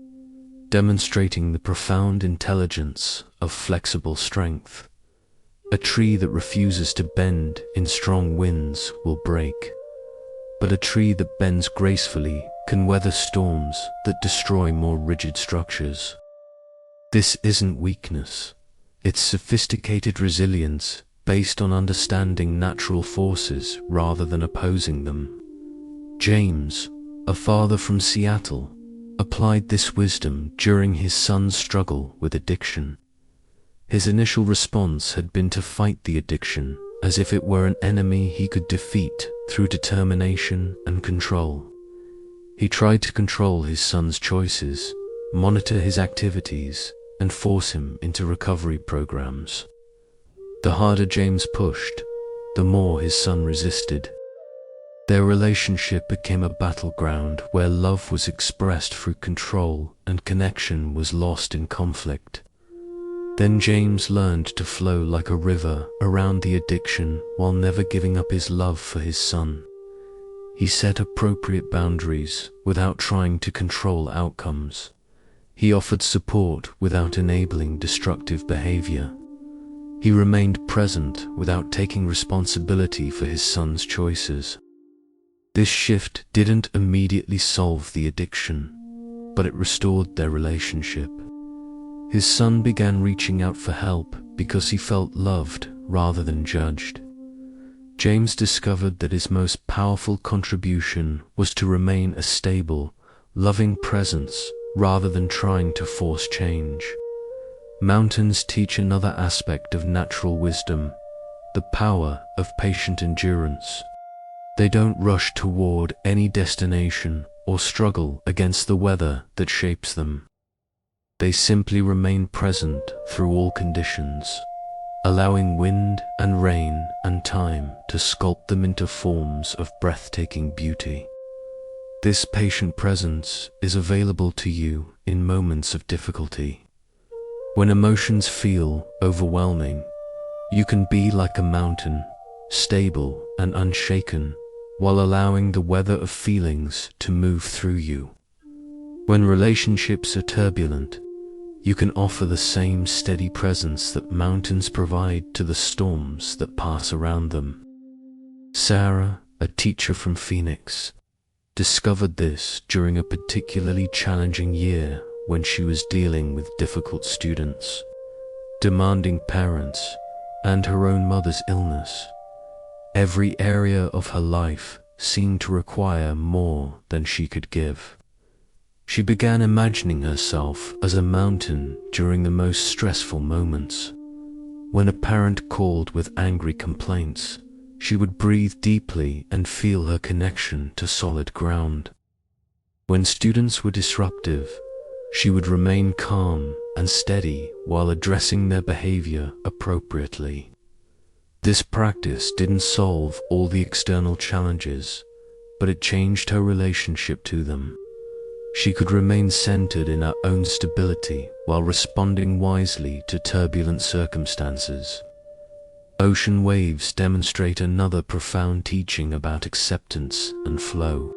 demonstrating the profound intelligence of flexible strength. A tree that refuses to bend in strong winds will break, but a tree that bends gracefully can weather storms that destroy more rigid structures. This isn't weakness, it's sophisticated resilience based on understanding natural forces rather than opposing them. James, a father from Seattle, applied this wisdom during his son's struggle with addiction. His initial response had been to fight the addiction as if it were an enemy he could defeat through determination and control. He tried to control his son's choices, monitor his activities, and force him into recovery programs. The harder James pushed, the more his son resisted. Their relationship became a battleground where love was expressed through control and connection was lost in conflict. Then James learned to flow like a river around the addiction while never giving up his love for his son. He set appropriate boundaries without trying to control outcomes. He offered support without enabling destructive behavior. He remained present without taking responsibility for his son's choices. This shift didn't immediately solve the addiction, but it restored their relationship. His son began reaching out for help because he felt loved rather than judged. James discovered that his most powerful contribution was to remain a stable, loving presence rather than trying to force change. Mountains teach another aspect of natural wisdom, the power of patient endurance. They don't rush toward any destination or struggle against the weather that shapes them. They simply remain present through all conditions, allowing wind and rain and time to sculpt them into forms of breathtaking beauty. This patient presence is available to you in moments of difficulty. When emotions feel overwhelming, you can be like a mountain, stable and unshaken, while allowing the weather of feelings to move through you. When relationships are turbulent, you can offer the same steady presence that mountains provide to the storms that pass around them. Sarah, a teacher from Phoenix, discovered this during a particularly challenging year when she was dealing with difficult students, demanding parents, and her own mother's illness. Every area of her life seemed to require more than she could give. She began imagining herself as a mountain during the most stressful moments. When a parent called with angry complaints, she would breathe deeply and feel her connection to solid ground. When students were disruptive, she would remain calm and steady while addressing their behavior appropriately. This practice didn't solve all the external challenges, but it changed her relationship to them. She could remain centered in her own stability while responding wisely to turbulent circumstances. Ocean waves demonstrate another profound teaching about acceptance and flow.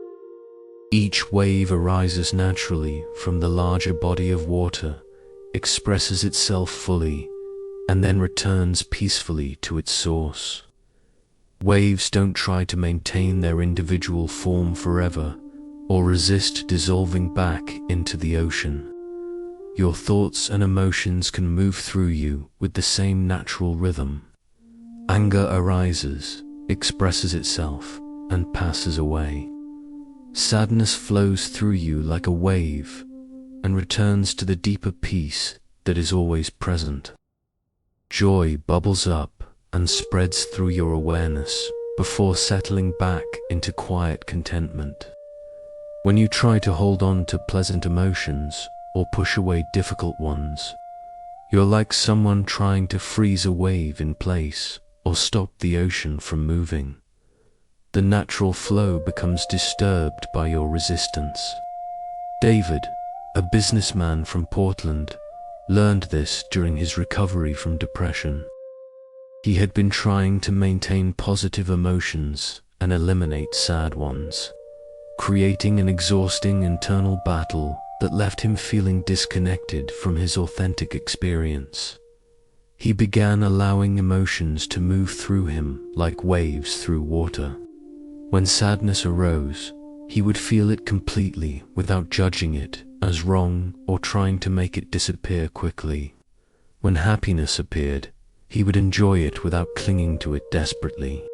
Each wave arises naturally from the larger body of water, expresses itself fully, and then returns peacefully to its source. Waves don't try to maintain their individual form forever, or resist dissolving back into the ocean. Your thoughts and emotions can move through you with the same natural rhythm. Anger arises, expresses itself, and passes away. Sadness flows through you like a wave, and returns to the deeper peace that is always present. Joy bubbles up and spreads through your awareness before settling back into quiet contentment. When you try to hold on to pleasant emotions or push away difficult ones, you're like someone trying to freeze a wave in place or stop the ocean from moving. The natural flow becomes disturbed by your resistance. David, a businessman from Portland, learned this during his recovery from depression. He had been trying to maintain positive emotions and eliminate sad ones, creating an exhausting internal battle that left him feeling disconnected from his authentic experience. He began allowing emotions to move through him like waves through water. When sadness arose, he would feel it completely without judging it as wrong or trying to make it disappear quickly. When happiness appeared, he would enjoy it without clinging to it desperately.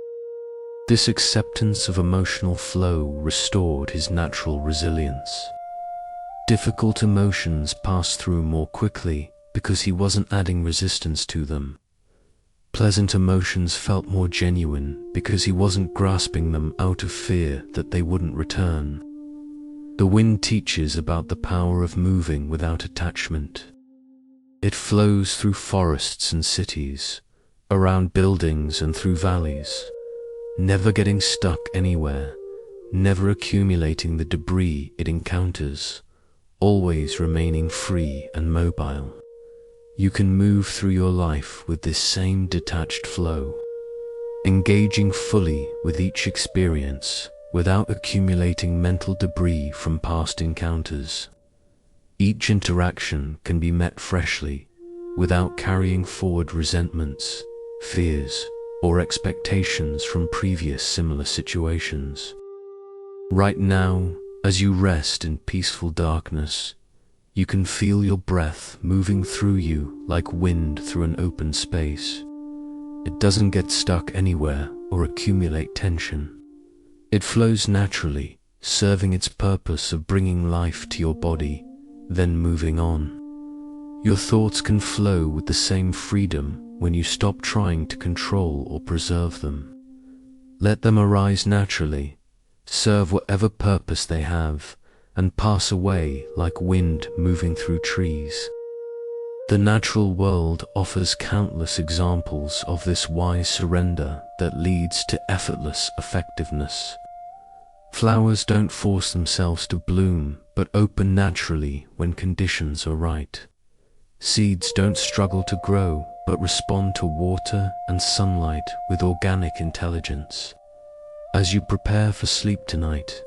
This acceptance of emotional flow restored his natural resilience. Difficult emotions passed through more quickly because he wasn't adding resistance to them. Pleasant emotions felt more genuine because he wasn't grasping them out of fear that they wouldn't return. The wind teaches about the power of moving without attachment. It flows through forests and cities, around buildings and through valleys, never getting stuck anywhere, never accumulating the debris it encounters, always remaining free and mobile. You can move through your life with this same detached flow, engaging fully with each experience without accumulating mental debris from past encounters. Each interaction can be met freshly, without carrying forward resentments, fears, or expectations from previous similar situations. Right now, as you rest in peaceful darkness, you can feel your breath moving through you like wind through an open space. It doesn't get stuck anywhere or accumulate tension. It flows naturally, serving its purpose of bringing life to your body, then moving on. Your thoughts can flow with the same freedom when you stop trying to control or preserve them. Let them arise naturally, serve whatever purpose they have, and pass away like wind moving through trees. The natural world offers countless examples of this wise surrender that leads to effortless effectiveness. Flowers don't force themselves to bloom, but open naturally when conditions are right. Seeds don't struggle to grow, but respond to water and sunlight with organic intelligence. As you prepare for sleep tonight,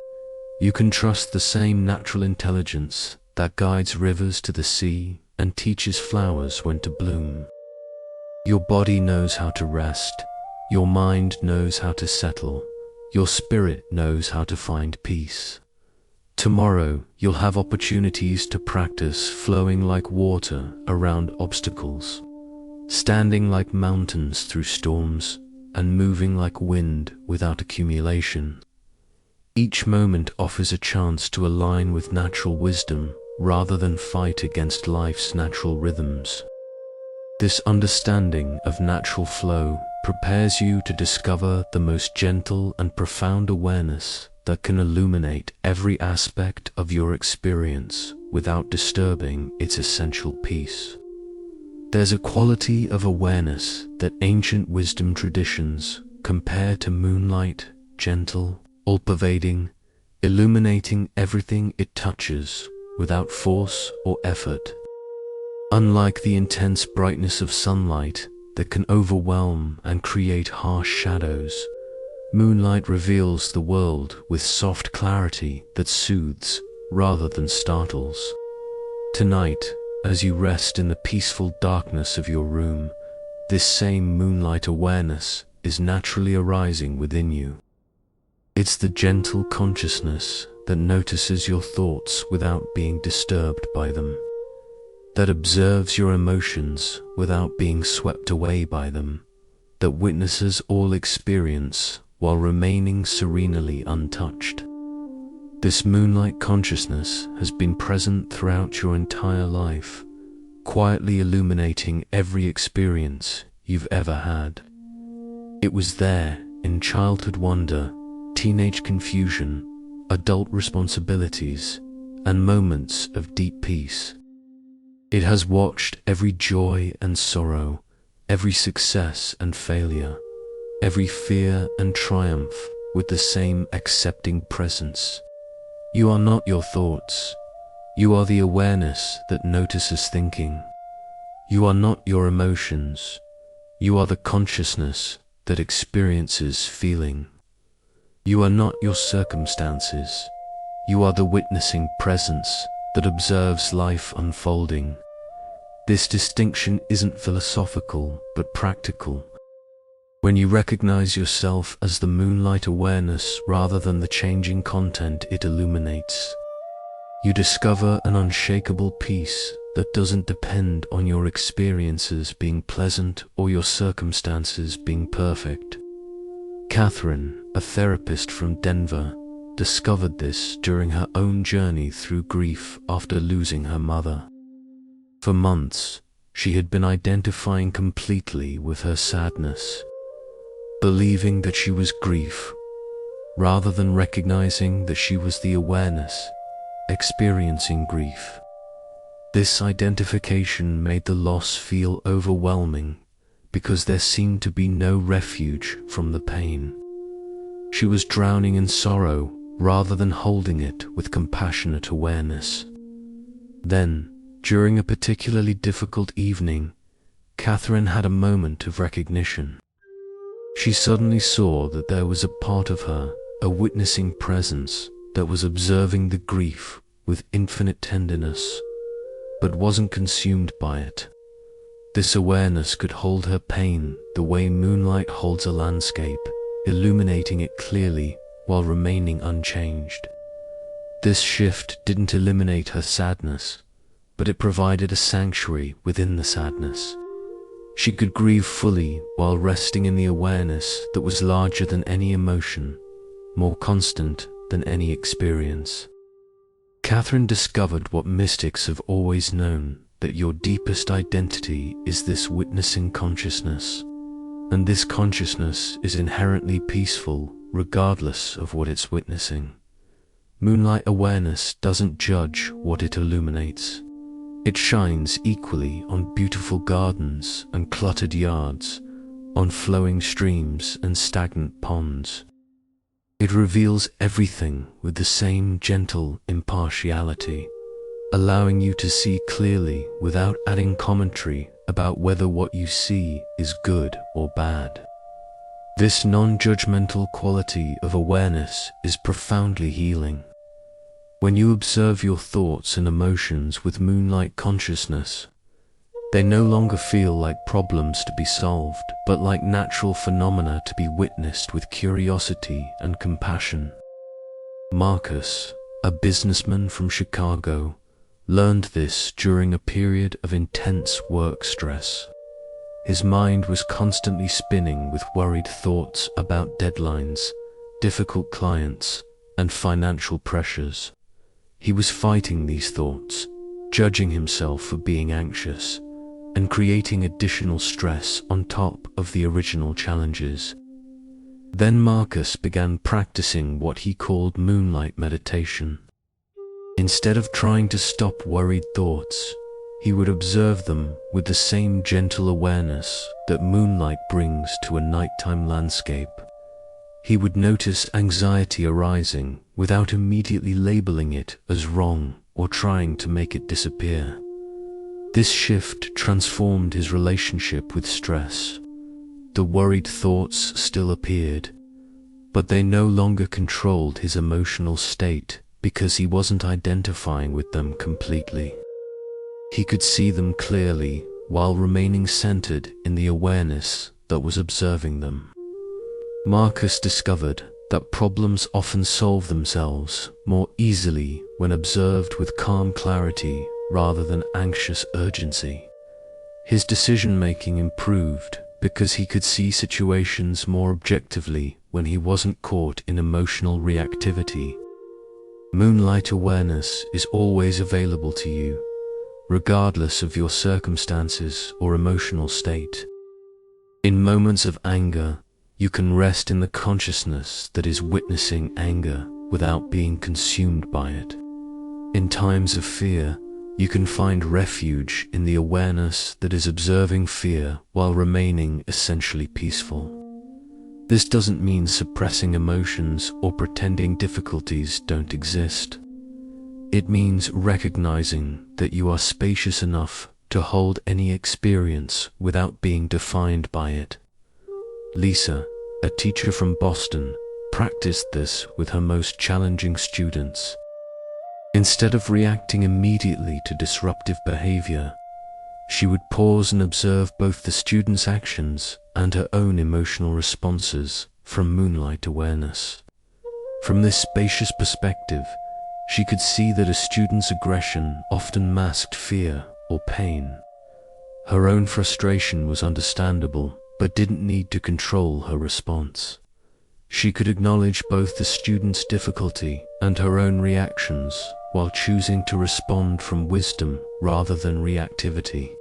you can trust the same natural intelligence that guides rivers to the sea and teaches flowers when to bloom. Your body knows how to rest, your mind knows how to settle, your spirit knows how to find peace. Tomorrow, you'll have opportunities to practice flowing like water around obstacles, standing like mountains through storms, and moving like wind without accumulation. Each moment offers a chance to align with natural wisdom rather than fight against life's natural rhythms. This understanding of natural flow prepares you to discover the most gentle and profound awareness that can illuminate every aspect of your experience without disturbing its essential peace. There's a quality of awareness that ancient wisdom traditions compare to moonlight, gentle, all-pervading, illuminating everything it touches without force or effort. Unlike the intense brightness of sunlight that can overwhelm and create harsh shadows, moonlight reveals the world with soft clarity that soothes rather than startles. Tonight, as you rest in the peaceful darkness of your room, this same moonlight awareness is naturally arising within you. It's the gentle consciousness that notices your thoughts without being disturbed by them, that observes your emotions without being swept away by them, that witnesses all experience while remaining serenely untouched. This moonlight consciousness has been present throughout your entire life, quietly illuminating every experience you've ever had. It was there in childhood wonder, teenage confusion, adult responsibilities, and moments of deep peace. It has watched every joy and sorrow, every success and failure, every fear and triumph with the same accepting presence. You are not your thoughts. You are the awareness that notices thinking. You are not your emotions. You are the consciousness that experiences feeling. You are not your circumstances. You are the witnessing presence that observes life unfolding. This distinction isn't philosophical, but practical. When you recognize yourself as the moonlight awareness rather than the changing content it illuminates, you discover an unshakable peace that doesn't depend on your experiences being pleasant or your circumstances being perfect. Catherine, a therapist from Denver, discovered this during her own journey through grief after losing her mother. For months, she had been identifying completely with her sadness, believing that she was grief, rather than recognizing that she was the awareness, experiencing grief. This identification made the loss feel overwhelming because there seemed to be no refuge from the pain. She was drowning in sorrow rather than holding it with compassionate awareness. Then, during a particularly difficult evening, Catherine had a moment of recognition. She suddenly saw that there was a part of her, a witnessing presence, that was observing the grief with infinite tenderness, but wasn't consumed by it. This awareness could hold her pain the way moonlight holds a landscape, illuminating it clearly while remaining unchanged. This shift didn't eliminate her sadness, but it provided a sanctuary within the sadness. She could grieve fully while resting in the awareness that was larger than any emotion, more constant than any experience. Catherine discovered what mystics have always known, that your deepest identity is this witnessing consciousness, and this consciousness is inherently peaceful regardless of what it's witnessing. Moonlight awareness doesn't judge what it illuminates. It shines equally on beautiful gardens and cluttered yards, on flowing streams and stagnant ponds. It reveals everything with the same gentle impartiality, allowing you to see clearly without adding commentary about whether what you see is good or bad. This non-judgmental quality of awareness is profoundly healing. When you observe your thoughts and emotions with moonlight consciousness, they no longer feel like problems to be solved, but like natural phenomena to be witnessed with curiosity and compassion. Marcus, a businessman from Chicago, learned this during a period of intense work stress. His mind was constantly spinning with worried thoughts about deadlines, difficult clients, and financial pressures. He was fighting these thoughts, judging himself for being anxious, and creating additional stress on top of the original challenges. Then Marcus began practicing what he called moonlight meditation. Instead of trying to stop worried thoughts, he would observe them with the same gentle awareness that moonlight brings to a nighttime landscape. He would notice anxiety arising without immediately labeling it as wrong or trying to make it disappear. This shift transformed his relationship with stress. The worried thoughts still appeared, but they no longer controlled his emotional state because he wasn't identifying with them completely. He could see them clearly while remaining centered in the awareness that was observing them. Marcus discovered that problems often solve themselves more easily when observed with calm clarity rather than anxious urgency. His decision-making improved because he could see situations more objectively when he wasn't caught in emotional reactivity. Moonlight awareness is always available to you, regardless of your circumstances or emotional state. In moments of anger, you can rest in the consciousness that is witnessing anger without being consumed by it. In times of fear, you can find refuge in the awareness that is observing fear while remaining essentially peaceful. This doesn't mean suppressing emotions or pretending difficulties don't exist. It means recognizing that you are spacious enough to hold any experience without being defined by it. Lisa, a teacher from Boston, practiced this with her most challenging students. Instead of reacting immediately to disruptive behavior, she would pause and observe both the students' actions and her own emotional responses from moonlight awareness. From this spacious perspective, she could see that a student's aggression often masked fear or pain. Her own frustration was understandable, but didn't need to control her response. She could acknowledge both the student's difficulty and her own reactions while choosing to respond from wisdom rather than reactivity.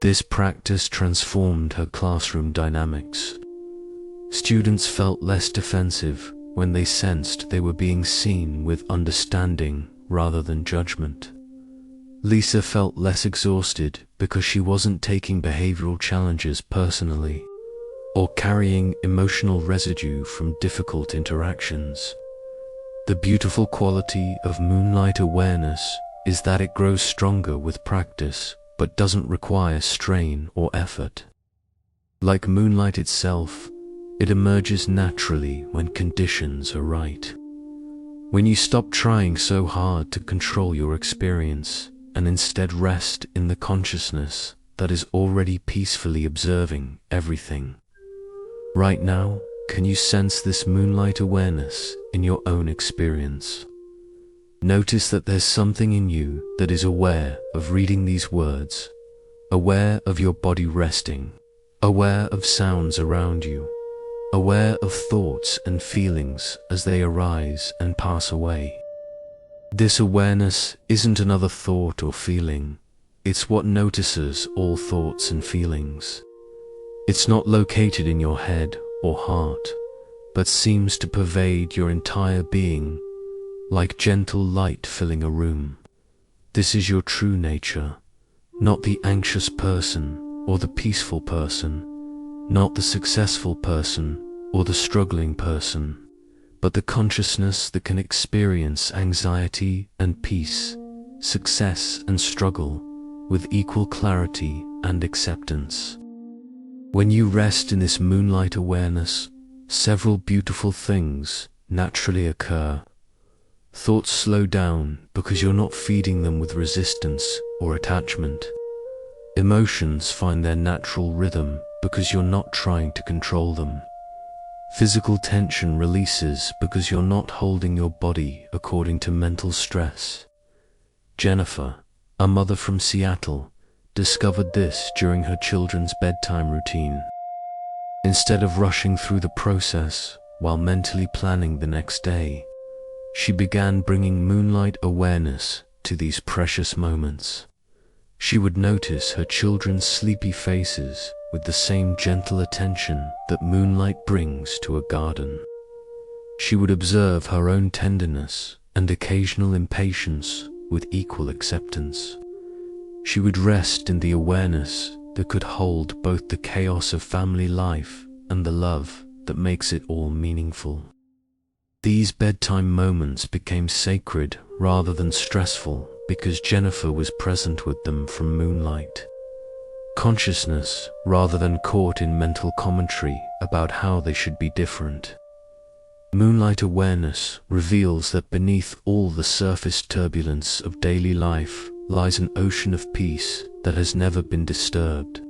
This practice transformed her classroom dynamics. Students felt less defensive when they sensed they were being seen with understanding rather than judgment. Lisa felt less exhausted because she wasn't taking behavioral challenges personally or carrying emotional residue from difficult interactions. The beautiful quality of moonlight awareness is that it grows stronger with practice, but doesn't require strain or effort. Like moonlight itself, it emerges naturally when conditions are right. When you stop trying so hard to control your experience and instead rest in the consciousness that is already peacefully observing everything. Right now, can you sense this moonlight awareness in your own experience? Notice that there's something in you that is aware of reading these words, aware of your body resting, aware of sounds around you, aware of thoughts and feelings as they arise and pass away. This awareness isn't another thought or feeling, it's what notices all thoughts and feelings. It's not located in your head or heart, but seems to pervade your entire being, like gentle light filling a room. This is your true nature, not the anxious person or the peaceful person, not the successful person or the struggling person, but the consciousness that can experience anxiety and peace, success and struggle with equal clarity and acceptance. When you rest in this moonlight awareness, several beautiful things naturally occur. Thoughts slow down because you're not feeding them with resistance or attachment. Emotions find their natural rhythm because you're not trying to control them. Physical tension releases because you're not holding your body according to mental stress. Jennifer, a mother from Seattle, discovered this during her children's bedtime routine. Instead of rushing through the process while mentally planning the next day, she began bringing moonlight awareness to these precious moments. She would notice her children's sleepy faces with the same gentle attention that moonlight brings to a garden. She would observe her own tenderness and occasional impatience with equal acceptance. She would rest in the awareness that could hold both the chaos of family life and the love that makes it all meaningful. These bedtime moments became sacred rather than stressful because Jennifer was present with them from moonlight. Consciousness rather than caught in mental commentary about how they should be different. Moonlight awareness reveals that beneath all the surface turbulence of daily life lies an ocean of peace that has never been disturbed.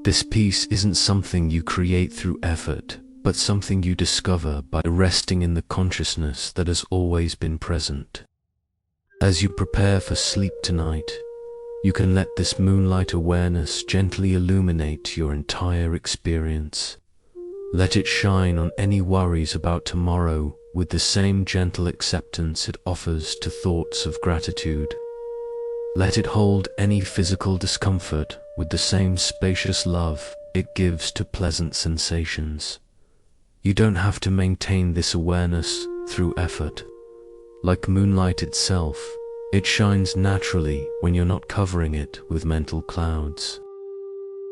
This peace isn't something you create through effort, but something you discover by resting in the consciousness that has always been present. As you prepare for sleep tonight, you can let this moonlight awareness gently illuminate your entire experience. Let it shine on any worries about tomorrow with the same gentle acceptance it offers to thoughts of gratitude. Let it hold any physical discomfort with the same spacious love it gives to pleasant sensations. You don't have to maintain this awareness through effort. Like moonlight itself, it shines naturally when you're not covering it with mental clouds.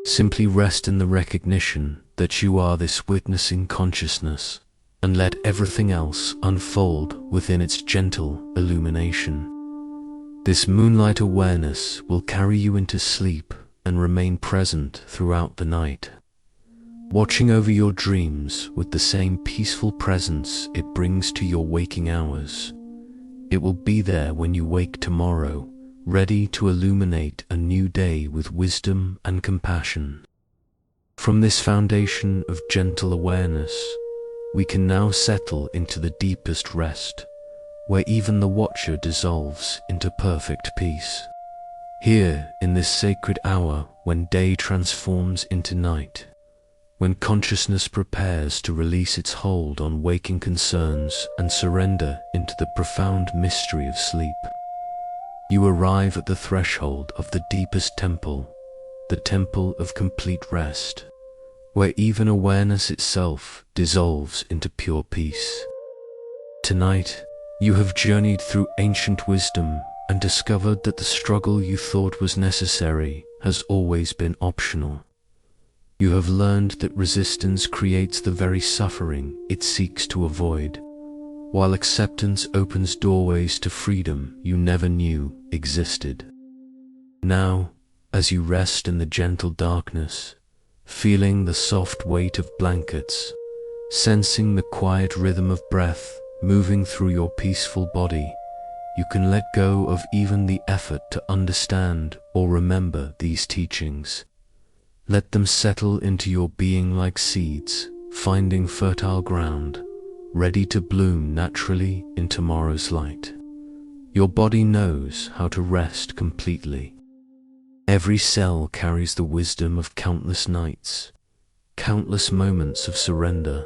Simply rest in the recognition that you are this witnessing consciousness, and let everything else unfold within its gentle illumination. This moonlight awareness will carry you into sleep and remain present throughout the night, watching over your dreams with the same peaceful presence it brings to your waking hours. It will be there when you wake tomorrow, ready to illuminate a new day with wisdom and compassion. From this foundation of gentle awareness, we can now settle into the deepest rest, where even the watcher dissolves into perfect peace. Here, in this sacred hour when day transforms into night, when consciousness prepares to release its hold on waking concerns and surrender into the profound mystery of sleep, you arrive at the threshold of the deepest temple, the temple of complete rest, where even awareness itself dissolves into pure peace. Tonight, you have journeyed through ancient wisdom and discovered that the struggle you thought was necessary has always been optional. You have learned that resistance creates the very suffering it seeks to avoid, while acceptance opens doorways to freedom you never knew existed. Now, as you rest in the gentle darkness, feeling the soft weight of blankets, sensing the quiet rhythm of breath moving through your peaceful body, you can let go of even the effort to understand or remember these teachings. Let them settle into your being like seeds, finding fertile ground, ready to bloom naturally in tomorrow's light. Your body knows how to rest completely. Every cell carries the wisdom of countless nights, countless moments of surrender,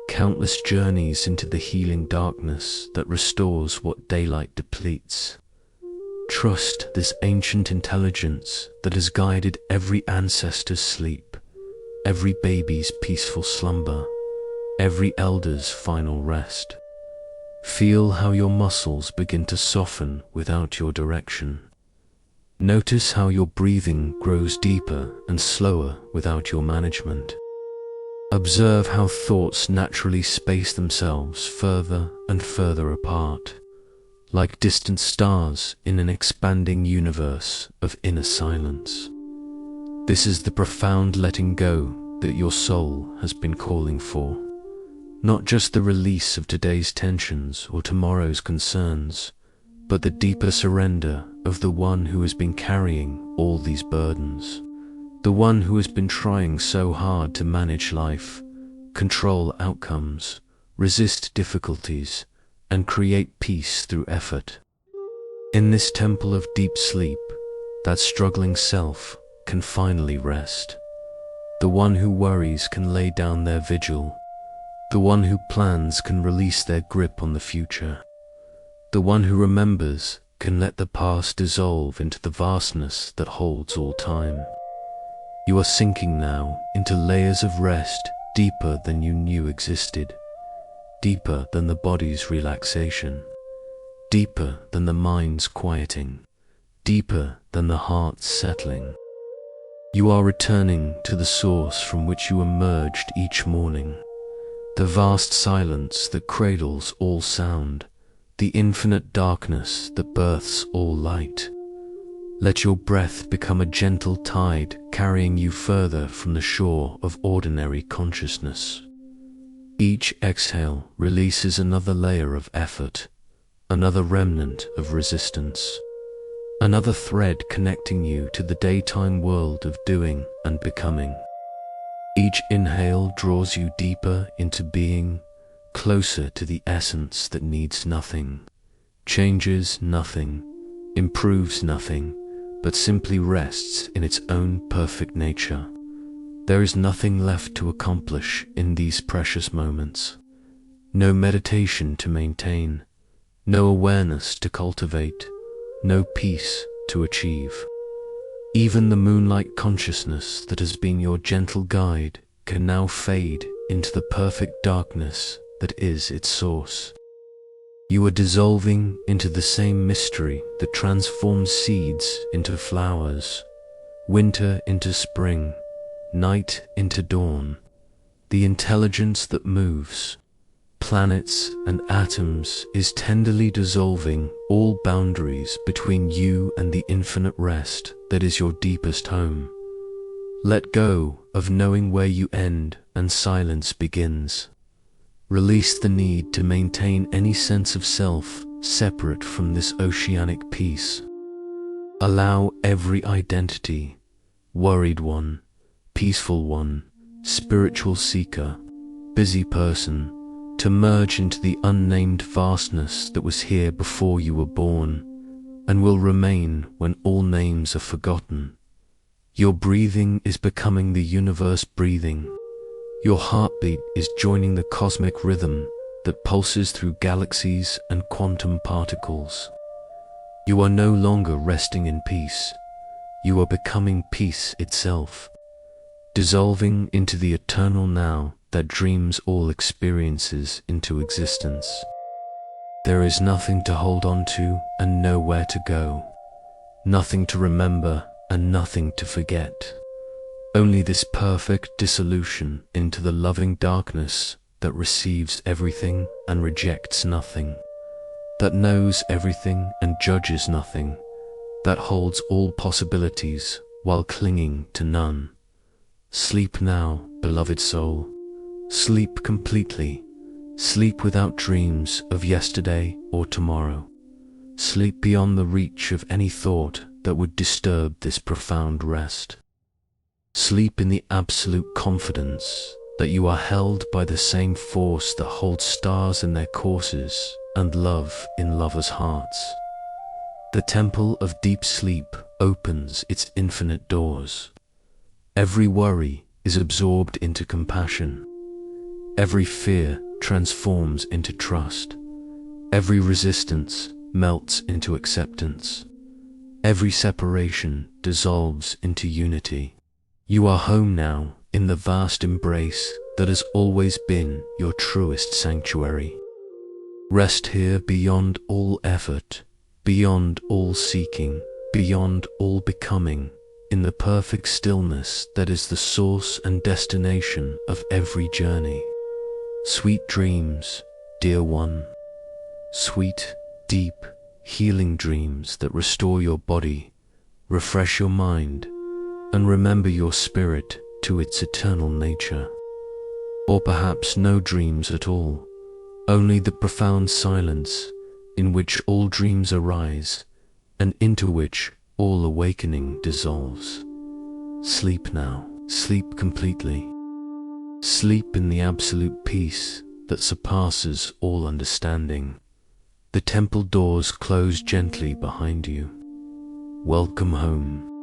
countless journeys into the healing darkness that restores what daylight depletes. Trust this ancient intelligence that has guided every ancestor's sleep, every baby's peaceful slumber, every elder's final rest. Feel how your muscles begin to soften without your direction. Notice how your breathing grows deeper and slower without your management. Observe how thoughts naturally space themselves further and further apart, like distant stars in an expanding universe of inner silence. This is the profound letting go that your soul has been calling for. Not just the release of today's tensions or tomorrow's concerns, but the deeper surrender of the one who has been carrying all these burdens. The one who has been trying so hard to manage life, control outcomes, resist difficulties, and create peace through effort. In this temple of deep sleep, that struggling self can finally rest. The one who worries can lay down their vigil. The one who plans can release their grip on the future. The one who remembers can let the past dissolve into the vastness that holds all time. You are sinking now into layers of rest deeper than you knew existed, deeper than the body's relaxation, deeper than the mind's quieting, deeper than the heart's settling. You are returning to the source from which you emerged each morning, the vast silence that cradles all sound, the infinite darkness that births all light. Let your breath become a gentle tide carrying you further from the shore of ordinary consciousness. Each exhale releases another layer of effort, another remnant of resistance, another thread connecting you to the daytime world of doing and becoming. Each inhale draws you deeper into being, closer to the essence that needs nothing, changes nothing, improves nothing, but simply rests in its own perfect nature. There is nothing left to accomplish in these precious moments. No meditation to maintain, no awareness to cultivate, no peace to achieve. Even the moonlight consciousness that has been your gentle guide can now fade into the perfect darkness that is its source. You are dissolving into the same mystery that transforms seeds into flowers, winter into spring, night into dawn, the intelligence that moves planets and atoms is tenderly dissolving all boundaries between you and the infinite rest that is your deepest home. Let go of knowing where you end and silence begins. Release the need to maintain any sense of self separate from this oceanic peace. Allow every identity, worried one, peaceful one, spiritual seeker, busy person, to merge into the unnamed vastness that was here before you were born, and will remain when all names are forgotten. Your breathing is becoming the universe breathing. Your heartbeat is joining the cosmic rhythm that pulses through galaxies and quantum particles. You are no longer resting in peace. You are becoming peace itself, dissolving into the eternal now that dreams all experiences into existence. There is nothing to hold on to and nowhere to go, nothing to remember and nothing to forget. Only this perfect dissolution into the loving darkness that receives everything and rejects nothing, that knows everything and judges nothing, that holds all possibilities while clinging to none. Sleep now, beloved soul. Sleep completely. Sleep without dreams of yesterday or tomorrow. Sleep beyond the reach of any thought that would disturb this profound rest. Sleep in the absolute confidence that you are held by the same force that holds stars in their courses and love in lovers' hearts. The temple of deep sleep opens its infinite doors. Every worry is absorbed into compassion. Every fear transforms into trust. Every resistance melts into acceptance. Every separation dissolves into unity. You are home now in the vast embrace that has always been your truest sanctuary. Rest here beyond all effort, beyond all seeking, beyond all becoming, in the perfect stillness that is the source and destination of every journey. Sweet dreams, dear one. Sweet, deep, healing dreams that restore your body, refresh your mind, and remember your spirit to its eternal nature. Or perhaps no dreams at all, only the profound silence in which all dreams arise and into which all awakening dissolves. Sleep now, sleep completely. Sleep in the absolute peace that surpasses all understanding. The temple doors close gently behind you. Welcome home.